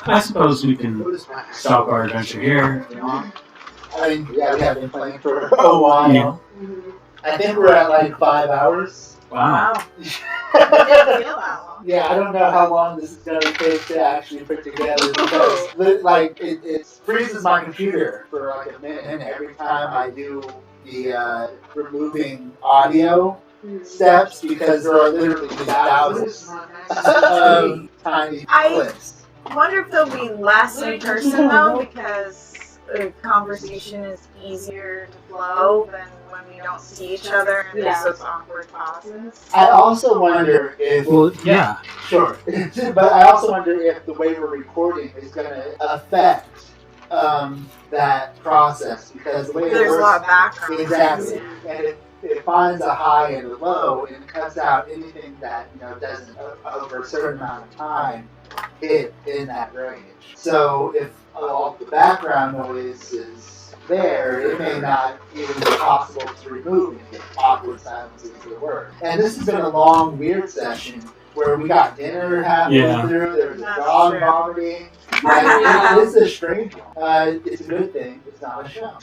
I suppose we can
What is my
stop our adventure here.
You know? I mean, yeah, we have been playing for a while.
Yeah.
I think we're at like 5 hours.
Wow.
It didn't feel that long.
Yeah, I don't know how long this is going to take to actually put together because like it freezes my computer for like a minute every time I do the removing audio steps because there are literally thousands of tiny clips.
I wonder if there'll be less in person though, because the conversation is easier to flow than when we don't see each other and there's those awkward pauses.
I also wonder if
Well, yeah.
Sure. But I also wonder if the way we're recording is going to affect that process because the way it
There's a
works,
lot of background.
exactly, and it finds a high and a low, and it cuts out anything that doesn't over a certain amount of time hit in that range. So if all the background noise is there, it may not even be possible to remove any awkward silences that were. And this has been a long, weird session where we got dinner halfway through, there was a
That's
dog
true.
vomiting. And it's a strange one. It's a good thing it's not a show.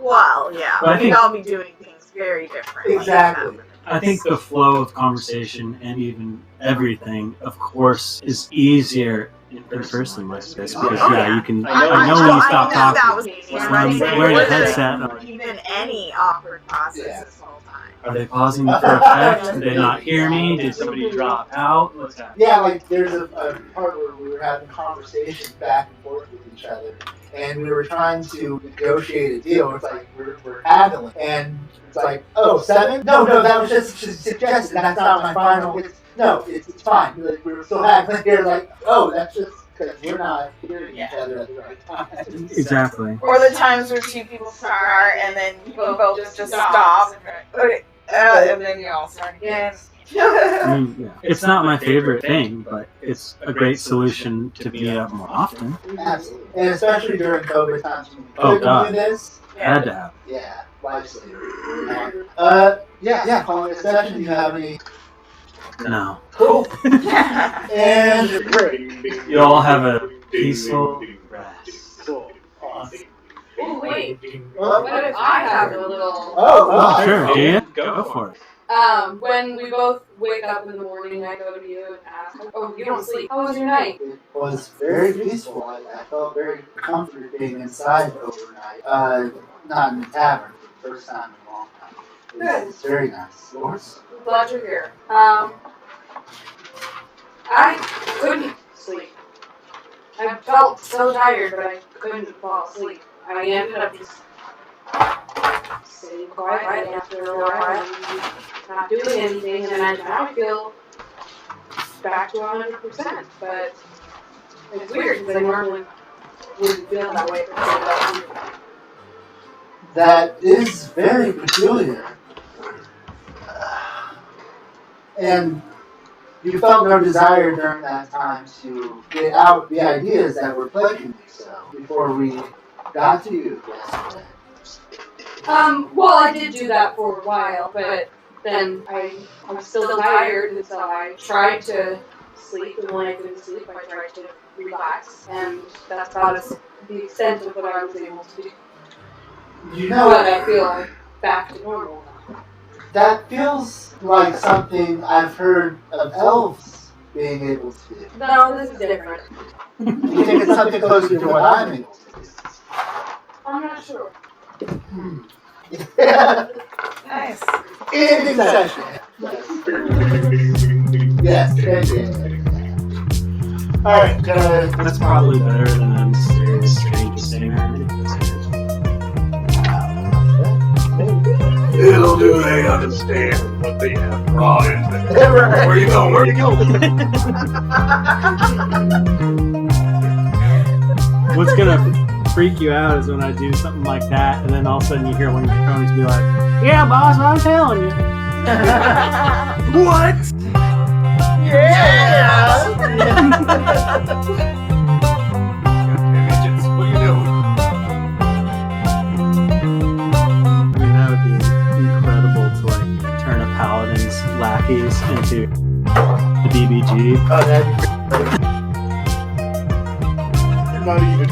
Well, yeah,
But I
we'd
think-
all be doing things very different.
Exactly.
I think the flow of conversation and even everything, of course, is easier in person like this because you can. I know when you stop
that
talking.
was
When I'm wearing a headset, I'm like,
even any awkward pauses this whole time.
are they pausing me for effect? Did they not hear me? Did somebody drop out? What's happening?
Yeah, like there's a part where we were having conversations back and forth with each other, and we were trying to negotiate a deal. It's like we're haggling, and it's like, oh, 7? No, that was just suggested. That's not my final. It's fine. Like, we were still haggling here. Like, oh, that's just because we're not hearing each other at the right time.
Exactly.
Or the times where two people start and then you both just stop. Okay, and then you all start again.
I mean, yeah. It's not my favorite thing, but it's a great solution to be out more often.
Absolutely, and especially during COVID times when we
Oh,
couldn't
God.
do this.
Had to have.
Yeah, lifesaver. Yeah. Calling a session. Do you have any?
No.
Cool. And
You all have a peaceful rest.
cool. Awesome.
Oh, wait.
Oh,
What if I have a little...
Oh, sure. Do you? Go for it.
When we both wake up in the morning, I go to you and ask, oh, you don't sleep. How was your night?
It was very peaceful. I felt very comforted being inside overnight. Not in the tavern. For the first time in a long time. It was very nice. Yours?
Glad you're here. I couldn't sleep. I felt so tired, but I couldn't fall asleep. I ended up just sitting quiet after a while and not doing anything, and I now feel back to 100%. But it's weird because I normally wouldn't feel that way.
That is very peculiar.
And you felt no desire during that time to get out the ideas that were plaguing you. So before we got to you yesterday.
Well, I did do that for a while, but then I was still tired, and so I tried to sleep, and when I couldn't sleep, I tried to relax, and that's about the extent of what I was able to do.
You know,
But I feel back to normal now.
that feels like something I've heard of elves being able to do.
No, this is different.
You think it's something closer to what I'm able to do?
I'm not sure.
Nice.
Ending session. Yes, ending. Alright,
That's probably better than a mysterious stranger staying
Little do they understand what they have brought into there. Where you going? Where you going?
What's gonna freak you out is when I do something like that, and then all of a sudden you hear one of your cronies be like, "Yeah, boss, I'm telling you."
What?
Yeah!
Midgets, what are you doing?
I mean, that would be incredible to like turn a paladin's lackeys into the BBG.
Oh, that'd be great.
You're not even